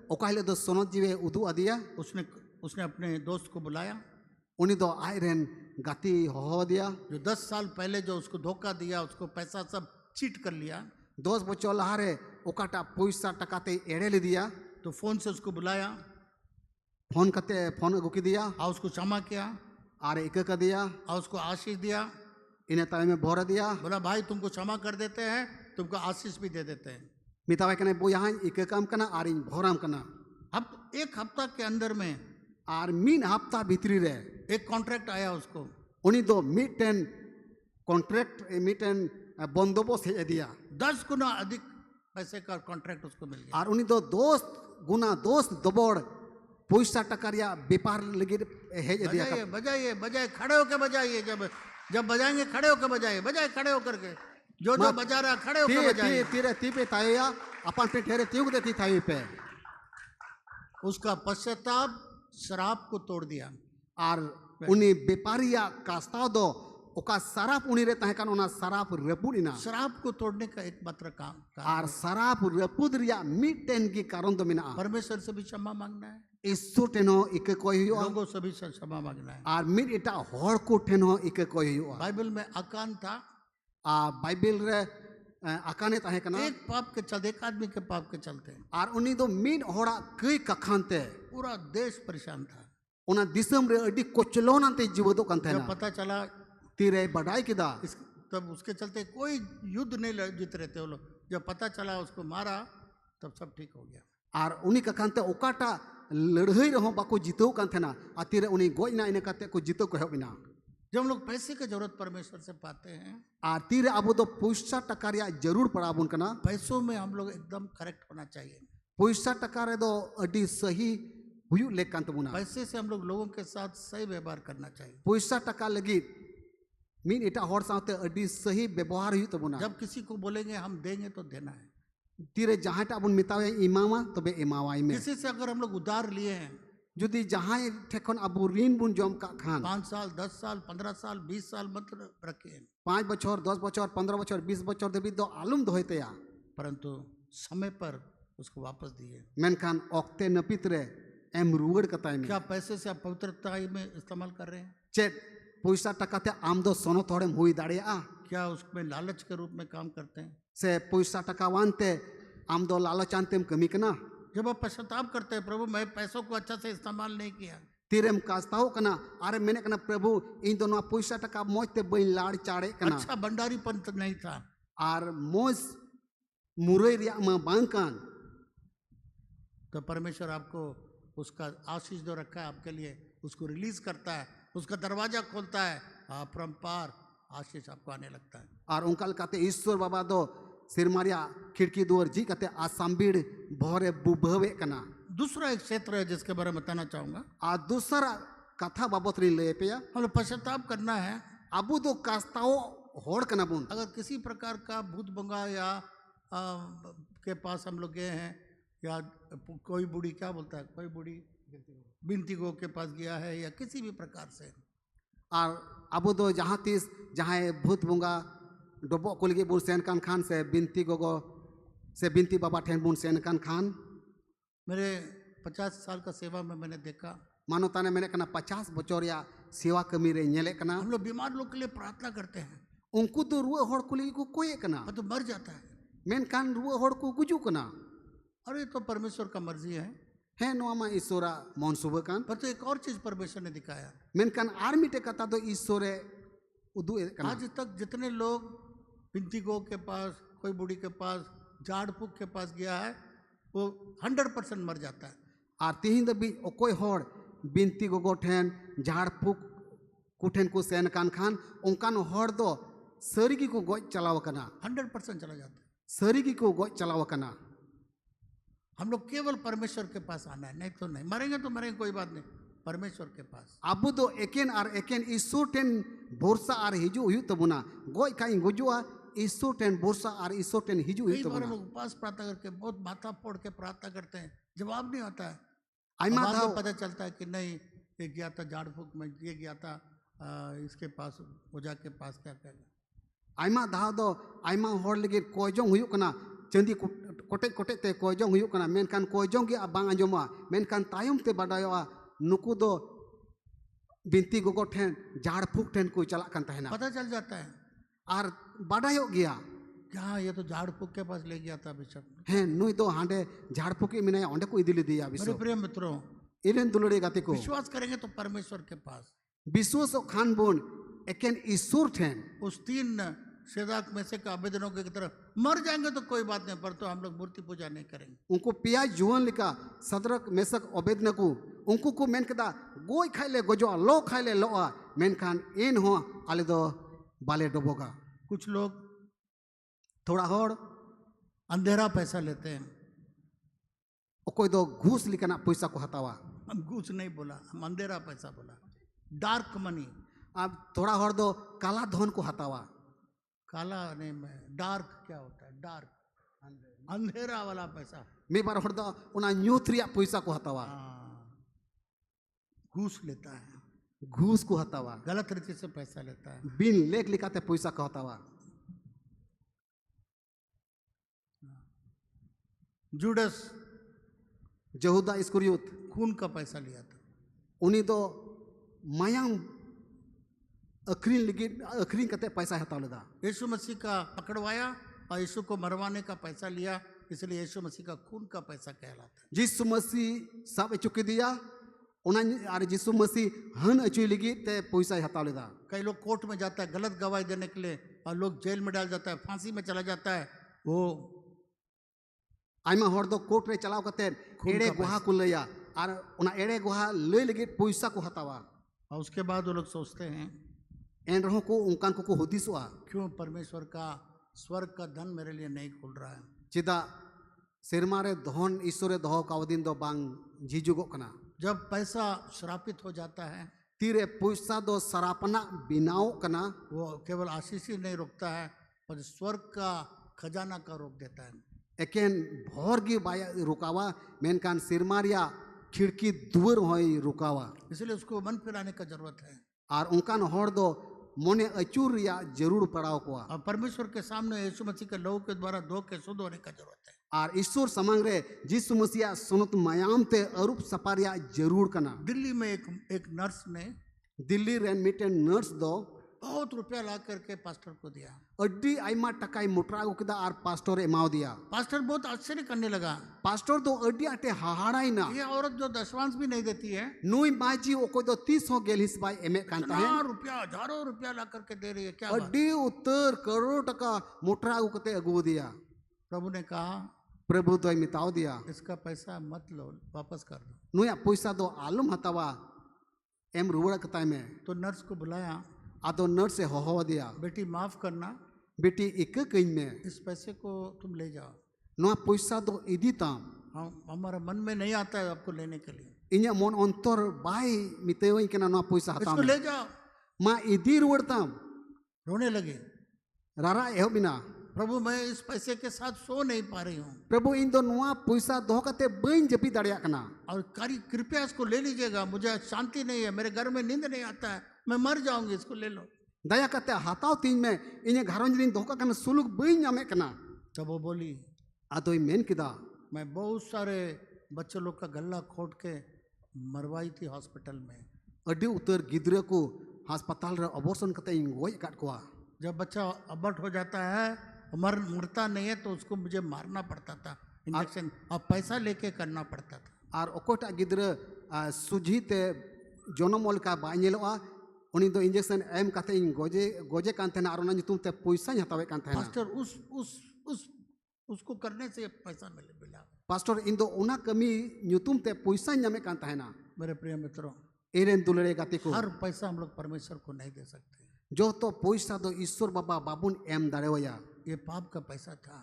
ओकाहिले दो सोनत जीवे उदु अदिया उसने अपने दोस्त को बुलाया उनी दो आयरन गाती हो दिया जो 10 साल पहले जो उसको धोखा दिया, उसको पैसा सब चीट कर लिया। 10 बछर लहारे ओकाटा पैसा टकाते एड़े ले दिया तो फोन से उसको बुलाया फोन कते फोन अगु की दिया और उसको क्षमा किया आरे एक का दिया और उसको आशीष दिया। इन्हें तावे में भर दिया बोला भाई तुमको क्षमा कर देते हैं, तुमको आशीष भी दे देते हैं। मितावे कने बो यहाँ एक काम कना आर इन भोराम कना अब एक हफ्ता के अंदर में आर मीन हफ्ता भीतरी रे एक कॉन्ट्रैक्ट आया उसको। उनी दो मिटेन कॉन्ट्रैक्ट मिटेन बंदोबस्त हे दिया 10 गुना अधिक पैसे का कॉन्ट्रैक्ट उसको मिल गया। आर उनी दो दोस्त गुना दोस्त दबोड़ पैसा टकरिया व्यापार लगी हे दिया बजाइए बजाइए बजाइए, खड़े होकर बजाइए। जब बजाएंगे खड़े होकर बजाइए, बजाए खड़े होकर के। जो बजा रहा खड़े होकर बजाइए। तीरे तीपे ताया अपन पे ठहरे त्युग देती थाई पे उसका पश्चाताप शराब को तोड़ दिया। आर उनी व्यापारिया कास्ताव दो ओका सराप उनी रे ताहे कान ओना सराप रपुडिना शराब को तोड़ने का एकमात्र काम आर सराप रपुद रिया मिटेन की कारण दो मिना परमेश्वर से भी क्षमा मांगना है, इसो टेनो इके कोई हुआ लोगों से भी क्षमा मांगना है। आर मिट इटा हर को टेनो इके कोई हुआ बाइबल में आकान था, बाइबल रे आकाने ताहे कना एक पाप के चलते, एक आदमी के पाप के चलते आर उनी दो मिन होड़ा कई कखानते पूरा देश परेशान था। ओना दिसम रे अडी कोचलोनाते जीवदो कांते जब ना पता चला तीरे बढ़ाई किदा तब उसके चलते कोई युद्ध नहीं जीत रहे थे वो लोग। जब पता चला उसको मारा तब सब ठीक हो गया। आर उनी कखानते ओकाटा लड़ाई रहो बाको जीतो कांते ना आतीरे उनी गोइना इने काते को जीतो को हेबिना। जब हम लोग पैसे की जरूरत परमेश्वर से पाते हैं, आतीरे अबो दो पैसा टकारिया जरूर पड़ाबुन कना पैसों में हम लोग एकदम करेक्ट होना चाहिए। पैसा टकारे दो अडी सही हुयु लेकांत बुना पैसे से हम लोग लोगों के साथ सही व्यवहार करना चाहिए। पैसा टका लगी मीन इटा हर साथे अडी सही व्यवहार हुयु तबुना। जब किसी को बोलेंगे हम देंगे तो देना है। तीरे जहाँ टाबुन मितावे इमामा तबे इमावाई में किसी से अगर हम लोग उधार लिए हैं, जुदी जहाँ ठेकन अबू ऋण बुन जम का खान 5 साल 10 साल 15 साल 20 साल मत रखिए, 5 बछर 10 बछर 15 बछर 20 बछर देवी दो आलम दोहते या परंतु समय पर उसको वापस दिए। मेनखान ओक्ते नपित रे एम रुगड़ कताई में क्या पैसे से आप पवित्रता में इस्तेमाल कर रहे हैं? चेत पैसा टकाते आम दो सोनो थोड़े हुई दाड़िया क्या उसमें लालच के रूप में काम करते हैं? से पैसा टका वानते आम दो लालच आनते कमी कना। जब आप पश्चाताप करते हैं, प्रभु मैं पैसों को अच्छा से इस्तेमाल नहीं किया, तीरेम कास्ताओ कना अरे मैंने कना प्रभु इन दोनों पैसा टका मोजते बई लाड़ चाड़े कना अच्छा भंडारीपन तो नहीं था, आर मोज मुरई रिया में बांकान तो परमेश्वर आपको उसका आशीष जो रखा है आपके लिए उसको रिलीज करता है, उसका दरवाजा खोलता है, अपरंपार आशीष आपको आने लगता है। और उनका कहते ईश्वर बाबा दो सिरमारिया खिड़की दुआर जी कहते आसाम्बीड़ भोरे बुभवे कना। दूसरा एक क्षेत्र है जिसके बारे में बताना चाहूंगा। आ दूसरा कथा बाबत री ले पे हम लोग पश्चाताप करना है। अबू दो कास्ताओ होड़ कना बुन अगर किसी प्रकार का भूत बंगा या के पास हम लोग गए हैं या कोई बूढ़ी क्या बोलता है, कोई बूढ़ी बिनती गो के पास गया है या किसी भी प्रकार से, और अबू दो जहाँ तीस जहाँ भूत बंगा डोबो को लगे बुन सेन कान खान से बिनती गोगो से बिनती बाबा ठेन बुन सेन कान खान। मेरे 50 साल का सेवा में मैंने देखा, मानो ताने मैंने कना 50 बचर या सेवा कमी रे नेले कना। हम लोग बीमार लोग के लिए प्रार्थना करते हैं, उनको तो रुआ होड़ को लगी को कोई कना तो मर जाता है, मेन कान रुआ होड़ को गुजू कना। और ये तो परमेश्वर का मर्जी है। हे नोआ मा ईश्वरा मन सुबह कान पर तो एक और चीज परमेश्वर ने दिखाया, मेनकान आर मिटे कथा तो ईश्वरे उदु कना आज तक जितने लोग बिंतिगो के पास, कोई बूढ़ी के पास, झाड़ फूक के पास गया है, वो 100% मर जाता है। आर तिहिं दबी ओकोय होड़ बिनती गोगो ठेन झाड़ फूक कुठेन को सेन कान खान उनकान होड़ दो सरीगी को गोज चलाव कना, 100% चला जाता है। सरीगी को गोज चलाव कना। हम लोग केवल परमेश्वर के पास आना है, नहीं तो नहीं। मरेंगे तो मरेंगे, कोई बात नहीं, परमेश्वर के पास। आबू दो एकेन आर एकेन ईश्वर टेन बोरसा आर हिजू हुई तबुना गोज काई गुजुआ ईश्वर टेन बोरसा आर ईश्वर टेन हिजू हुई कई बार तबुना लोग उपवास प्रार्थना करके बहुत माथा फोड़ के प्रार्थना करते हैं, जवाब नहीं होता है। आइमा बाद धाव में पता चलता है कि नहीं, ये गया था झाड़ फूक में, ये गया था इसके पास, ओझा के पास, क्या क्या आइमा धाव दो आइमा होड़ लगे कोयजों हुई कना चंदी कोटे कोटे ते कोयजों हुई कना मेनकान कोयजों के बांग आंजोमा मेनकान तायम ते बडायोआ नुकु दो बिनती गोगो ठेन झाड़ फूक ठेन को चला कान तहना पता चल जाता है। आर बडायो गया क्या ये तो झाड़ फूक के पास ले गया था बिशप। हे नुई दो हांडे झाड़ फूकी मिने ओंडे को इदिली दिया मेरे बिसो प्रिय मित्रों, इलेन दुलड़ी गाते को विश्वास करेंगे तो परमेश्वर के पास, विश्वास खान बोन एकेन ईश्वर ठेन उस 3 सेदाक में से का आवेदनों की तरफ मर जाएंगे तो कोई बात नहीं, पर तो हम लोग मूर्ति पूजा नहीं करेंगे। उनको पिया जुवन लिका सदरक मेसक अबेदन को उनको को मेन कदा गोय खाइले गोजो लो खाइले लोआ मेन खान एन हो आले दो बाले डबोगा। कुछ लोग थोड़ा होड़ अंधेरा पैसा लेते हैं। कोई दो घूस लिकना पैसा को हतावा, हम घूस नहीं बोला, हम अंधेरा पैसा बोला, डार्क मनी। अब थोड़ा होड़ दो काला धन को हतावा। काला नहीं, में डार्क क्या होता है? डार्क, अंधेरा वाला पैसा। मी बार होड़ दो उना न्यूथरिया पैसा को हतावा, घूस लेता है, घूस को हतावा, गलत रीति से पैसा लेता है। बिन लेख लिखाते पैसा को हतावा। जुडस यहूदा इस्करियोत खून का पैसा लिया था। उनी दो मायांग अखरीन लगी अखरीन कते पैसा हताव लेदा। यीशु मसीह का पकड़वाया और यीशु को मरवाने का पैसा लिया, इसलिए यीशु मसीह का खून का पैसा कहलाता है। यीशु मसीह सब चुके दिया उना आर यीशु मसीह हन अचुई लगी ते पैसा हताव लेदा। कई लोग कोर्ट में जाता है गलत गवाही देने के लिए और लोग जेल में डाल जाता है, फांसी में चला जाता है। वो आइमा होड़ दो कोर्ट रे चलाव कते एड़े गुहा को लया और उना एड़े गुहा ले लगे पैसा को हतावा। और उसके बाद वो लोग सोचते हैं एन रहो को उनकान को हुदिसवा क्यों परमेश्वर का स्वर्ग का धन मेरे लिए नहीं खुल रहा है। चिदा सिरमारे धन ईश्वरे दहो का दिन दो बांग जीजुगो कना। जब पैसा श्रापित हो जाता है, तीरे पैसा दो सरापना बिनाओ कना, वो केवल आशीष ही नहीं रोकता है पर स्वर्ग का खजाना का रोक देता है। एकेन भोरगी बाया रुकावा मेनकान सिरमारिया खिड़की दुवर होई रुकावा। इसलिए उसको मन फिराने का जरूरत है और उनकान होड़ दो मोने अचूर या जरूर पड़ाव को। और परमेश्वर के सामने यीशु मसीह के लहू के द्वारा धो के शुद्ध होने का जरूरत है। और ईश्वर समंग रे यीशु मसीह सुनत मायाम ते अरूप सपारिया जरूर कना। दिल्ली में एक नर्स ने दिल्ली रे मिटे नर्स दो बहुत रुपया ला करके पास्टर को दिया। अड्डी आइमा टकाई मुटरागो किदा और पास्टर एमाव दिया। पास्टर बहुत आश्चर्य करने लगा, पास्टर तो अड्डी आटे हाहाड़ाई ना, ये औरत जो दशवांश भी नहीं देती है, नुई माजी ओ कोई दो 30 गेल हिस बाई एमे कांता है, रुपया हजारों रुपया ला करके दे रही है। क्या अड्डी उत्तर करोड़ टका मुटरागो कते अगु दिया। प्रभु ने कहा प्रभु तो मिताव दिया, इसका पैसा मत लो, वापस कर दो। नुया पैसा दो आलम हतावा एम रुवड़ा कताई में। तो नर्स को बुलाया, आदो नर्स से हो दिया, बेटी माफ करना, बेटी एक कहीं में इस पैसे को तुम ले जाओ। नुआ पैसा दो इदी ताम हमारा मन में नहीं आता है आपको लेने के लिए, इन्या मन अंतर बाई मितेवई के ना नुआ पैसा हताम इसको ले जाओ। माँ इदी रुवड़ताम रोने लगे, रारा एहो बिना, प्रभु मैं इस पैसे के साथ सो नहीं पा रही हूँ, प्रभु इन दो नुआ पैसा दो कते बइन जपी दड़िया कना, और कृपया इसको ले लीजिएगा, मुझे शांति नहीं है, मेरे घर में नींद नहीं आता है, मैं मर जाऊंगी, इसको ले लो। दया कते हाथाव तीन में इन्हें घरों जिन धोखा कना सुलुक बइन जामे कना। तब वो बोली, आदोई मेन किदा मैं बहुत सारे बच्चे लोग का गला खोट के मरवाई थी हॉस्पिटल में। अड्डी उतर गिद्रे को अस्पताल रे अबॉर्शन कते इन गोय काट कोआ। जब बच्चा अबॉर्ट हो जाता है, मरता नहीं है, तो उसको मुझे मारना पड़ता था, इंजेक्शन और पैसा लेके करना पड़ता था। और ओकोटा गिद्रा सुझीते जनमोल का बाइनेलोआ उन्हीं दो इंजेक्शन एम काते इन गोजे गोजे कांते ना आरोना जितुम ते पैसा ही हतावे कांते ना पास्टर उसको करने से पैसा मिला। पास्टर इन दो उना कमी न्यूतुम ते पैसा न्यामे कांते ना। मेरे प्रिय मित्रों, एरेन दुलरे गाती को हर पैसा हम लोग परमेश्वर को नहीं दे सकते। जो तो पैसा दो ईश्वर बाबा बाबुन एम दाड़ेवया ये पाप का पैसा था।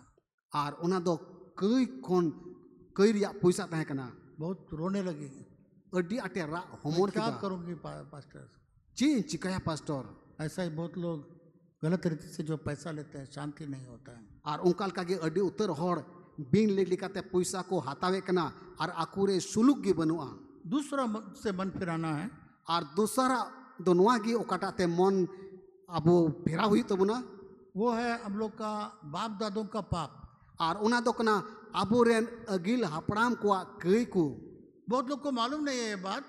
और उना दो कई कोन कई रिया पैसा तहे कना। बहुत रोने लगी, अड्डी अटे रा होमोर क्या करूंगी पास्टर, चीन चिकाया पास्टर। ऐसा ही बहुत लोग गलत रीति से जो पैसा लेते हैं, शांति नहीं होता है। और उनकाल का गे अड्डी उत्तर होड़ बिन लेलिकाते पैसा को हतावे कना और आकुरे सुलुक गी बनुआ। दूसरा से मन फिराना है। और दूसरा दोनों गी ओकाटाते मन अब फेरा हुई तो बुना वो है हम लोग का बाप दादों का पाप। और उना दो कना अबुरेन अगिल हापड़ाम को कई को बहुत लोग को मालूम नहीं है ये बात।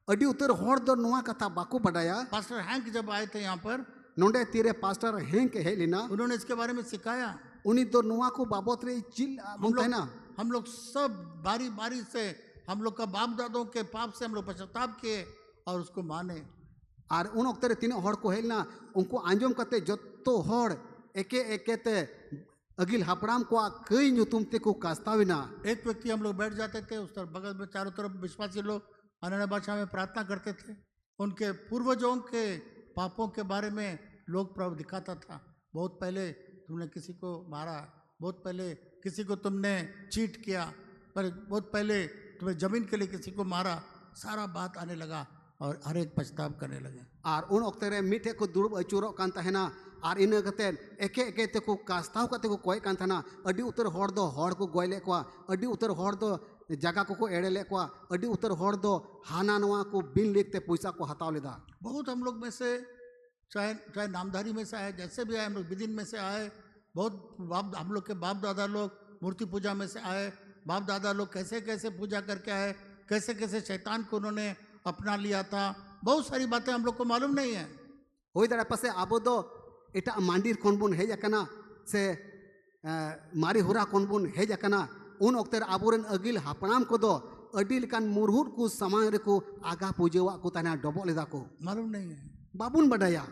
अड्डी उत्तर होड़ दो नुआ कथा बाको बढ़ाया। पास्टर हैंक जब आए थे यहाँ पर, नोंडे तीरे पास्टर हैंक है लेना, उन्होंने इसके बारे में सिखाया। उन्हीं दो नुआ को बाबत रे चिल बोलते हैं ना। हम लोग सब बारी बारी से हम लोग का बाप दादों के पाप से हम लोग पश्चाताप किए और उसको माने। और उन वक्त तीन होड़ को हेलना उनको आंजम करते जो तो होड़ एके एके ते अगिल हापड़ाम को कई न्यूतुम ते को कास्ताविना। एक व्यक्ति हम लोग बैठ जाते थे, उस तरफ बगल में चारों तरफ विश्वासी लोग अन्य भाषा में प्रार्थना करते थे। उनके पूर्वजों के पापों के बारे में लोग प्रभु दिखाता था। बहुत पहले तुमने किसी को मारा, बहुत पहले किसी को तुमने चीट किया, पर बहुत पहले तुम्हें जमीन के लिए किसी को मारा। सारा बात आने लगा और हर एक पछताव करने लगे। और उन वक्त रे मिठे को दुरुब अचूरो कान तहना और इन कते एके एके ते को कास्ताव कते को कोई कान तहना। अड्डी उत्तर होड़ दो होड़ को गोयले को, अड्डी उत्तर होड़ दो जगह को एड़ेले को, अड्डी उत्तर होड़ दो हाना नवा को बिन लिखते पैसा को हताव लेदा। बहुत हम लोग में से चाहे नामधारी में से आए, जैसे भी आए, हम लोग विदिन में से आए। बहुत हम लोग के बाप दादा लोग मूर्ति पूजा में से आए। बाप दादा लोग कैसे कैसे पूजा करके आए, कैसे कैसे शैतान को उन्होंने अपना लिया था। बहुत सारी बातें हम लोग को मालूम नहीं है। होई दड़ा पसे आबो दो एटा मांडीर कोन बुन हेज अकना से मारी हुरा कोन बुन हेज अकना। उन वक्त आबोरेन अगिल हापड़ाम को दो अडी लेकान मुरहुट को समाज रे को आगा पूजेवा को तना डबो लेदा को मालूम नहीं है। बाबुन बडाया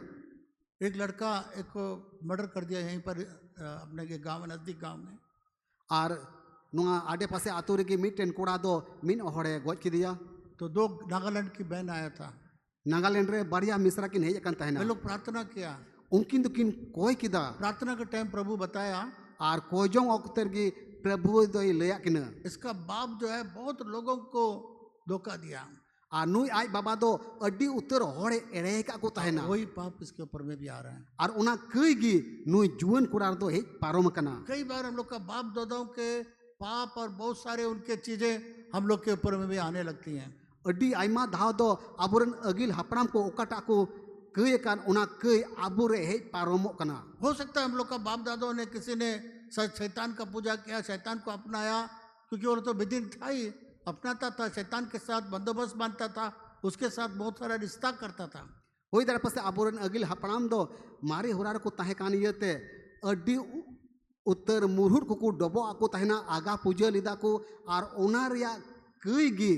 एक लड़का एक को मर्डर कर दिया यहीं पर अपने के गांव में, नजदीक गांव में। और नुआ आडे पासे आतु रे के मिटेन कोड़ा दो मिन होड़े गोज की दिया। तो दो नागालैंड की बहन आया था। नागालैंड रे बढ़िया मिश्रा किन हेज अकन तहना। वे लोग प्रार्थना किया। उनकिन तो किन कोई किदा प्रार्थना के टाइम प्रभु बताया और कोजों वक्त की प्रभु दो लया किन इसका बाप जो है बहुत लोगों को धोखा दिया। और नुई आज बाबा दो अड्डी उत्तर होड़े एड़े का को तहना। वही पाप इसके ऊपर में भी आ रहा है। और उना कई गी नुई जुवन कुड़ार दो हे पारोम कना। कई बार हम लोग का बाप दादाओं के पाप और बहुत सारे उनके चीजें हम लोग के ऊपर में भी आने लगती हैं। अड्डी आइमा धाव दो आबुरन अगिल हापड़ाम को ओकाटा को कई कान उना कई आबुरे हे पारोमो कना। हो सकता है हम लोग का बाप दादाओं ने किसी ने शैतान का पूजा किया, शैतान को अपनाया, क्योंकि वो तो विदिन था ही, अपनाता था, शैतान के साथ बंदोबस्त बांधता था, उसके साथ बहुत सारा रिश्ता करता था। होई दर पसे आबुरन अगिल हापड़ाम दो मारे हुरार को ताहे कान इयते अड्डी उत्तर मुरहुट को डबो आको तहना आगा पूजा लिदा को। और उना रिया कई गी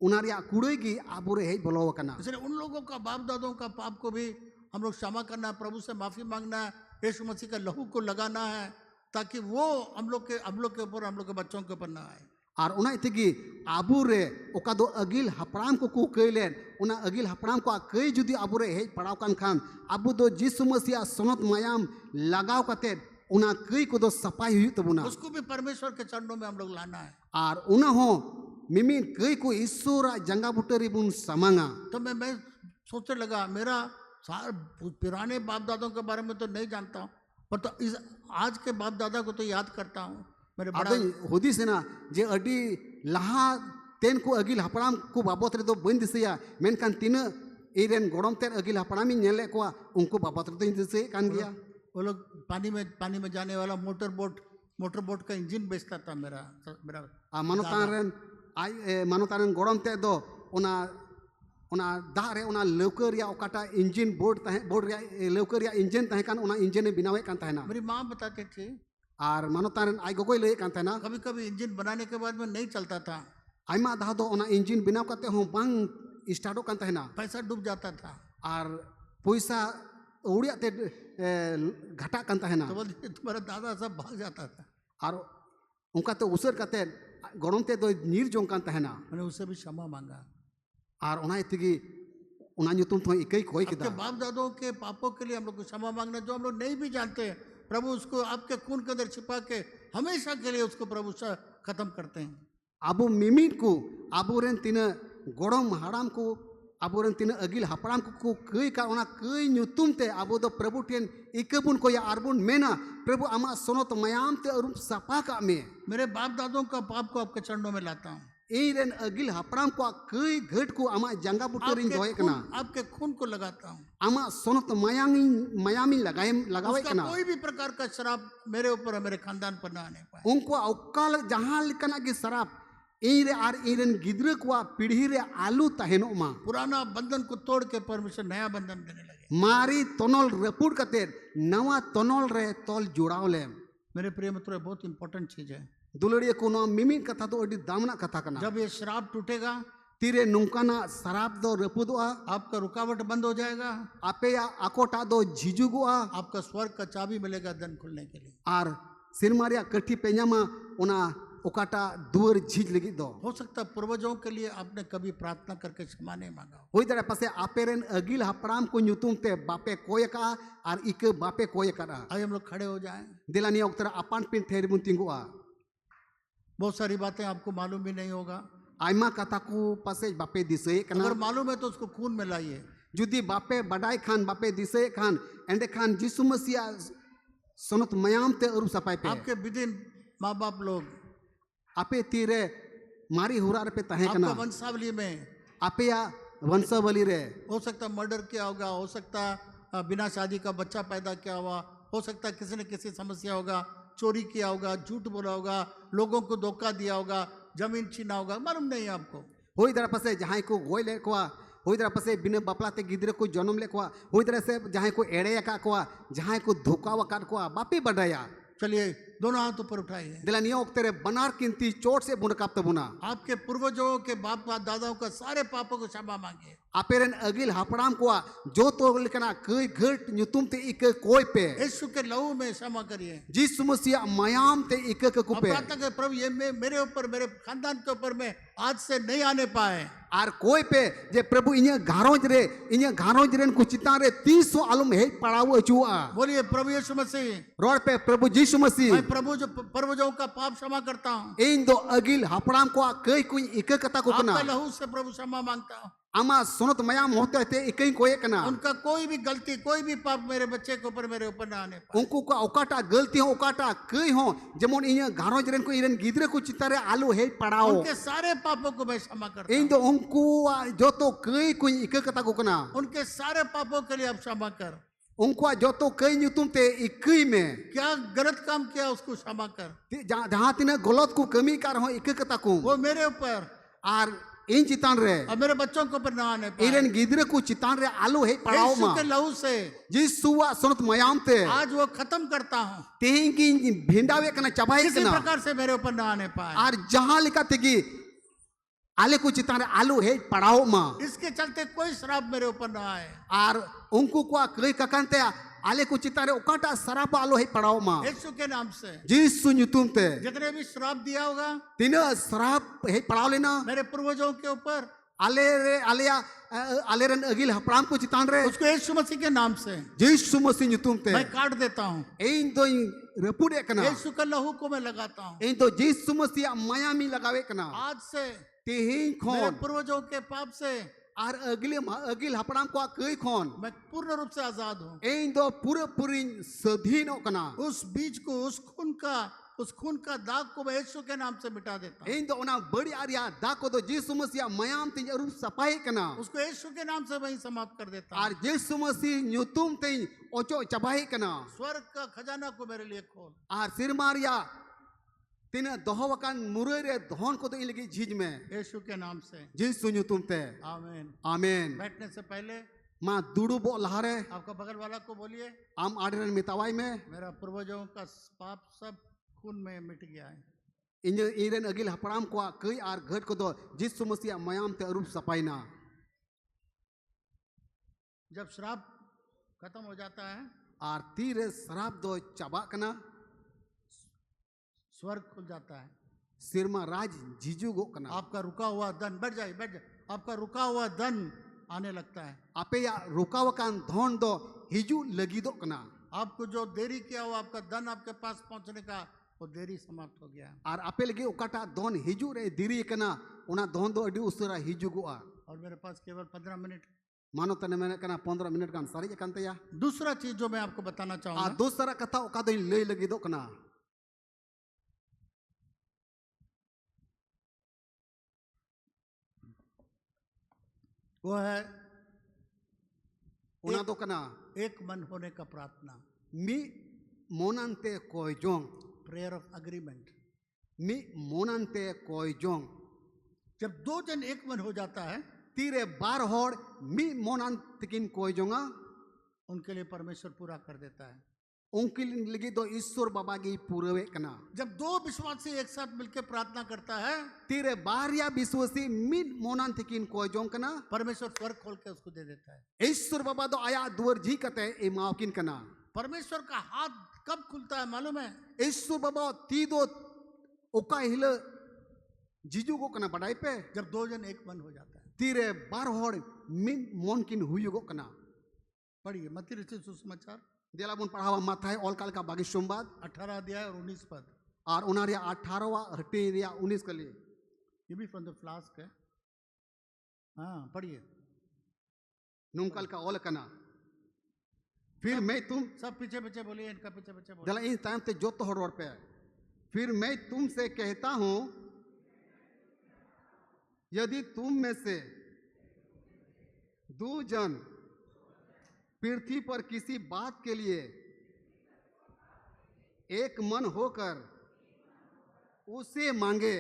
उना रिया कुड़े गी आबुरे हे बोलो कना। इसलिए उन लोगों का बाप दादों का पाप को भी हम लोग क्षमा करना है, प्रभु से माफी मांगना है, यीशु मसीह का लहू को लगाना है, ताकि वो हम लोग के ऊपर, हम लोग के बच्चों के ऊपर ना आए। और उना इतगी आबुरे ओका दो अगिल हापड़ाम को कईलेन उना अगिल हापड़ाम को कई जुदी आबुरे हे पड़ाव कान खान आबु दो यीशु मसीह सनत मायाम लगाव कते उना कई को दो सफाई हुई तबुना। उसको भी परमेश्वर के चरणों में हम लोग लाना है। और उना हो मिमिन कई को ईश्वर जंगा बुटरी बुन समांगा। तो मैं सोचने लगा, मेरा पुराने बाप दादों के बारे में तो नहीं जानता हूँ, पर तो इस आज के बाप दादा को तो याद करता हूँ। मेरे बड़ा हुदी से ना जे अडी लहा तेन को अगिल हापड़ाम को बाबत रे दो बन दिसया मेनखान तीन इरेन गोड़म तेन अगिल हापड़ामी नेले को उनको बाबत रे तो दिसे कान गया। वो लोग पानी में जाने वाला मोटर बोट का इंजन बेचता था मेरा मानोतान गोड़म ते दो उना दा रे उना लौकर या ओकाटा इंजन बोर्ड रे लौकर या इंजन तहे कान उना इंजन ने बनावे कान तहेना। मेरी माँ बताते थे। आर मानोतान आई गोगोय लय कान तहना कभी कभी इंजन बनाने के बाद में नहीं चलता था, आइमा दाह दो ओना इंजिन बिनाव काते हो बांग स्टार्टो कान तहना पैसा डूब जाता था। आर पैसा उड़िया ते घाटा कान तहना तो बोलते तुम्हारा दादा सब भाग जाता था। आर उनका तो उसर काते गरम ते दो नीर जों कान तहना मैंने उससे भी क्षमा मांगा। आर ओना इतगी ओना nyutum तो इकई कोई आपके किदा बाप दादों के पापों के लिए हम लोग को क्षमा मांगना, जो हम लोग नहीं भी जानते हैं, प्रभु उसको आपके खून के अंदर छिपा के हमेशा के लिए उसको प्रभु से खत्म करते हैं। आबो मिमिट को आबोरेन तिना गरम हाराम को आबोरेन तिना अगिल हापराम को कई का ओना कई ᱧᱩᱛᱩᱢ ते आबो दो प्रभु ठेन इकबुन को या आरबुन मेना प्रभु आमा सोनत मयाम ते अरुप सपा का में मेरे बाप दादों का पाप को आपके चरणों में लाता हूँ। एरेन अगिल हापराम को कई घट को आमा जंगा बुटरिन दोय कना आपके खून को लगाता हूँ। आमा सोनत मयामी लगावे उसका कना कोई भी प्रकार का शराब मेरे ऊपर और मेरे खानदान पर ना आने पाए। उनको अवकाल जहां लिकना की शराब इरे आर इरेन गिद्र को पीढ़ी रे आलू तहनो मा पुराना बंधन को तोड़ के परमेश्वर नया बंधन देने लगे। मारी तनल रपुड़ कते नवा तनल रे तल जोड़ाव ले। मेरे प्रिय मित्रों, बहुत इंपॉर्टेंट चीज है। दुलड़िया को नो मिमिट कथा तो अडी दामना कथा कना जब ये शराब टूटेगा, तीरे नुंकाना शराब दो रपुदोआ आपका रुकावट बंद हो जाएगा, आपे या आकोटा दो झिजुगुआ आपका स्वर्ग का चाबी मिलेगा धन खुलने के लिए। आर सिरमारिया कठी पेኛमा ओना ओकाटा दुअर झिज लगी दो हो सकता है पूर्वजों के लिए आपने कभी प्रार्थना करके क्षमा नहीं मांगा हो। होई दरे पासे आपेरेन अगिल हापराम को ᱧᱩᱛᱩᱢ ते बापे कोयका आर इक बापे कोयका आइए हम लोग खड़े हो जाएं। दिलानी उक्तर अपान पिन थेर बुन तिंगुआ। बहुत सारी बातें आपको मालूम भी नहीं होगा, आयमा कथा को पासे बापे दिसे कना अगर मालूम है तो उसको खून में लाइए। जुदी बापे बडाई खान बापे दिसे खान एंडे खान जिसु मसीहा सनत मयाम ते अरु सपाई पे आपके विदिन माँ बाप लोग आपे तीरे मारी हुरार पे तहे आपका कना वंशावली में आपे या वंशावली रे हो सकता मर्डर किया होगा, हो सकता बिना शादी का बच्चा पैदा किया हुआ, हो सकता किसी न किसी समस्या होगा, चोरी किया होगा, झूठ बोला होगा, लोगों को धोखा दिया होगा, जमीन छीना होगा, मालूम नहीं है आपको। होई दरा पासे जहां को गोय ले कोआ होई दरा पासे बिना बापलाते गिद्रे को जन्म ले कोआ होई दरा से जहां को एड़े का कोआ जहां को धोखा वकार कोआ बापे बडाया। चलिए दोनों हाथ ऊपर उठाइए। दिलानिया उक्तरे बनार किंती चोट से बुनकाप तबुना आपके पूर्वजों के बाप दादाओं का सारे पापों को क्षमा मांगिए। आपेरन अगिल हापराम कोआ जो तो लिखना कई घट ᱧᱩᱛᱩᱢ ते इक कोई पे यीशु के लहू में क्षमा करिए। जिस मसीहा मयाम ते इक को पे प्रार्थना करें, प्रभु ये मेरे ऊपर मेरे खानदान के ऊपर में आज से नहीं आने पाए। आर कोई पे जे प्रभु इन्या घारोज रेन को चिता रे 300 आलम हे पड़ाव अचुआ। बोलिए प्रभु यीशु मसीह। रोड पे प्रभु यीशु मसीह मैं प्रभु जो पूर्वजों का पाप क्षमा करता हूँ। इन दो अगिल हापराम को कई कोई इक कथा को कना आपके लहू से प्रभु क्षमा मांगता हूँ। आमा सोनत मयाम होते थे इकई कोई कना उनका कोई भी गलती कोई भी पाप मेरे बच्चे के ऊपर मेरे ऊपर ना आने पाए। उनको का ओकाटा गलती हो ओकाटा कई हो जेमन इन्या घारोज रेन को इरन गिद्रे को चिता रे आलू हे पड़ाओ उनके सारे पापों को मैं क्षमा करता इन हूँ। दो उनको जो तो कई कोई इक कथा को कना उनके सारे पापों के लिए आप क्षमा कर। उनको जो तो कई ᱧᱩᱛᱩᱢ ते इकई में क्या गलत काम किया उसको क्षमा कर। जहां तिना गलत को कमी कर हो इक कथा को वो मेरे ऊपर आर इन चितान रे और मेरे बच्चों के ऊपर ना आने पाए। इरन गिद्रे को चितान रे आलू हे पड़ाओ यीशु मा के लहू से जिसुआ सोनत मयाम ते आज वो खत्म करता हूँ। तेहिं की भिंडावे कना चबाई किसी कना प्रकार से मेरे ऊपर ना आने पाए। आर जहां लिखा थे कि आले को चितान रे आलू हे पड़ाओ मा इसके चलते कोई शराब मेरे ऊपर ना आए। आर उनको को कई ककनते आले को चितान रे ओकाटा सराप आलू हे पड़ाओ मा यीशु के नाम से जिसु ᱧᱩᱛᱩᱢ ते जितने भी शराब दिया होगा तिना सराप हे पड़ाओ लेना मेरे पूर्वजों के ऊपर आले रे आलेया आलेरन अगिल हपराम को चितान रे उसको यीशु मसीह के नाम से जिसु मसीह ᱧᱩᱛᱩᱢ ते मैं काट देता हूँ। इन दो रपुडे कना यीशु का लहू को मैं लगाता हूँ। इन दो जिसु मसीह मयामी लगावे कना आज से तेहिं मेरे खोन पूर्वजों के पाप से आर अगिल हपराम को कई खोन मैं पूर्ण रूप से आजाद हूँ। इन दो पूरे पूरी सधीन कना उस बीज को उस खून का दाग को मैं यीशु के नाम से मिटा देता हूँ। इन दो ओना बड़ी आरिया दा को दो जिसु मसीह मयाम तिन अरु सफाई कना उसको यीशु के नाम से वही समाप्त कर देता हूँ। आर जिसु मसीह ᱧᱩᱛᱩᱢ तिन ओचो चबाई कना स्वर्ग का खजाना को मेरे लिए खोल। आर सिरमारिया तिन दोहवकान मुरई रे धन को दो इन लगी झीज में यीशु के नाम से जिसु ᱧᱩᱛᱩᱢ ते आमीन। आमेन बैठने से पहले मा दुडुबो लहारे आपका बगल वाला को बोलिए, आम आडरन मितावाई में मेरा पूर्वजों का पाप सब खून में मिट गया है। इरेन अगिल हपराम को कई आर घट को दो जिस मसीह मयाम ते अरूप सपाइना। जब श्राप खत्म हो जाता है आर तीरे शराब दो चाबा कना, स्वर्ग खुल जाता है, सिरमा राज जीजू गो कना। आपका रुका हुआ धन बैठ जाए, आपका रुका हुआ धन आने लगता है। आपे या रुकावकान धन दो हिजू लगी दो कना। आपको जो देरी किया हुआ आपका धन आपके पास पहुंचने का वो देरी समाप्त हो गया। आर आपे लगे उकाटा धन हिजू रे देरी कना, उना धन दो अडी उसरा हिजू गोआ। और मेरे पास केवल 15 मिनट, मानो तने मैंने कना 15 मिनट गान सारी जकान तया। दूसरा चीज जो मैं आपको बताना चाहूंगा, दूसरा कथा उका दो ले लगी दो कना, वो है उना दो कना एक मन होने का प्रार्थना, मी मोनांते कोई जोंग, प्रेयर ऑफ अग्रीमेंट। मी मोनांते कोई जोंग, जब दो जन एक मन हो जाता है तीरे बार होड़ मी मोनांत किन कोई जोंगा, उनके लिए परमेश्वर पूरा कर देता है। उनके लगी दो ईश्वर बाबा की पूरे कना। जब दो विश्वासी एक साथ मिलकर प्रार्थना करता है, तीरे बारिया विश्वासी मी मोनांत किन कोई जोंग कना, परमेश्वर स्वर्ग खोल के उसको दे देता है। ईश्वर बाबा दो आया दुवर जी कते ए मावकिन कना। परमेश्वर का हाथ कब खुलता है मालूम है? ईश्वर बाबा ती दो ओका हिल जीजू को कना बढ़ाई पे, जब दो जन एक मन हो जाता है। तीरे बार होड़ मिन मोन किन हुई को कना। पढ़िए मत्ती रचित सुसमाचार, देला बुन पढ़ावा माथा है ऑल काल का बागी सोमवार 18 अध्याय और 19 पद। और उनारिया 18वां हटे रिया 19 के लिए। ये भी फ्रॉम द फ्लास्क है। हाँ पढ़िए, नुमकल का ऑल कना। फिर मैं तुम सब पीछे पीछे बोलिए, इनका पीछे पीछे बोलिए। दला इन टाइम ते जो तो रोड पे है। फिर मैं तुमसे कहता हूं, यदि तुम में से दो जन पृथ्वी पर किसी बात के लिए एक मन होकर उसे मांगे,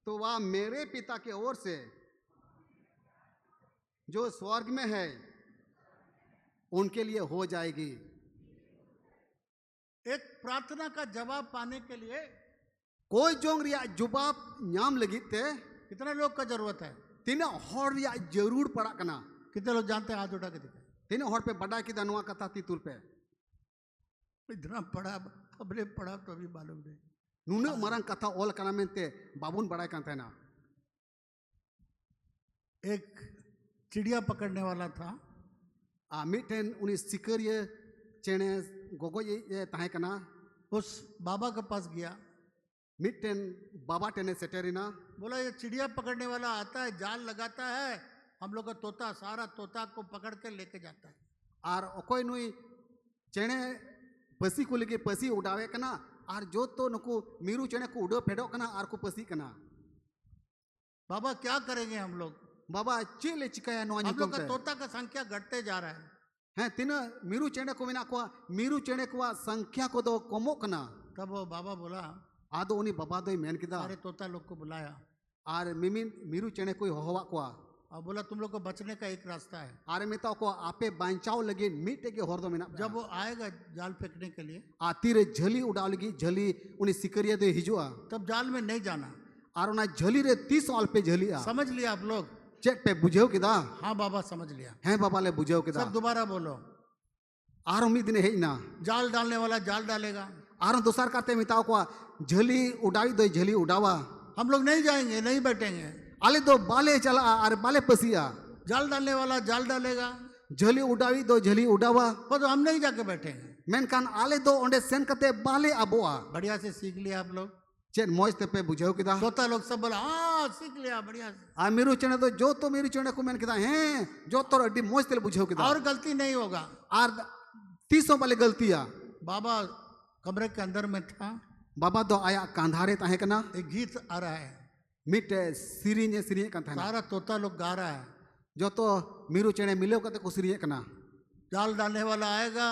तो वह मेरे पिता के ओर से जो स्वर्ग में है उनके लिए हो जाएगी। एक प्रार्थना का जवाब पाने के लिए कोई जोंग रिया जुबाब नाम लगी थे, कितने लोग का जरूरत है? तीन हॉर रिया जरूर पड़ा कना। कितने लोग जानते हैं? हाथ उठा के दिखाए। तीन हॉर पे बड़ा की दनुआ कथा तीतुल पे इतना पढ़ा, हमने पढ़ा तो अभी मालूम नहीं। नूने मरंग कथा ओल कना में ते बाबुन बड़ा करते ना। एक चिड़िया पकड़ने वाला था, मिटेन उन्हीं सिकरिये चेने गोगो ये ताहे कना। उस बाबा के पास गया, मिटेन बाबा टेने सेटेरिना, बोला ये चिड़िया पकड़ने वाला आता है, जाल लगाता है, हम लोग का तोता सारा तोता को पकड़ के लेके जाता है। और ओकोई नुई चेने पसी को लेके पसी उड़ावे कना, और जो तो नुको मीरू चेने को उड़ो फेडो कना और को पसी कना। बाबा क्या करेंगे हम लोग? बाबा चेले चिकाया नो हम लोग का तोता का संख्या घटते जा रहा है। हैं तीन मीरू चेने को मिना को मीरू चेने को संख्या को दो कोमो कना। तब वो बाबा बोला, आदो उन्हीं बाबा दो मेन किदा सारे तोता लोग को बुलाया और मिमिन मीरू चेने कोई होवा को और बोला तुम लोग को बचने का एक रास्ता है। आरे मिता को आपे बांचाओ लगे मीटे के होर दो मिना। जब वो आएगा जाल फेंकने के लिए, आतीरे झली उड़ा लगी, झली उन्हीं सिकरिया दे हिजुआ, तब जाल में नहीं जाना। और उन्हें झली रे 30 साल पे झली आ। समझ लिया आप लोग? चेक पे बुझेओ किदा? हाँ बाबा समझ लिया। हैं बाबा ले बुझेओ किदा? सब दोबारा बोलो। आर उम्मीद ने है ना, जाल डालने वाला जाल डालेगा। आर दूसर करते मिताओ को झली उड़ाई दो, झली उड़ावा। हम लोग नहीं जाएंगे, नहीं बैठेंगे। आले दो बाले चला और बाले पसिया। जाल डालने वाला जाल डालेगा, झली उड़ावी दो, झली उड़ावा। पर तो हम नहीं जाके बैठेंगे। मेनकान आले दो ओंडे सेन कते बाले अबोआ। बढ़िया से सीख लिया आप लोग। चेन मौज ते पे बुझेओ किदा? तोता लोग सब बोला हाँ सीख लिया बढ़िया से। आ मीरू चने तो जो तो मेरी चने को मैंने किदा हैं जो तो अड्डी मौज ते बुझेओ किदा? और गलती नहीं होगा। और 30 वाले गलतियां। बाबा कमरे के अंदर में था, बाबा दो आया कांधारे ताहे कना। एक गीत आ रहा है, मिटे सिरिने सिरिने कन थाना। सारा तोता लोग गा रहा है, जो तो मीरू चने मिले कते को सिरिने कना। जाल डालने वाला आएगा,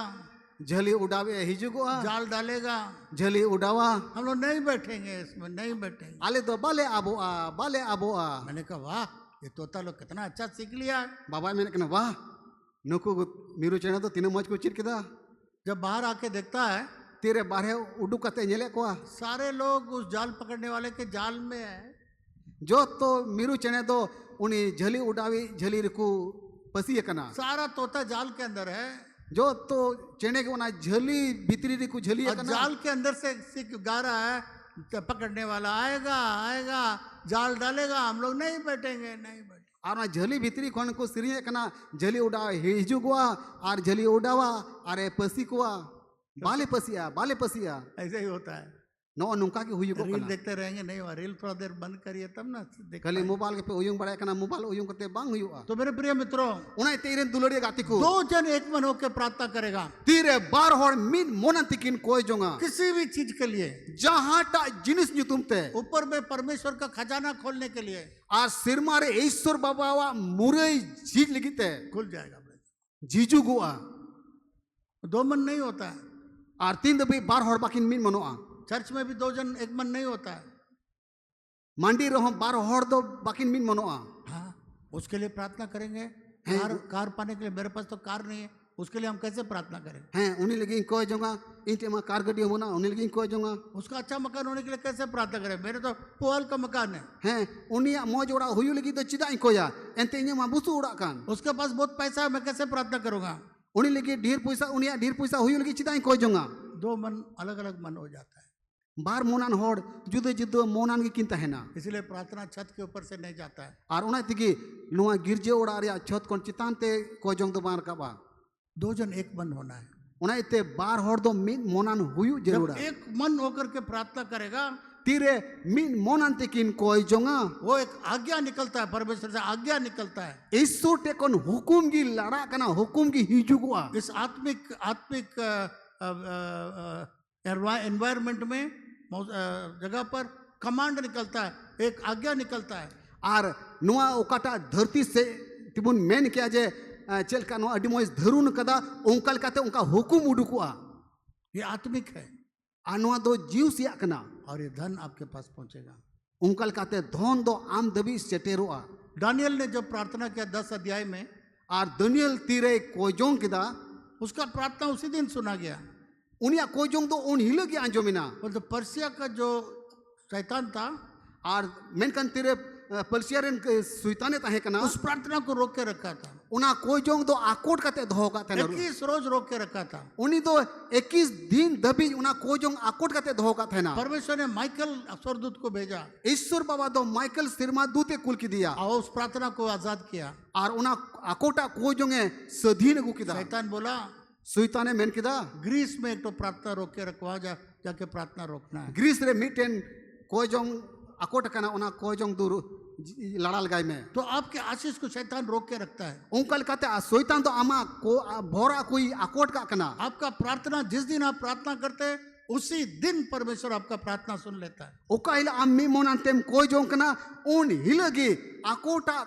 झली उड़ावे हिजुगो, जाल डालेगा, झली उड़ावा। हम लोग नहीं बैठेंगे, इसमें नहीं बैठेंगे। आले दो बाले आबो आ, बाले आबो आ। मैंने कहा वाह ये तोता लोग कितना अच्छा सीख लिया है। बाबा मैंने कहा वाह नुकु मीरू चने तो तीनों मौज को चिर किदा। जब बाहर आके देखता है तीरे बारहे उडुक कते नेले कोआ सारे लोग उस जाल पकड़ने वाले के जाल में है। जो तो मिरु चने दो उनी झली उडावी झली रिकु पसी कना सारा तोता जाल के अंदर है। जो तो चने के उना झली भीतरी रिकु झली और जाल के अंदर से सिक गा रहा है, पकड़ने वाला आएगा आएगा, जाल डालेगा, हम लोग नहीं बैठेंगे, नहीं बैठेंगे। और झली भीतरी खन को सिरिये कना झली उडा हिजुगवा और झली उडावा अरे पसी कुआ बाले पसिया ऐसे ही होता है। नो नुका के हुई को रील देखते रहेंगे नहीं हुआ, रील थोड़ा देर बंद करिए तब ना देख खाली मोबाइल के पे उयुंग बड़ा कना मोबाइल उयुंग करते बांग हुआ। तो मेरे प्रिय मित्रों, उना तेरे दुलड़िया गाती को दो जन एक मन होकर प्रार्थना करेगा तीरे बार होड़ मिन मोनंतिकिन कोई जोंगा किसी भी चीज के लिए, जहां टा जिनिस जुतुमते ऊपर में परमेश्वर का खजाना खोलने के लिए, और सिरमारे ईश्वर बाबावा मुरे चीज लिखिते खुल जाएगा। जीजू गुआ दो मन नहीं होता है। और तीन दबी बार होड़ बाकिन मिन मनोआ। चर्च में भी दो जन एक मन नहीं होता है। मंडी रहो बार होड़ दो बाकिन मिन मनोआ। हाँ, उसके लिए प्रार्थना करेंगे। कार पाने के लिए, मेरे पास तो कार नहीं है, उसके लिए हम कैसे प्रार्थना करें? हैं उन्हीं लगी कोई जोंगा इंटे में कार गड्डी होना उन्हीं लगी कोई जोंगा। उसका अच्छा मकान होने के लिए कैसे प्रार्थना करें? मेरे तो पुआल का मकान है। हैं उन्हीं मौज उड़ा हुई लगी तो चिदा कोया एंते इन्हें माबूसु उड़ा कान। उसके पास बहुत पैसा है, मैं कैसे प्रार्थना करूंगा? उन्हीं लगी ढेर पैसा हुई लगी चिदा कोई जोंगा। दो मन अलग अलग मन हो जाता है। बार मोनान होड़ जुदे जुदे मोनान की किंता है ना, इसलिए प्रार्थना छत के ऊपर से नहीं जाता है। और उना तिगी नुआ गिरजे उड़ा रिया छत कोन चितान ते कोई जोंग दो बार का बा। दो जन एक मन होना है। उना इते बार होड़ दो मिन मोनान हुई जरूर एक मन होकर के प्रार्थना करेगा तीरे मिन मोनान ते किन कोई जोंगा। वो एक आज्ञा निकलता है, परमेश्वर से आज्ञा निकलता है। ईश्वर ते कोन हुकुम की लड़ा कना हुकुम की हिजुगुआ। इस आत्मिक एनवायरमेंट में जगह पर कमांड निकलता है, एक आज्ञा निकलता है। और नुआ ओकाटा धरती से तिबुन मेन किया जे चल का नुआ अडी मोइस धरुन कदा ओंकल काते उनका हुकुम उडुकुआ। ये आत्मिक है। अनुआ दो जीव सिया कना और ये धन आपके पास पहुंचेगा। उनकल काते धन दो आम दबी सेटेरोआ। दानियल ने जब प्रार्थना किया 10 अध्याय में, और दानियल तीरे कोजोंग किदा उसका प्रार्थना उसी दिन सुना गया। उनिया कोजोंग दो उन हिलो की आंजोमिना। तो पर्सिया का जो शैतान था और मेनकन तीरे पर्सियारन सुइताने ताहे कना उस प्रार्थना को रोक के रखा था। उना कोजोंग दो आकोट काते धोगा थे 21 रोज रोक के रखा था। उनी दो 21 दिन दबी उना कोजोंग आकोट काते धोगा थे ना। परमेश्वर ने माइकल स्वर्गदूत को भेजा। ईश्वर बाबा दो माइकल सिरमा दूते कुल की दिया और उस प्रार्थना को आजाद किया। और उना आकोटा कोजोंगे सधीन गु किदा। शैतान बोला, सुइताने मेन किदा ग्रीस में एक तो प्रार्थना रोक के रखवा जाके प्रार्थना रोकना है। ग्रीस रे मिटेन कोजोंग अकोट कना उना कोजोंग दूर लड़ाल गाय में। तो आपके आशीष को शैतान रोक के रखता है। उनकल कहते शैतान तो आमा को भोरा कोई अकोट का कना। आपका प्रार्थना जिस दिन आप प्रार्थना करते हैं उसी दिन परमेश्वर आपका प्रार्थना सुन लेता है। ओका हिला अम्मी मोनांतेम कोजोंग कना उन हिलगी अकोटा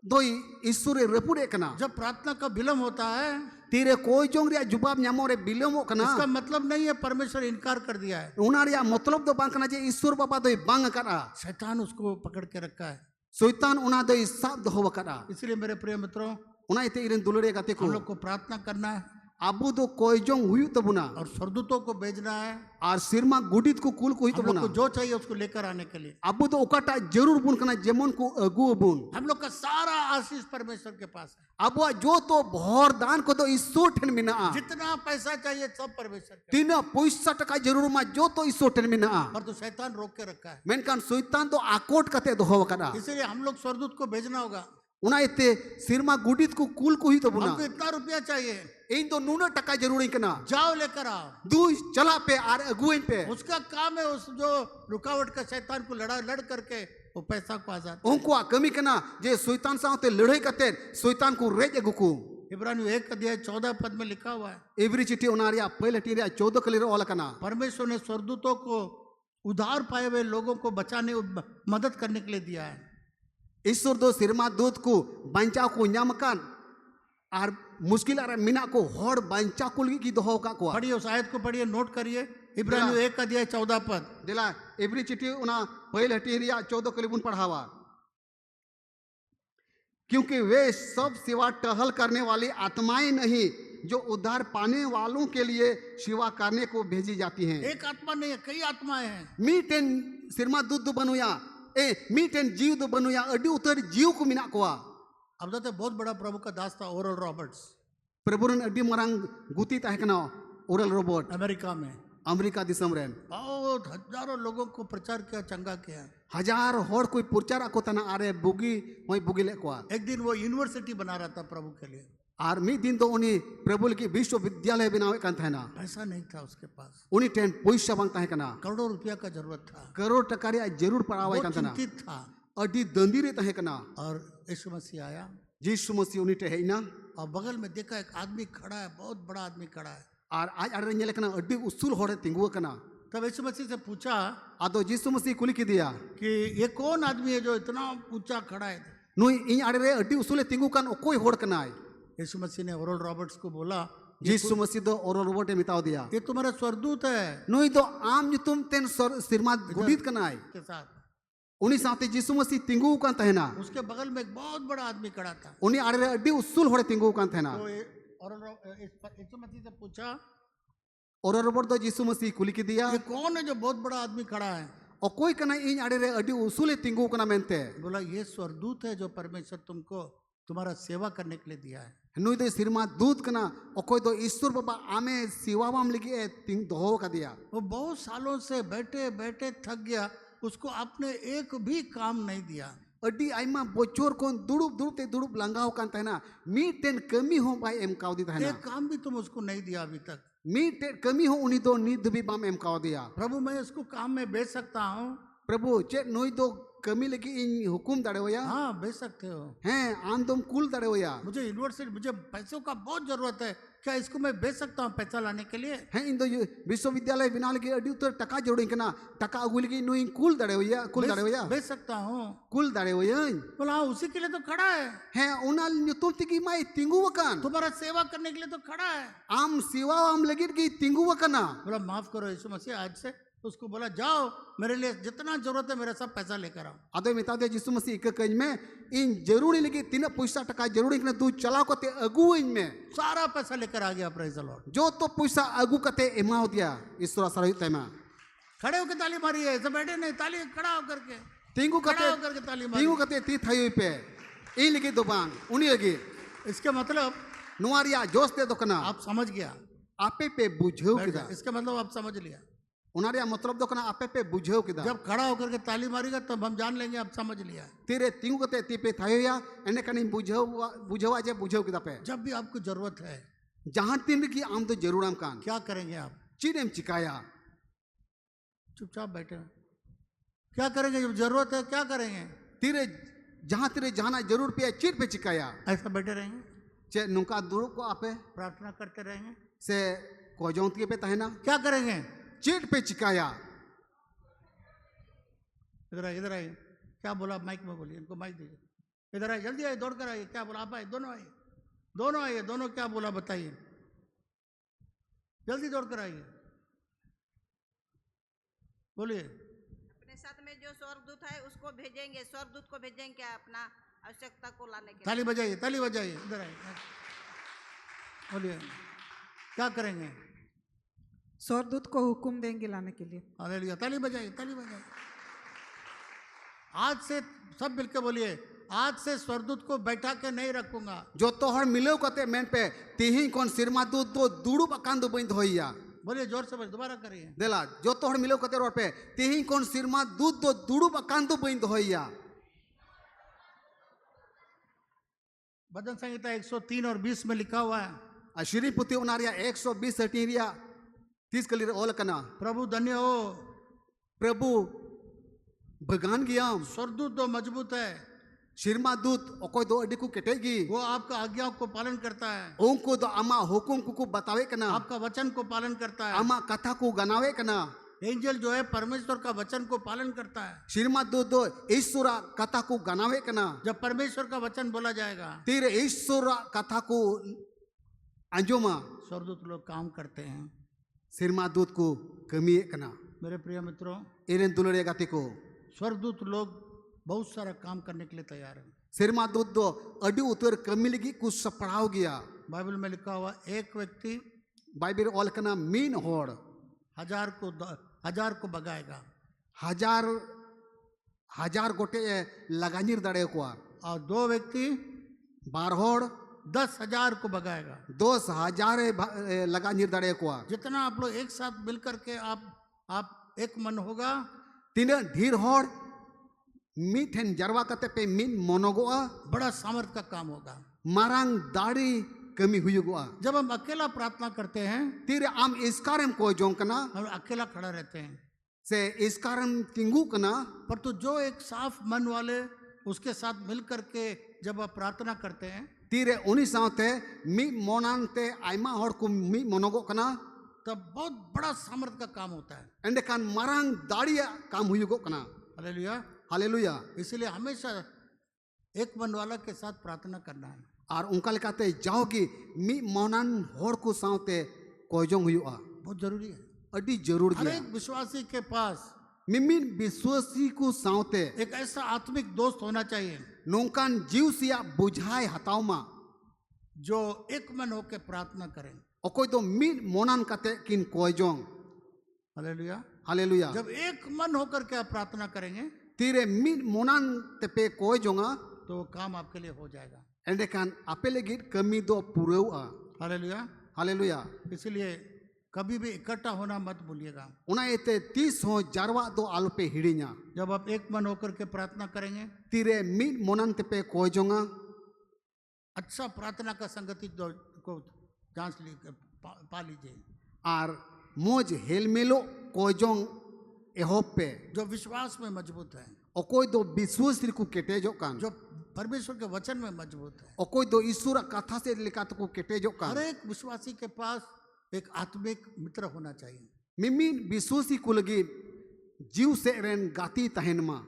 दोई ईश्वरे रपुरे कना। जब प्रार्थना का विलंब होता है तीरे कोजोंग रिया जुबाब न्यामोरे बिलमो कना, इसका मतलब नहीं है परमेश्वर इनकार कर दिया है। उना रिया मतलब दो बांग कना जे ईश्वर बाबा दो बांग करा। शैतान उसको पकड़ के रखा है। शैतान उना दो साब दो करा। इसलिए मेरे प्रिय मित्रों, उना इते इरन दुलड़े गाते को हम लोग को प्रार्थना करना है। अबू दो कोजोंग हुई तबुना और स्वर्गदूतों को भेजना है। और सिरमा गुडित को कुल को ही तबुना को जो चाहिए उसको लेकर आने के लिए। अबू तो ओकाटा जरूर बुन कना जेमन को अगु बुन। हम लोग का सारा आशीष परमेश्वर के पास है। अब जो तो भोर दान को तो ईश्वर ठन मिना। जितना पैसा चाहिए सब परमेश्वर के। तीन पैसा टका जरूर मा जो तो ईश्वर ठन मिना। और तो शैतान रोक के रखा है। मेनकान शैतान तो आकोट कते दोहो करा। इसलिए हम लोग स्वर्गदूत को भेजना होगा। उना इते सिरमा गुडित को कुल को ही तो बुना। हमको इतना रुपया चाहिए, इन तो नूना टका जरूरी कना। जाओ लेकर आओ। दू चला पे आर अगुइन पे उसका काम है उस जो रुकावट का शैतान को लड़ करके वो पैसा को आजाद। उनको कमी कना जे शैतान साथे लड़ाई करते शैतान को रेज अगुकू। इब्रानियों 1 अध्याय 14 पद में लिखा हुआ है। एवरी चिट्ठी उनारिया पहले टीरिया 14 कलीर वाला कना। परमेश्वर ने स्वर्गदूतों को उधार पाए हुए लोगों को बचाने मदद करने के लिए दिया है। ईश्वर दो सिरमा दूत को बंचा को न्यामकान और मुश्किल मीना को होड़ बंचा कुल की दोहो का को। पढ़िए उस आयत को, पढ़िए, नोट करिए। इब्रानियों 1 अध्याय 14 पद दिला एवरी चिट्ठी उना पहले टीरिया 14 कलीबुन पढ़ावा। क्योंकि वे सब सिवा टहल करने वाली आत्माएं नहीं जो उद्धार पाने वालों के लिए सेवा करने को भेजी जाती हैं. एक आत्मा नहीं है, कई आत्माएं हैं. Miten sirma dud do banuya. Miten jiu do banuya. Adi utar jiu ko minak koa. अब तो बहुत बड़ा प्रभु का दास था Oral Roberts, Praburan adi marang guti tahe kana Oral Robert. America में. अमेरिका दिसम रेन. बहुत हजारों लोगों को प्रचार किया, चंगा किया. हजार होड़ कोई प्रचार को तना आरे बुगी वही बुगी ले कोआ. एक दिन वो यूनिवर्सिटी बना रहा था प्रभु के लिए. आर मी दिन तो उन्हीं प्रभु की विश्वविद्यालय बनावे kan था ना. पैसा नहीं था उसके पास, उन्हीं टेन पैसा बंग ताहे कना. करोड़ों रुपया का जरूरत था. करोड़ टका रे जरूर पड़ावे kan था ना. चिंतित था. अडी दंदीरे ताहे कना. और यीशु मसीह आया यीशु मसीह उन्हीं टे है ना. और बगल में देखा एक आदमी खड़ा है, बहुत बड़ा आदमी खड़ा है. और आज आरे नेले कना अडी उसूल होड़े तिंगुआ कना. तब यीशु मसीह से पूछा आदो यीशु मसीह कुली की दिया कि ये कौन आदमी है जो इतना ऊंचा खड़ा है. नुई इन आरे रे अडी उसूले तिंगु कान कोई होड़ कना है. यीशु मसीह ने ओरल रॉबर्ट्स को बोला, यीशु मसीह दो ओरल रोबोट मिताओ दिया. ये तुम्हारा स्वर्गदूत है. नुई दो आम तुम तेन सिरमा गुडीत कना है. के साथ उन्हीं साथे यीशु मसीह तिंगु कान तहना. उसके बगल में एक बहुत बड़ा आदमी खड़ा था. उन्हीं आरे रे अडी उसूल होड़े तिंगु कान तहना. तो यीशु मसीह से पूछा, ओरल रोबोट दो यीशु मसीह कुली की दिया. ये कौन है जो बहुत बड़ा आदमी खड़ा है. और कोई कना इन आरे रे अडी उसूले तिंगु कना मेनते. बोला ये स्वर्गदूत है जो परमेश्वर तुमको तुम्हारा सेवा करने के लिए दिया है. नुई दो सिरमा दूध कना और कोई दो ईश्वर बाबा आमे सिवावाम लिखी है तिंग दो का दिया. वो बहुत सालों से बैठे बैठे थक गया, उसको आपने एक भी काम नहीं दिया. अडी आइमा बोचोर कोन दुड़ुब लंगाव कान तहना. मीटेन कमी हो बाय एम काव दी तहना. एक काम भी तुम उसको नहीं दिया अभी तक. मीटेन कमी हो उन्हीं दो नींद भी बाम एम काव दिया. प्रभु मैं इसको काम में भेज सकता हूँ. प्रभु चे नुई दो कमी लगी इन हुकुम दाड़े होया. हाँ भेज सकते हो. हैं आम तुम कुल दाड़े होया. मुझे यूनिवर्सिटी, मुझे पैसों का बहुत जरूरत है, क्या इसको मैं भेज सकता हूँ पैसा लाने के लिए. हैं इन दो विश्वविद्यालय बिना लगी अडी उतर टका जोड़ी कना. टका अगुल की नुई कुल दाड़े होया. कुल दाड़े होया. भेज सकता हूँ. कुल दाड़े होया. बोला हाँ उसी के लिए तो खड़ा है. हैं उनाल तुम तिकी माई तिंगु वकान. तुम्हारा सेवा करने के लिए तो खड़ा है. आम सिवा आम लगी की तिंगु वकना. बोला माफ करो यीशु मसीह, आज से उसको बोला जाओ मेरे लिए जितना जरूरत है मेरा सब पैसा लेकर आओ. अदो मिता दे यीशु मसीह एक कज में इन जरूरी लगी तीन पैसा टका जरूरी कने तू चलाओ कते अगु इन में सारा पैसा लेकर आ गया. Praise the Lord. जो तो पैसा अगु कते एमाओ दिया. ईश्वर सरहित में खड़े होकर ताली मारी है, ऐसे बैठे नहीं, ताली खड़ा होकर के तिंगु खड़ा कते होकर के ताली मारी. तिंगु कते ती थाई पे इन लगी दुबान उनी लगी. इसके मतलब नुआरिया जोश दे दोकना आप समझ गया. आपे पे बुझो किदा. इसका मतलब आप समझ लिया. उनारिया मतलब दोकना आपे पे बुझो किदा. जब खड़ा होकर के ताली मारेगा तब हम जान लेंगे आप समझ लिया. तेरे तिंगु कते ती पे थायोया एने कनी बुझो बुझवा जे बुझो किदा पे. जब भी आपको जरूरत है जहां तीन की आम तो जरूर आम कान क्या करेंगे आप? चीनेम चिकाया. चुपचाप बैठे हैं. क्या करेंगे जब जरूरत है? क्या करेंगे? तेरे जहां जरूर पे चीट पे चिकाया. ऐसा बैठे रहेंगे, चे नुका दुरुप को आपे प्रार्थना करते रहेंगे. से कोजौंती पे तहना क्या करेंगे? चीट पे चिकाया. इधर आइए, इधर आइए. क्या बोला? माइक में बोलिए, इनको माइक दीजिए. इधर आइए, जल्दी आइए, दौड़ कर आइए. क्या बोला? आप आइए, दोनों आइए, दोनों आइए. दोनों क्या बोला बताइए, जल्दी दौड़ कर आइए, बोलिए. अपने साथ में जो स्वर्गदूत है उसको भेजेंगे, स्वर्गदूत को भेजेंगे अपना आवश्यकता को लाने के लिए. ताली बजाइए, ताली बजाइए. इधर आइए, बोलिए. क्या करेंगे? स्वर्गदूत को हुक्म देंगे लाने के लिए. हालेलुया. ताली बजाइए, ताली बजाइए. आज से सब मिलकर बोलिए, आज से स्वर्गदूत को बैठा के नहीं रखूंगा. जो तोहर मिलो कते मेन पे तिही कौन सिरमा दूध दो दुड़ुब अकान दो बंद होइया. बोलिए जोर से, बोलिए, दोबारा करिए. देला जो तोहर मिलो कते रोड पे तिही कौन सिरमा दूध दो दुड़ुब अकान दो बंद होइया. भजन संहिता 103 और 20 में लिखा हुआ है. अशिरी पुति उनारिया 120 अटीरिया 30 कली ओल कना. प्रभु धन्य हो, प्रभु भगवान गया. स्वर्गदूत दो मजबूत है, शिरमा दूत ओकोय दो अडी को कटेगी. वो आपका आज्ञाओं को पालन करता है. उनको दो अमा हुकुम को बतावे कना. आपका वचन को पालन करता है. अमा कथा को गनावे कना. एंजल जो है परमेश्वर का वचन को पालन करता है. शिरमा दूत दो ईश्वर कथा को गनावे कना. जब परमेश्वर का वचन बोला जाएगा तेरे ईश्वर कथा को अंजुमा स्वर्गदूत लोग काम करते हैं. शिरमा दूत को कमी कना. मेरे प्रिय मित्रों, एरेन दुलड़े गाते को स्वर्गदूत लोग बहुत सारा काम करने के लिए तैयार है. शिरमा दूत दो अडी उतर कमी लगी कुछ सपड़ाव गया. बाइबल में लिखा हुआ एक व्यक्ति बाइबिल ऑल कना मीन होड़ हजार को भगाएगा हजार हजार गोटे लगानिर दड़े को और दो व्यक्ति बार होड़ 10,000 को भगाएगा 10,000 लगानिर दड़े को जितना आप लोग एक साथ मिलकर के आप एक मन होगा तीन ढीर होड़ मीठेन जरवा कते पे मीन मोनोगोआ बड़ा सामर्थ का काम होगा मारांग दाढ़ी कमी हुईगोआ जब हम अकेला प्रार्थना करते हैं तीरे आम इसकारम को जोंकना हम अकेला खड़ा रहते हैं से इसकारम तिंगू कना पर तो जो एक साफ मन वाले उसके साथ मिल करके जब आप प्रार्थना करते हैं तीरे उन्हीं साथे मी मोनांते आयमा होड़ को मी मोनोगो कना तब बहुत बड़ा सामर्थ का काम होता है एंडकान मारांग दाढ़ी काम हुईगो कना हालेलुया हालेलुया इसलिए हमेशा एक मन वाला के साथ प्रार्थना करना है और उनका लेकाते जाओगी मी मोनान होड़ को साथे कोजोंग हुआ बहुत जरूरी है अड़ी जरूर हर गया एक विश्वासी के पास मिमिन विश्वासी को साथे एक ऐसा आत्मिक दोस्त होना चाहिए नोंकान जीव सिया बुझाए हतावमा जो एक मन होकर प्रार्थना करें ओकोई तो मीन मोनान कते किन कोजोंग हालेलुया हालेलुया जब एक मन होकर के आप प्रार्थना करेंगे तीरे मीन मोनान तेपे कोजोंगा तो काम आपके लिए हो जाएगा एंडकान आपे लगी कमी दो पुरेवा हालेलुया हालेलुया इसलिए कभी भी इकट्ठा होना मत भूलिएगा उना एते 30 हो जारवा दो आलू पे हिड़िया जब आप एक मन होकर के प्रार्थना करेंगे तीरे मीन मोनान तेपे कोजोंगा अच्छा प्रार्थना का संगति को जांच पा लीजिए आर मोज हेलमेलो कोजोंग एहोप पे जो विश्वास में मजबूत है ओकोई दो विश्वास को केटेजो कान जो परमेश्वर के वचन में मजबूत है ओकोई दो ईश्वर कथा से लिखात को केटेजो हर कान एक विश्वासी के पास एक आत्मिक मित्र होना चाहिए मिमिन विश्वासी को लगी जीव से रेन गाती तहनमा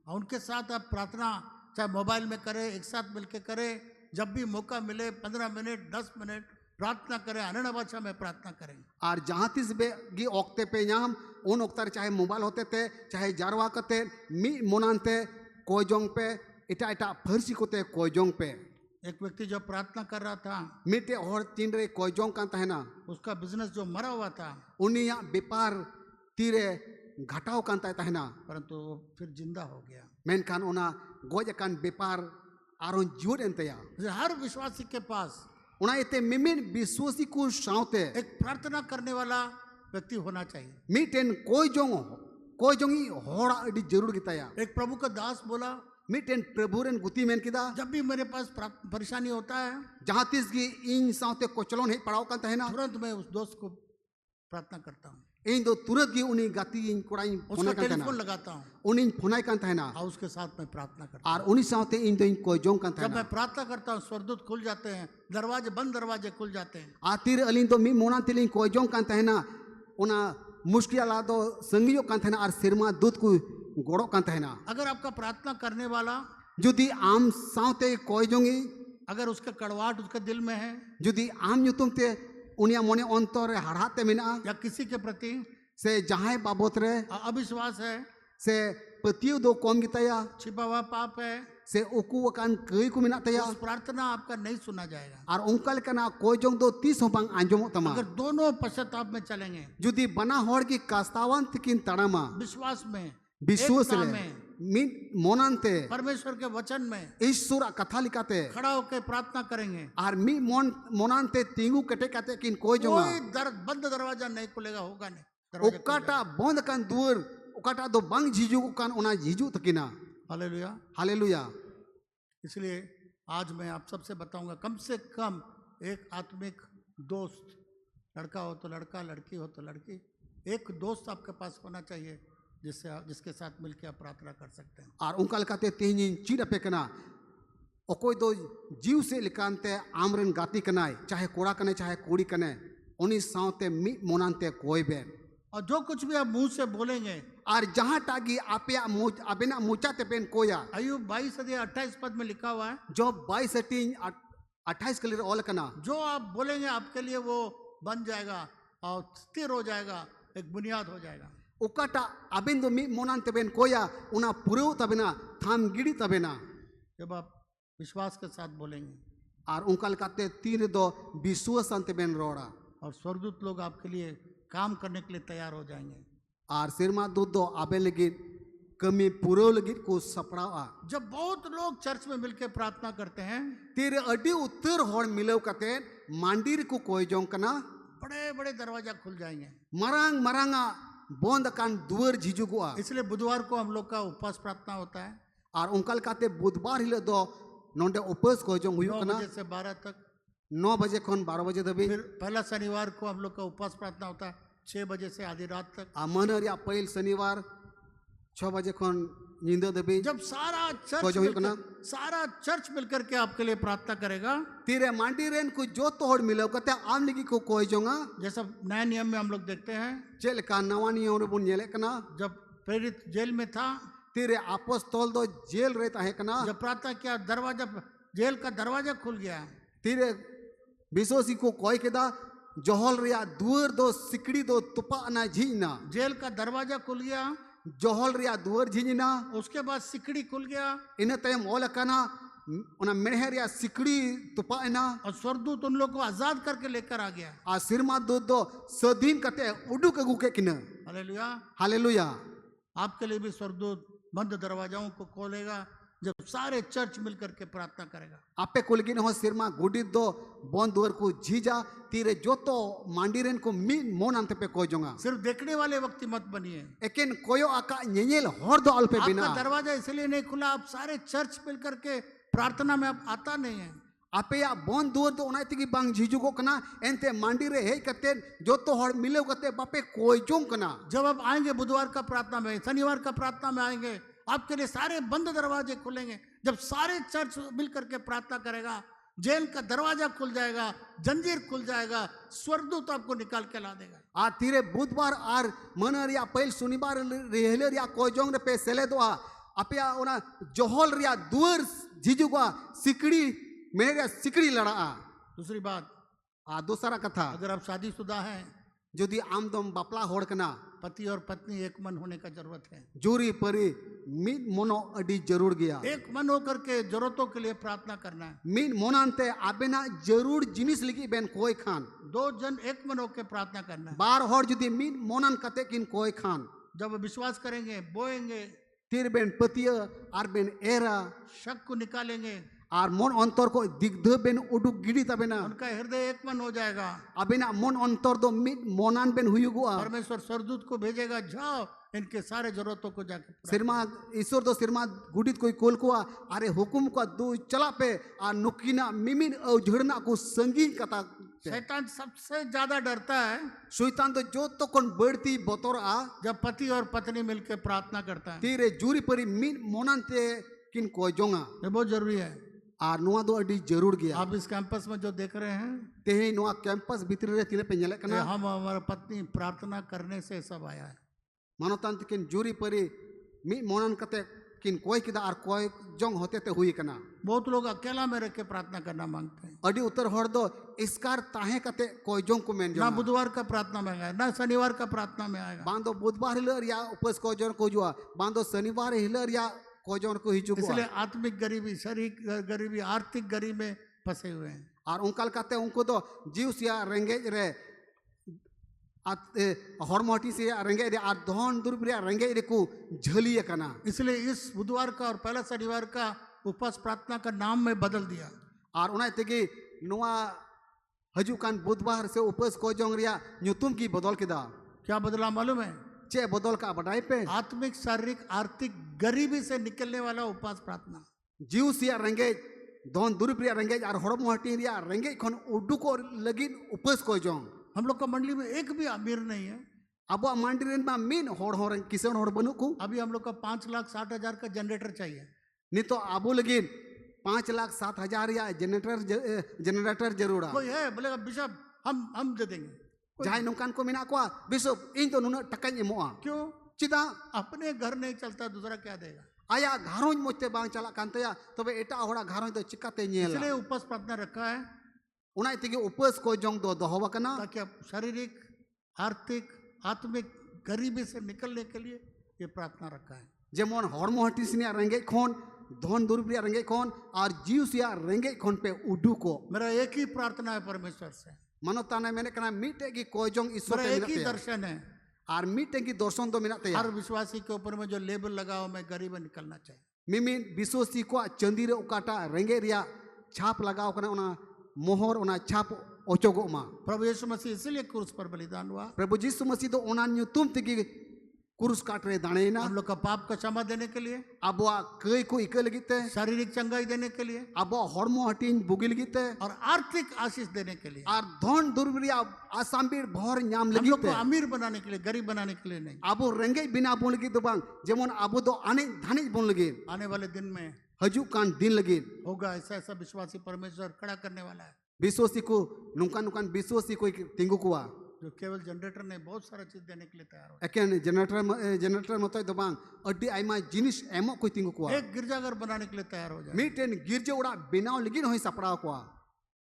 और उनके साथ आप प्रार्थना चाहे मोबाइल में करें एक साथ मिलकर करें जब भी मौका मिले 15 मिनट 10 मिनट प्रार्थना करें अन्य भाषा में प्रार्थना करें और जहाँ तिस बेगी ओक्ते पे नाम उन ओक्तर चाहे मोबाइल होते थे चाहे जारवा कते मी मोनानते कोजोंग पे इटा इटा फर्सी कोते कोजोंग पे एक व्यक्ति जो प्रार्थना कर रहा था मिटे और तीन रे कोजोंग का तहना उसका बिजनेस जो मरा हुआ था उनिया व्यापार तीरे घटाव का तहना परंतु वो फिर जिंदा हो गया मेनखान उना गोज कान व्यापार आरोन जीवन एंतया हर विश्वासी के पास उना इते मिमिन विश्वासी को साउते एक प्रार्थना करने वाला व्यक्ति होना चाहिए मीटेन कोजोंगी होड़ा अड़ी जरूर गिताया एक प्रभु का दास बोला मीटेन प्रभुरेन गुती मेन किदा जब भी मेरे पास परेशानी होता है जहाँ तिस की इन साउते कोचलोन है पड़ाव का तहना तुरंत मैं उस दोस्त को प्रार्थना करता हूँ इन दो तुरंत की उन्हीं गाती इन कोड़ाई उसका टेलीफोन लगाता हूँ उन्हीं फोनाई का तहना और उसके साथ मैं प्रार्थना करता और उन्हीं साउते इन दो इन कोजोंग का जब तहना मैं प्रार्थना करता हूँ स्वर्गदूत खुल जाते हैं दरवाजे खुल जाते हैं आतिर अलिन तो मी मोना तिलिन कोजोंग का तहना उना मुश्किल ला दो संगियो का तहना और सिरमा दूध को गोड़ो का तहना अगर आपका प्रार्थना करने वाला जुदी आम साउते कोजोंगी अगर उसका कड़वाहट उसके दिल में है जुदी आम युतुम ते उनिया मोने अंतर हड़ाते मिना या किसी के प्रति से जहाँ बाबत रे अविश्वास है से पतियो दो कौम गिताया छिपा हुआ पाप है से उकु वकान कई को मिना तया उस प्रार्थना आपका नहीं सुना जाएगा और उनका लेकना कोजोंग दो 30 हो बांग आंजोमो तमा अगर दोनों पश्चाताप में चलेंगे जुदी बना होड़ की कास्तावंत किन तड़मा विश्वास में विश्वास एकता रे में मिन मोनांते परमेश्वर के वचन में ईश्वर कथा लिखाते खड़ा होकर प्रार्थना करेंगे और मी मोनांते तिंगु कटे कते किन कोजोंगा कोई बंद दरवाजा नहीं खुलेगा होगा नहीं दरवाजा खुल ओकाटा बंद कान दुवर ओकाटा दो बांग झिजु कान ओना झिजु तकिना जाएगा। हालेलुया हालेलुया इसलिए आज मैं आप सबसे बताऊंगा कम से कम एक आत्मिक दोस्त लड़का हो तो लड़का लड़की हो तो लड़की एक दोस्त आपके पास होना चाहिए जिसके साथ मिलकर आप प्रार्थना कर सकते हैं और उनका लिखाते तीन चीड़ पे कना ओकोई दो जीव से लिखानते आमरन गाती कनाए चाहे कोड़ा कने चाहे कोड़ी कने उन्हीं साउते मी मोनांते कोई बेन और जो कुछ भी आप मुंह से बोलेंगे और जहाँ टागी आपया अबिना मुचा ते पेन कोया अय्यूब 22:28 पद में लिखा हुआ है जो 22:28 के लिए ऑल कना जो आप बोलेंगे आपके लिए वो बन जाएगा और स्थिर हो जाएगा एक बुनियाद हो जाएगा उकाटा अबिन दो मी मोनांते बेन कोया उना पुरेव तबिना थाम गिड़ी तबिना जब आप विश्वास के साथ बोलेंगे आर उनका लेकाते तीन दो विश्वास अंत बेन रोड़ा और स्वर्गदूत लोग आपके लिए काम करने के लिए तैयार हो जाएंगे। आर सिरमा दूध दो आबे लगी कमी पूरा लगी को सपड़ा जब बहुत लोग चर्च में मिलकर प्रार्थना करते हैं, तेरे अड्डी उत्तर होड़ मिलो कते मंदिर को कोई जों कना बड़े बड़े दरवाजा खुल जाएंगे। मरांग मरांगा बोंद कान दुआर झिझुगुआ। इसलिए बुधवार को हम लोग का उपवास प्रार्थना होता है और उनका लेकाते बुधवार हिलो दो नोंडे उपवास को जों हुयो 9 कना बजे से 12 तक। 9 बजे खन 12 बजे दबी। फिर पहला शनिवार को हम लोग का उपवास प्रार्थना होता है 6 बजे से आधी रात तक। अमन या पहल शनिवार 6 बजे खन नींद दबी। जब सारा चर्च मिलकर के आपके लिए प्रार्थना करेगा, तीरे मंदिरेन को जो तोड़ मिलो कते आम लगी को कोई जोंगा जैसा नए नियम में हम लोग देखते हैं। चेल का नवा नियम रे बुन येले कना जब प्रेरित जेल में था, तीरे अपोस्तल दो जेल रहता है कना जब प्रार्थना किया दरवाजा जेल का दरवाजा खुल गया। तीरे विश्वासी को कोई केदा जोहल रिया दुआर दो सिकड़ी दो तुपा ना झीना जेल का दरवाजा खुल गया, जोहल रिया दुआर झीना उसके बाद सिकड़ी खुल गया इन तयम ओल कना उना मेहर या सिकड़ी तुपा ना और स्वर्गदूत उन लोग को आजाद करके लेकर आ गया। आ सिरमा दो दो सदीन कते उडुक अगु के किना। हालेलुया। हालेलुया। आपके लिए भी स्वर्गदूत बंद दरवाजाओं को खोलेगा जब सारे चर्च मिलकर के प्रार्थना करेगा। आपे कुलगिन हो सिरमा गुडी दो बंद दुआर को झीजा तीरे जो तो मांडीरेन को मीन मोन अंत पे कोई जोंगा। सिर्फ देखने वाले वक्त मत बनिए। लेकिन कोयो आका न्येल हर दो अल्पे बिना आपका दरवाजा इसलिए नहीं खुला, आप सारे चर्च मिलकर के प्रार्थना में आप आता नहीं है। आपे या बंद दुआर दो उनाई तिगी बांग झीजु को कना एंते मांडीरे हे कते जो तो हर मिले कते बापे कोई जों कना। जब आप आएंगे बुधवार का प्रार्थना में, शनिवार का प्रार्थना में आएंगे, आपके लिए सारे बंद दरवाजे खुलेंगे। जब सारे चर्च मिलकर के प्रार्थना करेगा, जेल का दरवाजा खुल जाएगा, जंजीर खुल जाएगा, स्वर्गदूत आपको निकाल के ला देगा। आ तीरे बुधवार आर मनर या पहल शनिवार रेहले या कोई जोंग रे पे सेले दो आपे या उना जोहल रिया दुआर झीजुगा सिकड़ी मेरे सिकड़ी लड़ा। दूसरी बात, दूसरा कथा अगर आप शादीशुदा हैं, यदि आम दम बापला होड़ कना पति और पत्नी एक मन होने का जरूरत है। जोरी परी मीन मोनो अडी जरूर गया। एक मन होकर के जरूरतों के लिए प्रार्थना करना है। मीन मोनांते आबेना जरूर जिनिस लिखी बेन कोई खान 2 जन एक मन होकर प्रार्थना करना है। बार होड़ यदि मीन मोनान कते किन कोई खान जब विश्वास करेंगे, बोएंगे, तीर बेन पतिया आर बेन एरा शक को निकालेंगे, आर मन अंतर को दिग्ध बेन उडुक गिड़ी तबेना उनका हृदय एक मन हो जाएगा। अबेना मन अंतर दो मीन मोनान बेन हुयुगुआ। परमेश्वर स्वर्गदूत को भेजेगा, जाओ इनके सारे जरूरतों को जाकर सिरमा ईश्वर दो सिरमा गुडित कोई कोल को अरे हुकुम को दो चला पे आ नुकीना मिमिन औझड़ना को संगी कथा। शैतान सबसे ज्यादा डरता है शैतान तो जो तो कौन बढ़ती बतौर जब पति और पत्नी मिलकर प्रार्थना करता है। तीरे जूरी परी मीन मोनांते किन कोई जोंगा ये बहुत जरूरी है। आर नुआ दो अडी जरूर गया। आप इस कैंपस में जो देख रहे हैं, तेहे नुआ कैंपस भीतर रे तिले पे नेले कना हम हमारा पत्नी प्रार्थना करने से सब आया है। मानोतांत किन जूरी परी मी मोनन कते किन कोई किदा आर कोई जोंग होते ते हुई कना। बहुत लोग अकेला में रह के प्रार्थना करना मांगते हैं। अडी उत्तर हर दो इसकार ताहे कते कोई जोंग को मेन ना जोंगा बुधवार का प्रार्थना में आएगा, ना शनिवार का प्रार्थना में आएगा। बांधो बुधवार हिलर या उपस को जोन को जुआ बांधो शनिवार हिलर या को जोन को हिजु इसलिए आत्मिक गरीबी, शारीरिक गरीबी, आर्थिक गरीबी में फंसे हुए हैं। और उनकल कहते उनको तो जीव या रेंगेज रे हॉर्मोटी से रेंगे रे और धन दुर्ब रे रेंगे रे को झलिए कना। इसलिए इस बुधवार का और पहला शनिवार का उपवास प्रार्थना का नाम मैं बदल दिया। और उन्हें तेगी नुआ हजुकान बुधवार से उपवास को जोंग रिया न्यूतुम की बदल किदा। क्या बदला मालूम है? चे बदल का बढ़ाई पे आत्मिक, शारीरिक, आर्थिक गरीबी से निकलने वाला उपवास प्रार्थना। जीव सिया रेंगे धन दुर्ब रे रेंगे और हॉर्मोटी रे रेंगे खन उडू को लगी उपवास को जोंग। हम लोग का मंडली में एक भी अमीर नहीं है। अब मंडली में मीन होड़ किसान होड़ बनू को अभी हम लोग का 5,60,000 का जनरेटर चाहिए। नहीं तो आबू लगी 5,07,000 या जनरेटर जरूर कोई है बोलेगा बिशप हम दे देंगे। जहां नुकान को मिना को बिशप इन तो नुना टका एमोआ क्यों? चिदा अपने घर नहीं चलता, दूसरा क्या देगा? आया घरों मोते बांग चला कांतया तबे एटा होड़ा घरों तो चिकाते नेला। इसलिए उपवास प्रार्थना रखा है उनाई तेगे उपवास को जोंग दो दोहवा कना ताकि आप शारीरिक, आर्थिक, आत्मिक गरीबी से निकलने के लिए ये प्रार्थना रखा है। जेमन हॉर्मोटिस ने रेंगे खोन धन दुर्बरिया रेंगे खन और जीव सिया रेंगे खन पे उडू को मेरा एक ही प्रार्थना है परमेश्वर से, मानवता मैंने कना मीटे की कोयजोंग ईश्वर मेरा पे एक ही मिलते दर्शन है, और मीटे की दर्शन तो मिलते हर विश्वासी के ऊपर में जो लेबल लगाओ मैं गरीब निकलना चाहिए। मिमी विश्वासी को चंदी रे उकाटा रेंगे रिया छाप लगाओ कना उना मोहर उना छाप ओचोगो मा। प्रभु यीशु मसीह इसलिए क्रूस पर बलिदान हुआ, प्रभु यीशु मसीह तो उना न्यूतुम तिकी कुरुस काट रे दाने ना हम लोग का पाप का क्षमा देने के लिए, अबवा कई को इके लगिते शारीरिक चंगाई देने के लिए अबवा हॉर्मो हटिन बुगिल लगिते और आर्थिक आशीष देने के लिए, और धन दुर्बरिया आसामीर भर न्याम हम लोग को लगिते अमीर बनाने के लिए, गरीब बनाने के लिए नहीं। अबो रेंगे बिना बोल लगी तो बांग जेमन अबो दो आने धाने बोल लगे आने वाले दिन में हजू कान दिन लगे होगा ऐसा ऐसा विश्वासी परमेश्वर खड़ा करने वाला है, विश्वासी को नुकान नुकान विश्वासी को तिंगु कुआ जो केवल जनरेटर नहीं बहुत सारा चीज देने के लिए तैयार हो। एकेन जनरेटर मत तो बांग अड्डी आइमा जिनिस एमो कोई तिंगु कुआ एक गिरजाघर बनाने के लिए तैयार हो जाए। मीटेन गिरजे उड़ा बिनाव लगिन होई सपड़ा कुआ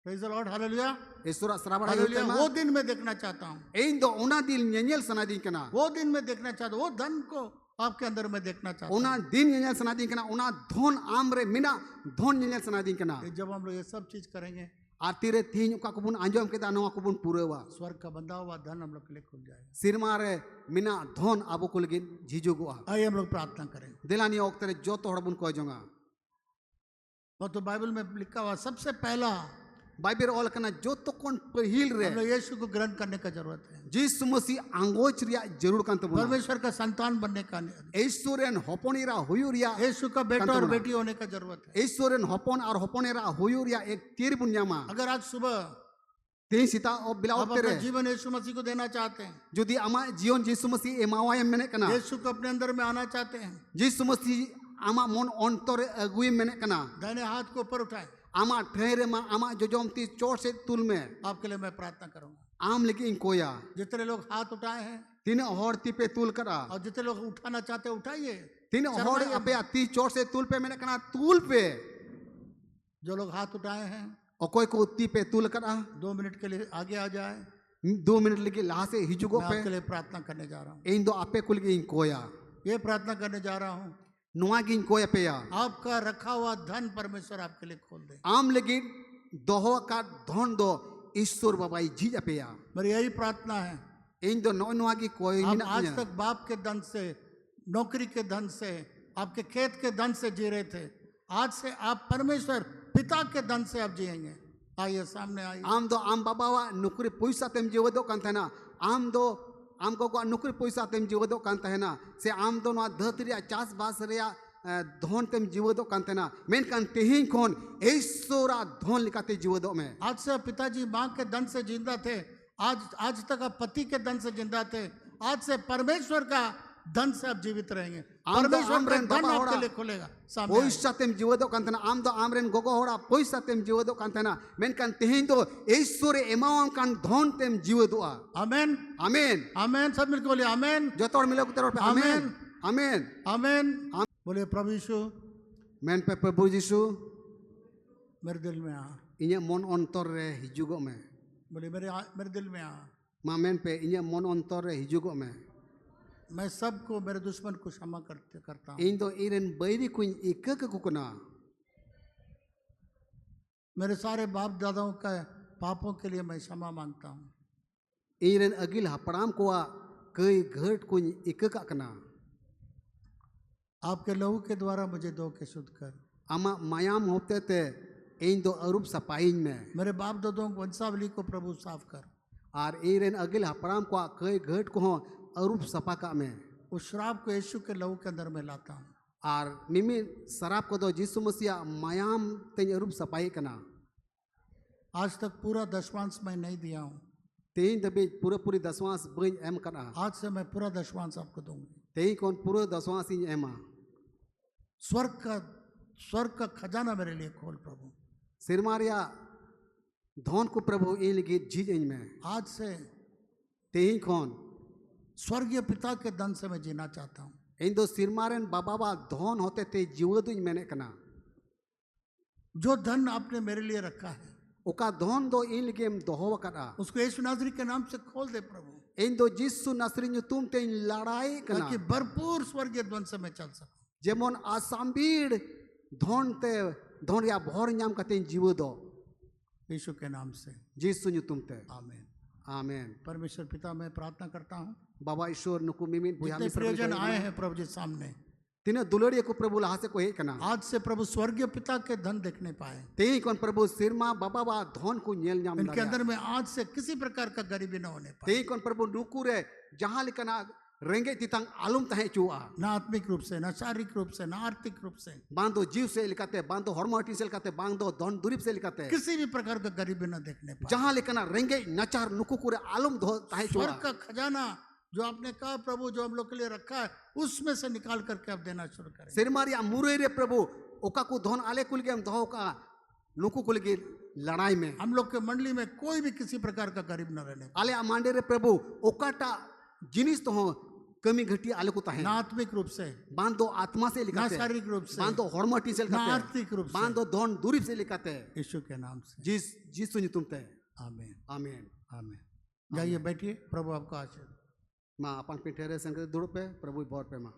praise the Lord, hallelujah Ishwar Shravan hallelujah. वो दिन मैं देखना चाहता हूँ, एन दो उना दिल न्येल सना दी कना वो दिन मैं देखना चाहता हूँ, वो धन को आपके अंदर मैं देखना चाहता हूँ। उना दिन न्येल सना दी कना उना धन आमरे मिना धन न्येल सना दी कना जब हम लोग ये सब चीज करेंगे आरतीरे तीन का कुबुन आंजोम के दानो कुबुन पूरेवा स्वर्ग का बंधा हुआ धन हम लोग के लिए खुल जाएगा। सिरमारे मिना धन आबो को लगिन जीजुगुआ आइए हम लोग प्रार्थना करें। दिलानी ओक्तरे जो तो हड़बुन को जोंगा वो तो बाइबल में लिखा हुआ सबसे पहला बाइबल ऑल कना जो तो कौन पहिल रे हम लोग यीशु को ग्रहण करने का जरूरत है, जिस मसीह आंगोच रिया जरूर कांत बुना परमेश्वर का संतान बनने का, ऐश्वर्यन होपोनिरा हुयुरिया यीशु का बेटा और बेटी होने का जरूरत है। ऐश्वर्यन होपोन और होपोनेरा हुयुरिया एक तीर बुन्यामा अगर आज सुबह ते सीता और बिलाओ आप अपना तेरे जीवन यीशु मसीह को देना चाहते हैं, जुदी आमा जीवन जिस मसीह एमावाय मैंने कना यीशु को अपने अंदर में आना चाहते हैं, जिस मसीह आमा मन अंतरे अगुई मैंने कना दाहिने हाथ को ऊपर उठाए, आमा ठहरे मा आमा जो जोमती चोट से तुल में आपके लिए मैं प्रार्थना करूंगा। आम लेकिन कोया जितने लोग हाथ उठाए हैं तीन हॉर्ती पे तुल करा और जितने लोग उठाना चाहते हैं उठाइए, तीन हॉर्ड अपे ती चोट से तुल पे मैंने कना तुल पे जो लोग हाथ उठाए हैं और कोई को ती पे तुल करा 2 मिनट के लिए आगे आ जाए, 2 मिनट लगे ला से हिजुगो मैं पे आपके लिए प्रार्थना करने जा रहा हूँ। इन दो आपे कुल गिन कोया ये प्रार्थना करने जा रहा हूँ, नुआ गिन कोया पे या आपका रखा हुआ धन परमेश्वर आपके लिए खोल दे। आम लेकिन दोहो का धन दो ईश्वर बाबाई जी पे या मेरी यही प्रार्थना है। इन दो नौ नुआ की कोई आप ना आज तक बाप के धन से, नौकरी के धन से, आपके खेत के धन से जी रहे थे, आज से आप परमेश्वर पिता के धन से आप जिएंगे। आइए सामने आइए। आम दो आम बाबा वा नुकरी पैसा तेम जीवदो कांत है ना आम दो आम को नुकरी पैसा तेम जीवदो कांत है ना से आम दो ना धरती चाष बास रिया धन तेम जीवदो कांत है ना मेन कान तेहिं कोन ऐश्वरा धन लिखाते जीवदो में आज से पिताजी माँ के धन से जिंदा थे, आज तक आप पति के धन से जिंदा थे, आज से परमेश्वर का धन से आप जीवित रहेंगे। परमेश्वर का धन आपके लिए खुलेगा। सामने पैसा तेम जीवदो कांत है ना आम दो आमरेन गोगो होड़ा पैसा तेम जीवदो कांत है ना मेन कान तेहिं दो ऐश्वर एमावाम कान धन तेम जीवदो आ आमेन आमेन आमेन। सब मिलकर बोलिए आमेन। जो तोड़ मिलो तेरे पे आमेन आमेन आमेन। बोलिए प्रभु यीशु मेन पे प्रभु यीशु मेरे दिल में आ। इन्हें मन अंतर रे हिजुगो में बोलिए मेरे दिल में आ। माँ मेन पे इन्हें मन अंतर रे हिजुगो में मैं सबको, मेरे दुश्मन को क्षमा करता हूँ। इन दो इरन बैरी कुछ एक कुकना मेरे सारे बाप दादाओं का पापों के लिए मैं क्षमा मांगता हूँ। इरन अगिल हपड़ाम को कई घट कुछ एक कना आपके लहू के द्वारा मुझे धो के शुद्ध कर। आमा मायाम होते थे इन दो अरूप सपाइन में मेरे बाप दादाओं की वंशावली को प्रभु साफ कर। और इरन अगिल हपड़ाम को कई घट को अरूप सपा का में उस शराब को यीशु के लहू के अंदर मैं लाता हूँ। और मिमी शराब को दो जिसु मसीहा मायाम तेज अरूप सपाई कना। आज तक पूरा दशवांश मैं नहीं दिया हूँ, तेईं दबे पूरी दसवांश बन एम कना। आज से मैं पूरा दशवांश आपको दूंगी। तेईं कौन पूरा दसवांश इन एमा स्वर्ग का खजाना मेरे लिए खोल प्रभु। सिरमारिया धन को प्रभु इन लगी झीज इन में आज से तेईं कौन स्वर्गीय पिता के धन से मैं जीना चाहता हूँ। इन दो सिरमारन बाबा धन होते थे जीवद मैंने कना। जो धन आपने मेरे लिए रखा है उका धन दो इन लगे दोहो करा उसको यीशु नासरी के नाम से खोल दे प्रभु। इन दो जिसु नसरी तुम ते लड़ाई कना ताकि भरपूर स्वर्गीय धन से मैं चल सकूं। जेमन आसामीर धन ते धन या भर नाम कते जीव दो यीशु के नाम से जीसु ᱧᱩᱛᱩᱢ ते आमीन। आमेन। परमेश्वर पिता मैं प्रार्थना करता हूँ बाबा ईश्वर नुकु मिमिन बुया जितने प्रियजन आए हैं प्रभु जी सामने, तिने दुलड़िया को प्रभु लहा से को हे कना आज से प्रभु स्वर्गीय पिता के धन देखने पाए, तेई कोन प्रभु सिरमा बाबा बा धन को नेल नाम इनके अंदर में आज से किसी प्रकार का गरीबी न होने पाए, तेई कोन प्रभु नुकु रे जहां लिखना रेंगे तितंग आलम तहे चुआ ना आत्मिक रूप से, ना शारीरिक रूप से, ना आर्थिक रूप से, बांधो जीव से लिखाते बांधो हॉर्मोटी से लिखाते बांधो धन दुरीप से लिखाते किसी भी प्रकार का गरीबी न देखने पाए। जहां लिखना रेंगे नचार नुकु कुरे आलम धो तहे चुआ स्वर्ग का खजाना जो आपने कहा प्रभु जो हम लोग के लिए रखा है उसमें से निकाल करके आप देना शुरू करें। सिरमारिया मुरे रे प्रभु ओका को धन आले कुल के हम धो का नुकु कुल की लड़ाई में हम लोग के मंडली में कोई भी किसी प्रकार का गरीब न रहने पाए, आले मांडे रे प्रभु ओकाटा जिनिस तो हो कमी घटी आले को ताहे ना आत्मिक रूप से, बांधो आत्मा से ना लिखाते शारीरिक रूप से, बांधो हॉर्मोटी से ना लिखाते आर्थिक रूप से, बांधो धन दुरीप से लिखाते यीशु के नाम से जीसु ᱧᱩᱛᱩᱢ ते आमीन आमीन। आमीन। जाइए बैठिए, प्रभु आपका आशीर्वाद। माँ अपन पिठेरे संग दुड़ पे प्रभु भोर पे माँ